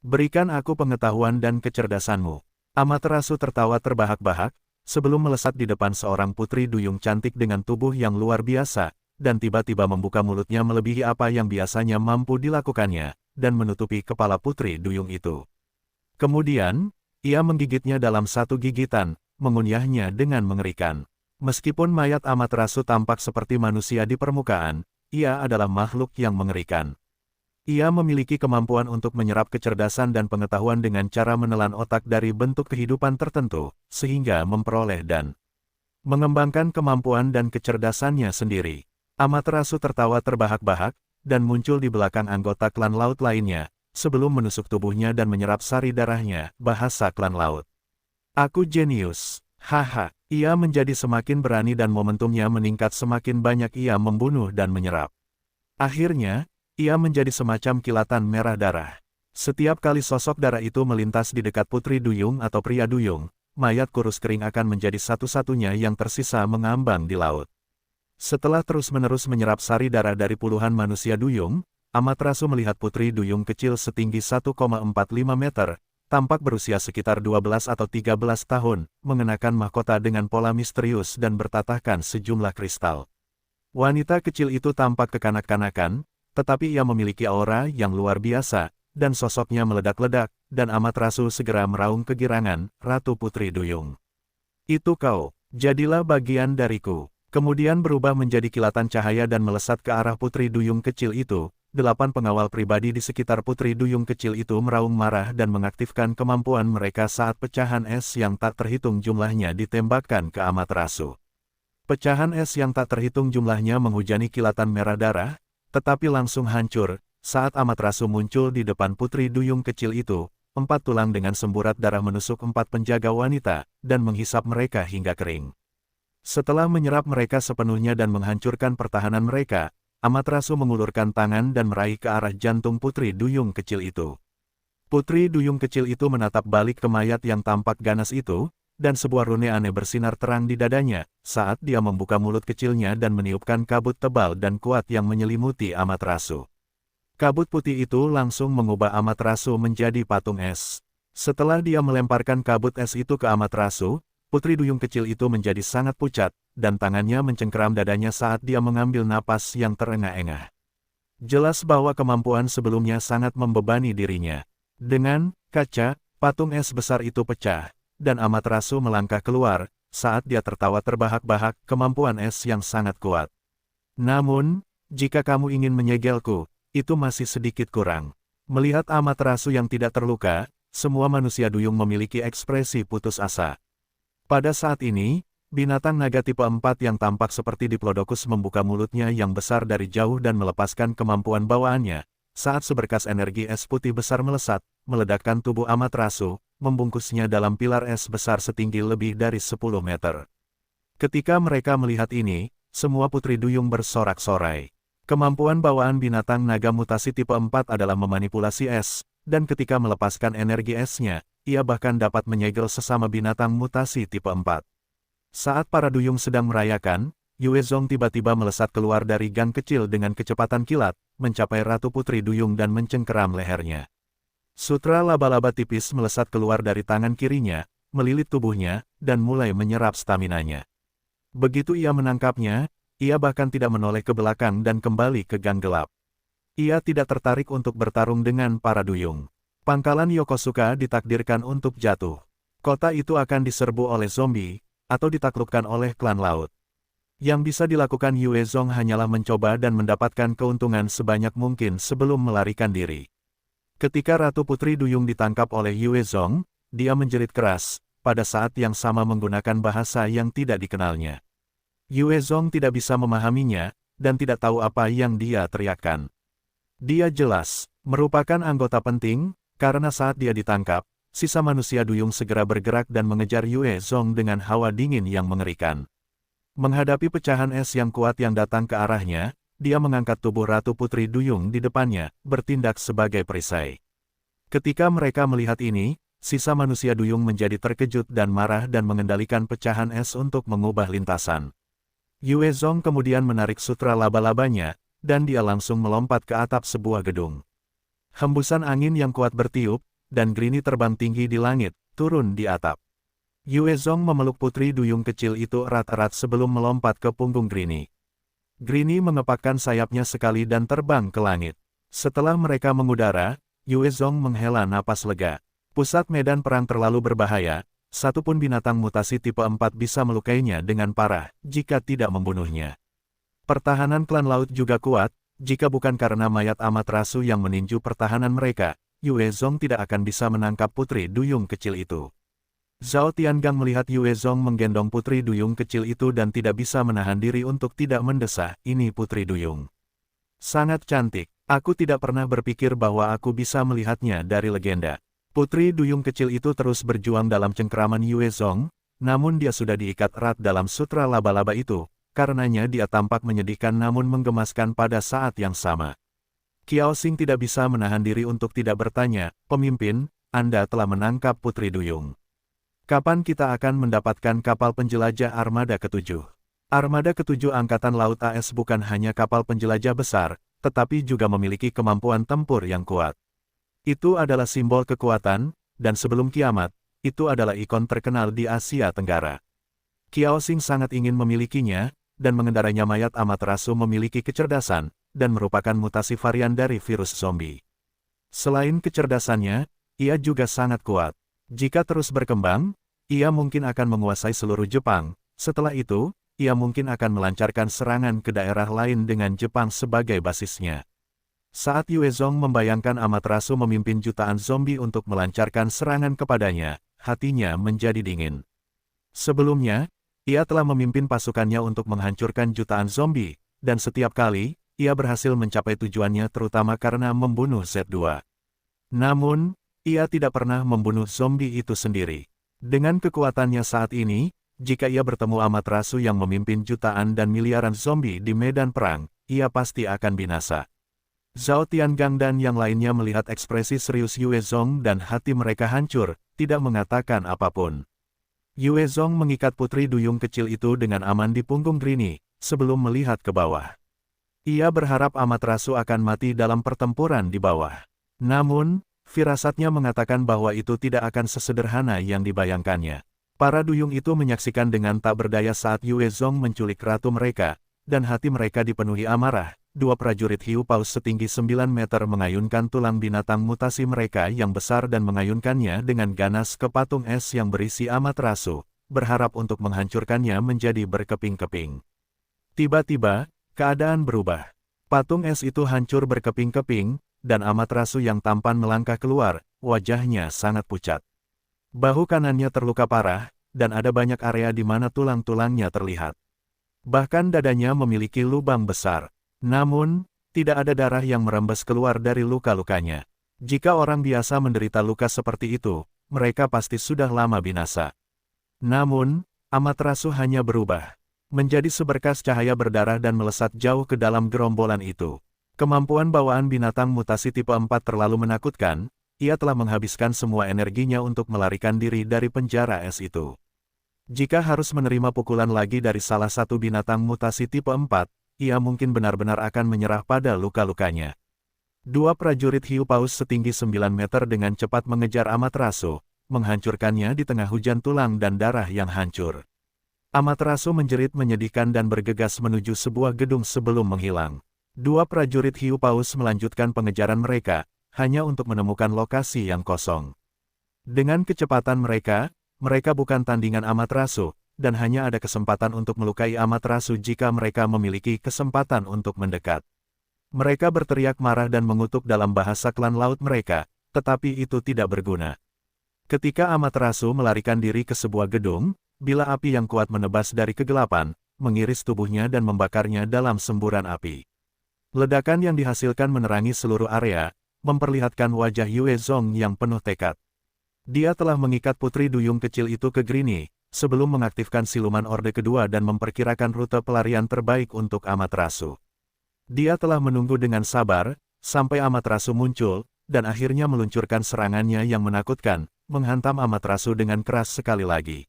Berikan aku pengetahuan dan kecerdasanmu. Amaterasu tertawa terbahak-bahak, sebelum melesat di depan seorang putri duyung cantik dengan tubuh yang luar biasa, dan tiba-tiba membuka mulutnya melebihi apa yang biasanya mampu dilakukannya, dan menutupi kepala putri duyung itu. Kemudian, ia menggigitnya dalam satu gigitan, mengunyahnya dengan mengerikan. Meskipun mayat Amaterasu tampak seperti manusia di permukaan, ia adalah makhluk yang mengerikan. Ia memiliki kemampuan untuk menyerap kecerdasan dan pengetahuan dengan cara menelan otak dari bentuk kehidupan tertentu, sehingga memperoleh dan mengembangkan kemampuan dan kecerdasannya sendiri. Amaterasu tertawa terbahak-bahak, dan muncul di belakang anggota klan laut lainnya, sebelum menusuk tubuhnya dan menyerap sari darahnya, bahasa klan laut. Aku jenius. Haha, ia menjadi semakin berani dan momentumnya meningkat semakin banyak ia membunuh dan menyerap. Akhirnya, ia menjadi semacam kilatan merah darah. Setiap kali sosok darah itu melintas di dekat putri duyung atau pria duyung, mayat kurus kering akan menjadi satu-satunya yang tersisa mengambang di laut. Setelah terus-menerus menyerap sari darah dari puluhan manusia duyung, Amaterasu melihat putri duyung kecil setinggi 1,45 meter, tampak berusia sekitar 12 atau 13 tahun, mengenakan mahkota dengan pola misterius dan bertatahkan sejumlah kristal. Wanita kecil itu tampak kekanak-kanakan, tetapi ia memiliki aura yang luar biasa, dan sosoknya meledak-ledak, dan Amaterasu segera meraung kegirangan, Ratu Putri Duyung. Itu kau, jadilah bagian dariku. Kemudian berubah menjadi kilatan cahaya dan melesat ke arah Putri Duyung kecil itu. 8 pengawal pribadi di sekitar Putri Duyung kecil itu meraung marah dan mengaktifkan kemampuan mereka saat pecahan es yang tak terhitung jumlahnya ditembakkan ke Amaterasu. Pecahan es yang tak terhitung jumlahnya menghujani kilatan merah darah, tetapi langsung hancur, saat Amaterasu muncul di depan putri duyung kecil itu, 4 tulang dengan semburat darah menusuk 4 penjaga wanita, dan menghisap mereka hingga kering. Setelah menyerap mereka sepenuhnya dan menghancurkan pertahanan mereka, Amaterasu mengulurkan tangan dan meraih ke arah jantung putri duyung kecil itu. Putri duyung kecil itu menatap balik ke mayat yang tampak ganas itu, dan sebuah rune aneh bersinar terang di dadanya, saat dia membuka mulut kecilnya dan meniupkan kabut tebal dan kuat yang menyelimuti Amaterasu. Kabut putih itu langsung mengubah Amaterasu menjadi patung es. Setelah dia melemparkan kabut es itu ke Amaterasu, putri duyung kecil itu menjadi sangat pucat, dan tangannya mencengkeram dadanya saat dia mengambil napas yang terengah-engah. Jelas bahwa kemampuan sebelumnya sangat membebani dirinya. Dengan kaca, patung es besar itu pecah, dan Amaterasu melangkah keluar, saat dia tertawa terbahak-bahak, kemampuan es yang sangat kuat. Namun, jika kamu ingin menyegelku, itu masih sedikit kurang. Melihat Amaterasu yang tidak terluka, semua manusia duyung memiliki ekspresi putus asa. Pada saat ini, binatang naga tipe 4 yang tampak seperti Diplodocus membuka mulutnya yang besar dari jauh dan melepaskan kemampuan bawaannya, saat seberkas energi es putih besar melesat, meledakkan tubuh Amaterasu, membungkusnya dalam pilar es besar setinggi lebih dari 10 meter. Ketika mereka melihat ini, semua putri duyung bersorak-sorai. Kemampuan bawaan binatang naga mutasi tipe 4 adalah memanipulasi es, dan ketika melepaskan energi esnya, ia bahkan dapat menyegel sesama binatang mutasi tipe 4. Saat para duyung sedang merayakan, Yue Zong tiba-tiba melesat keluar dari gang kecil dengan kecepatan kilat, mencapai Ratu Putri Duyung dan mencengkeram lehernya. Sutra laba-laba tipis melesat keluar dari tangan kirinya, melilit tubuhnya, dan mulai menyerap staminanya. Begitu ia menangkapnya, ia bahkan tidak menoleh ke belakang dan kembali ke gang gelap. Ia tidak tertarik untuk bertarung dengan para duyung. Pangkalan Yokosuka ditakdirkan untuk jatuh. Kota itu akan diserbu oleh zombie, atau ditaklukkan oleh klan laut. Yang bisa dilakukan Yue Zong hanyalah mencoba dan mendapatkan keuntungan sebanyak mungkin sebelum melarikan diri. Ketika Ratu Putri Duyung ditangkap oleh Yue Zong, dia menjerit keras, pada saat yang sama menggunakan bahasa yang tidak dikenalnya. Yue Zong tidak bisa memahaminya, dan tidak tahu apa yang dia teriakkan. Dia jelas merupakan anggota penting, karena saat dia ditangkap, sisa manusia duyung segera bergerak dan mengejar Yue Zong dengan hawa dingin yang mengerikan. Menghadapi pecahan es yang kuat yang datang ke arahnya, dia mengangkat tubuh Ratu Putri Duyung di depannya, bertindak sebagai perisai. Ketika mereka melihat ini, sisa manusia duyung menjadi terkejut dan marah dan mengendalikan pecahan es untuk mengubah lintasan. Yue Zong kemudian menarik sutra laba-labanya, dan dia langsung melompat ke atap sebuah gedung. Hembusan angin yang kuat bertiup, dan Grini terbang tinggi di langit, turun di atap. Yue Zong memeluk putri duyung kecil itu erat-erat sebelum melompat ke punggung Grini. Grini mengepakkan sayapnya sekali dan terbang ke langit. Setelah mereka mengudara, Yue Zong menghela napas lega. Pusat medan perang terlalu berbahaya, satupun binatang mutasi tipe 4 bisa melukainya dengan parah, jika tidak membunuhnya. Pertahanan klan laut juga kuat, jika bukan karena mayat Amaterasu yang meninju pertahanan mereka, Yue Zong tidak akan bisa menangkap putri duyung kecil itu. Zhao Tiangang melihat Yue Zong menggendong putri duyung kecil itu dan tidak bisa menahan diri untuk tidak mendesah, ini putri duyung. Sangat cantik, aku tidak pernah berpikir bahwa aku bisa melihatnya dari legenda. Putri duyung kecil itu terus berjuang dalam cengkeraman Yue Zong, namun dia sudah diikat erat dalam sutra laba-laba itu, karenanya dia tampak menyedihkan namun menggemaskan pada saat yang sama. Qiao Xing tidak bisa menahan diri untuk tidak bertanya, pemimpin, Anda telah menangkap putri duyung. Kapan kita akan mendapatkan kapal penjelajah Armada ke-7? Armada ke-7 Angkatan Laut AS bukan hanya kapal penjelajah besar, tetapi juga memiliki kemampuan tempur yang kuat. Itu adalah simbol kekuatan, dan sebelum kiamat, itu adalah ikon terkenal di Asia Tenggara. Qiao Xing sangat ingin memilikinya, dan mengendarainya. Mayat Amaterasu memiliki kecerdasan, dan merupakan mutasi varian dari virus zombie. Selain kecerdasannya, ia juga sangat kuat. Jika terus berkembang, ia mungkin akan menguasai seluruh Jepang. Setelah itu, ia mungkin akan melancarkan serangan ke daerah lain dengan Jepang sebagai basisnya. Saat Yue Zong membayangkan Amaterasu memimpin jutaan zombie untuk melancarkan serangan kepadanya, hatinya menjadi dingin. Sebelumnya, ia telah memimpin pasukannya untuk menghancurkan jutaan zombie, dan setiap kali, ia berhasil mencapai tujuannya terutama karena membunuh Z2. Namun, ia tidak pernah membunuh zombie itu sendiri. Dengan kekuatannya saat ini, jika ia bertemu Amaterasu yang memimpin jutaan dan miliaran zombie di medan perang, ia pasti akan binasa. Zhao Tiangang dan yang lainnya melihat ekspresi serius Yue Zong dan hati mereka hancur, tidak mengatakan apapun. Yue Zong mengikat putri duyung kecil itu dengan aman di punggung Grini, sebelum melihat ke bawah. Ia berharap Amaterasu akan mati dalam pertempuran di bawah. Namun, firasatnya mengatakan bahwa itu tidak akan sesederhana yang dibayangkannya. Para duyung itu menyaksikan dengan tak berdaya saat Yue Zong menculik ratu mereka, dan hati mereka dipenuhi amarah. Dua prajurit hiu paus setinggi 9 meter mengayunkan tulang binatang mutasi mereka yang besar dan mengayunkannya dengan ganas ke patung es yang berisi Amaterasu, berharap untuk menghancurkannya menjadi berkeping-keping. Tiba-tiba, keadaan berubah. Patung es itu hancur berkeping-keping, dan Amaterasu yang tampan melangkah keluar, wajahnya sangat pucat. Bahu kanannya terluka parah, dan ada banyak area di mana tulang-tulangnya terlihat. Bahkan dadanya memiliki lubang besar. Namun, tidak ada darah yang merembes keluar dari luka-lukanya. Jika orang biasa menderita luka seperti itu, mereka pasti sudah lama binasa. Namun, Amaterasu hanya berubah menjadi seberkas cahaya berdarah dan melesat jauh ke dalam gerombolan itu. Kemampuan bawaan binatang mutasi tipe 4 terlalu menakutkan, ia telah menghabiskan semua energinya untuk melarikan diri dari penjara es itu. Jika harus menerima pukulan lagi dari salah satu binatang mutasi tipe 4, ia mungkin benar-benar akan menyerah pada luka-lukanya. Dua prajurit hiu paus setinggi 9 meter dengan cepat mengejar Amaterasu, menghancurkannya di tengah hujan tulang dan darah yang hancur. Amaterasu menjerit menyedihkan dan bergegas menuju sebuah gedung sebelum menghilang. Dua prajurit hiu paus melanjutkan pengejaran mereka, hanya untuk menemukan lokasi yang kosong. Dengan kecepatan mereka bukan tandingan Amaterasu, dan hanya ada kesempatan untuk melukai Amaterasu jika mereka memiliki kesempatan untuk mendekat. Mereka berteriak marah dan mengutuk dalam bahasa klan laut mereka, tetapi itu tidak berguna. Ketika Amaterasu melarikan diri ke sebuah gedung, bila api yang kuat menebas dari kegelapan, mengiris tubuhnya dan membakarnya dalam semburan api. Ledakan yang dihasilkan menerangi seluruh area, memperlihatkan wajah Yue Zong yang penuh tekad. Dia telah mengikat putri duyung kecil itu ke Grini, sebelum mengaktifkan siluman Orde Kedua dan memperkirakan rute pelarian terbaik untuk Amaterasu. Dia telah menunggu dengan sabar, sampai Amaterasu muncul, dan akhirnya meluncurkan serangannya yang menakutkan, menghantam Amaterasu dengan keras sekali lagi.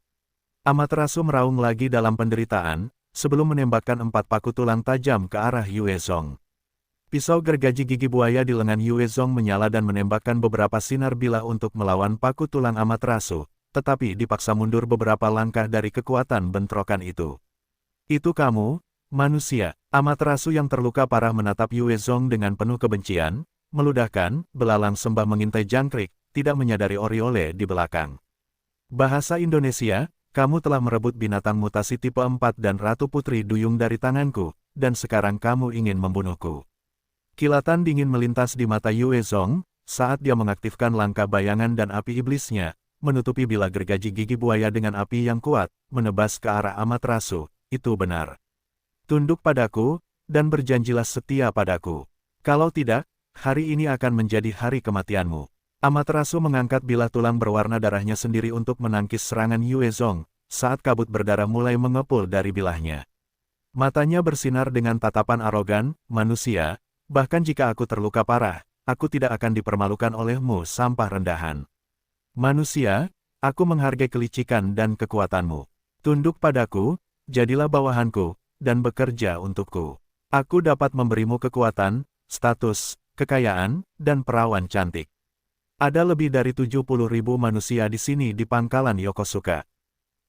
Amaterasu meraung lagi dalam penderitaan, sebelum menembakkan 4 paku tulang tajam ke arah Yue Zong. Pisau gergaji gigi buaya di lengan Yue Zong menyala dan menembakkan beberapa sinar bilah untuk melawan paku tulang Amaterasu, tetapi dipaksa mundur beberapa langkah dari kekuatan bentrokan itu. Itu kamu, manusia. Amaterasu yang terluka parah menatap Yue Zong dengan penuh kebencian, meludahkan, belalang sembah mengintai jangkrik, tidak menyadari Oriole di belakang. Bahasa Indonesia, kamu telah merebut binatang mutasi tipe 4 dan Ratu Putri Duyung dari tanganku, dan sekarang kamu ingin membunuhku. Kilatan dingin melintas di mata Yue Zong, saat dia mengaktifkan langkah bayangan dan api iblisnya, menutupi bilah gergaji gigi buaya dengan api yang kuat, menebas ke arah Amaterasu. Itu benar. Tunduk padaku, dan berjanjilah setia padaku. Kalau tidak, hari ini akan menjadi hari kematianmu. Amaterasu mengangkat bilah tulang berwarna darahnya sendiri untuk menangkis serangan Yue Zong, saat kabut berdarah mulai mengepul dari bilahnya. Matanya bersinar dengan tatapan arogan, manusia, bahkan jika aku terluka parah, aku tidak akan dipermalukan olehmu sampah rendahan. Manusia, aku menghargai kelicikan dan kekuatanmu. Tunduk padaku, jadilah bawahanku, dan bekerja untukku. Aku dapat memberimu kekuatan, status, kekayaan, dan perawan cantik. Ada lebih dari 70.000 manusia di sini di pangkalan Yokosuka.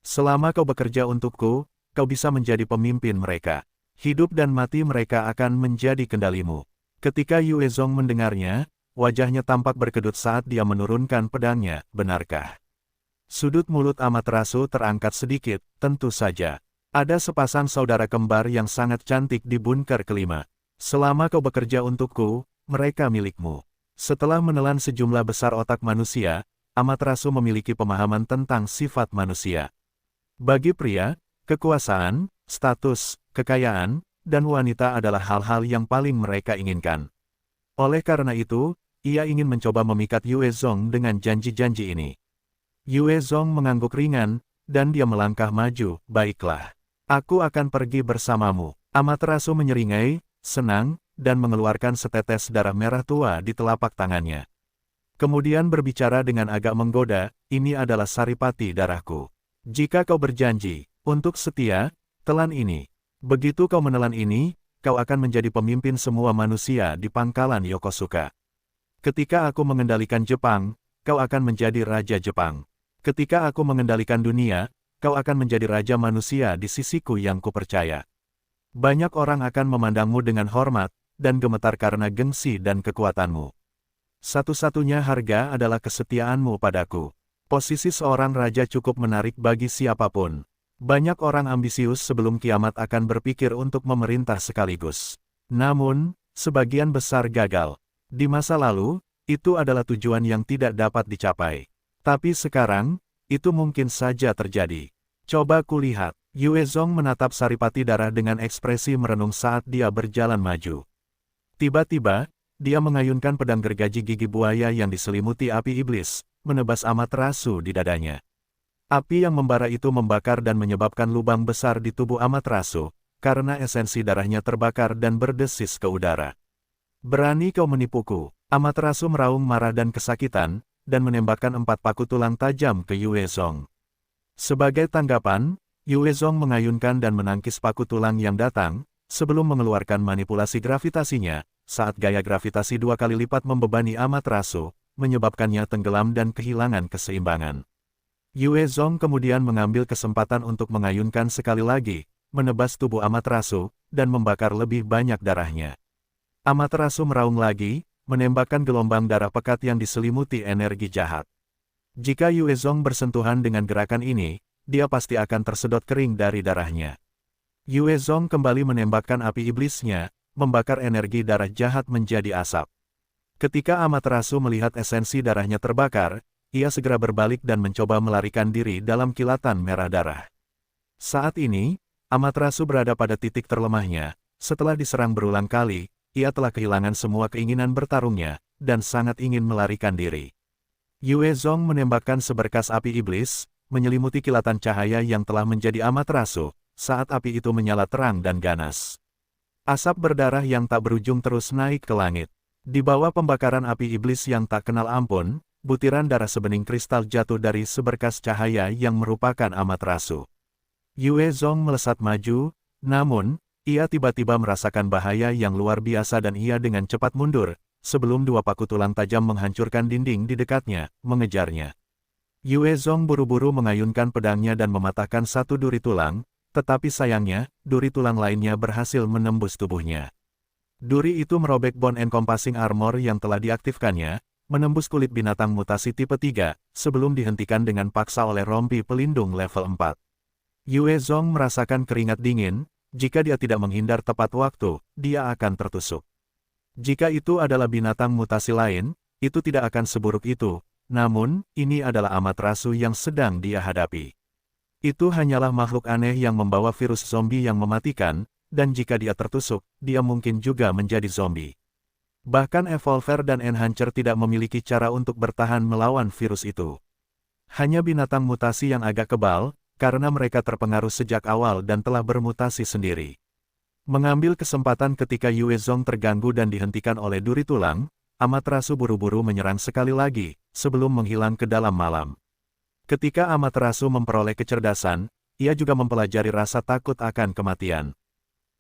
Selama kau bekerja untukku, kau bisa menjadi pemimpin mereka. Hidup dan mati mereka akan menjadi kendalimu. Ketika Yue Zong mendengarnya, wajahnya tampak berkedut saat dia menurunkan pedangnya. Benarkah? Sudut mulut Amaterasu terangkat sedikit, tentu saja. Ada sepasang saudara kembar yang sangat cantik di bunker kelima. Selama kau bekerja untukku, mereka milikmu. Setelah menelan sejumlah besar otak manusia, Amaterasu memiliki pemahaman tentang sifat manusia. Bagi pria, kekuasaan, status, kekayaan, dan wanita adalah hal-hal yang paling mereka inginkan. Oleh karena itu, ia ingin mencoba memikat Yue Zong dengan janji-janji ini. Yue Zong mengangguk ringan, dan dia melangkah maju. Baiklah. Aku akan pergi bersamamu. Amaterasu menyeringai, senang, dan mengeluarkan setetes darah merah tua di telapak tangannya. Kemudian berbicara dengan agak menggoda, ini adalah saripati darahku. Jika kau berjanji, untuk setia, telan ini. Begitu kau menelan ini, kau akan menjadi pemimpin semua manusia di pangkalan Yokosuka. Ketika aku mengendalikan Jepang, kau akan menjadi Raja Jepang. Ketika aku mengendalikan dunia, kau akan menjadi raja manusia di sisiku yang kupercaya. Banyak orang akan memandangmu dengan hormat, dan gemetar karena gengsi dan kekuatanmu. Satu-satunya harga adalah kesetiaanmu padaku. Posisi seorang raja cukup menarik bagi siapapun. Banyak orang ambisius sebelum kiamat akan berpikir untuk memerintah sekaligus. Namun, sebagian besar gagal. Di masa lalu, itu adalah tujuan yang tidak dapat dicapai. Tapi sekarang, itu mungkin saja terjadi. Coba kulihat. Yue Zong menatap saripati darah dengan ekspresi merenung saat dia berjalan maju. Tiba-tiba, dia mengayunkan pedang gergaji gigi buaya yang diselimuti api iblis, menebas Amaterasu di dadanya. Api yang membara itu membakar dan menyebabkan lubang besar di tubuh Amaterasu, karena esensi darahnya terbakar dan berdesis ke udara. Berani kau menipuku? Amaterasu meraung marah dan kesakitan, dan menembakkan 4 paku tulang tajam ke Yue Zong. Sebagai tanggapan, Yue Zong mengayunkan dan menangkis paku tulang yang datang, sebelum mengeluarkan manipulasi gravitasinya, saat gaya gravitasi 2 kali lipat membebani Amaterasu, menyebabkannya tenggelam dan kehilangan keseimbangan. Yue Zong kemudian mengambil kesempatan untuk mengayunkan sekali lagi, menebas tubuh Amaterasu, dan membakar lebih banyak darahnya. Amaterasu meraung lagi, menembakkan gelombang darah pekat yang diselimuti energi jahat. Jika Yue Zong bersentuhan dengan gerakan ini, dia pasti akan tersedot kering dari darahnya. Yue Zong kembali menembakkan api iblisnya, membakar energi darah jahat menjadi asap. Ketika Amaterasu melihat esensi darahnya terbakar, ia segera berbalik dan mencoba melarikan diri dalam kilatan merah darah. Saat ini, Amaterasu berada pada titik terlemahnya. Setelah diserang berulang kali, ia telah kehilangan semua keinginan bertarungnya, dan sangat ingin melarikan diri. Yue Zong menembakkan seberkas api iblis, menyelimuti kilatan cahaya yang telah menjadi Amaterasu, saat api itu menyala terang dan ganas. Asap berdarah yang tak berujung terus naik ke langit. Di bawah pembakaran api iblis yang tak kenal ampun, butiran darah sebening kristal jatuh dari seberkas cahaya yang merupakan Amaterasu. Yue Zong melesat maju, namun, ia tiba-tiba merasakan bahaya yang luar biasa dan ia dengan cepat mundur, sebelum dua paku tulang tajam menghancurkan dinding di dekatnya, mengejarnya. Yue Zong buru-buru mengayunkan pedangnya dan mematahkan satu duri tulang, tetapi sayangnya, duri tulang lainnya berhasil menembus tubuhnya. Duri itu merobek bone encompassing armor yang telah diaktifkannya, menembus kulit binatang mutasi tipe 3, sebelum dihentikan dengan paksa oleh rompi pelindung level 4. Yue Zong merasakan keringat dingin, jika dia tidak menghindar tepat waktu, dia akan tertusuk. Jika itu adalah binatang mutasi lain, itu tidak akan seburuk itu. Namun, ini adalah Amaterasu yang sedang dia hadapi. Itu hanyalah makhluk aneh yang membawa virus zombie yang mematikan, dan jika dia tertusuk, dia mungkin juga menjadi zombie. Bahkan Evolver dan Enhancer tidak memiliki cara untuk bertahan melawan virus itu. Hanya binatang mutasi yang agak kebal, karena mereka terpengaruh sejak awal dan telah bermutasi sendiri. Mengambil kesempatan ketika Yue Zong terganggu dan dihentikan oleh duri tulang, Amaterasu buru-buru menyerang sekali lagi, sebelum menghilang ke dalam malam. Ketika Amaterasu memperoleh kecerdasan, ia juga mempelajari rasa takut akan kematian.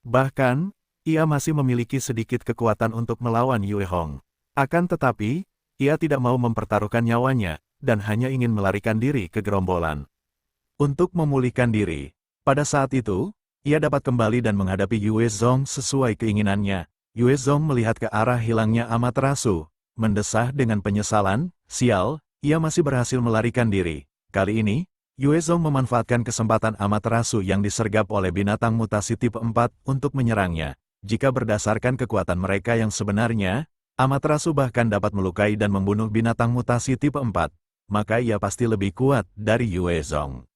Bahkan, ia masih memiliki sedikit kekuatan untuk melawan Yue Hong. Akan tetapi, ia tidak mau mempertaruhkan nyawanya, dan hanya ingin melarikan diri ke gerombolan. Untuk memulihkan diri, pada saat itu, ia dapat kembali dan menghadapi Yue Zong sesuai keinginannya. Yue Zong melihat ke arah hilangnya Amaterasu, mendesah dengan penyesalan, sial, ia masih berhasil melarikan diri. Kali ini, Yue Zong memanfaatkan kesempatan Amaterasu yang disergap oleh binatang mutasi tipe 4 untuk menyerangnya. Jika berdasarkan kekuatan mereka yang sebenarnya, Amaterasu bahkan dapat melukai dan membunuh binatang mutasi tipe 4, maka ia pasti lebih kuat dari Yue Zong.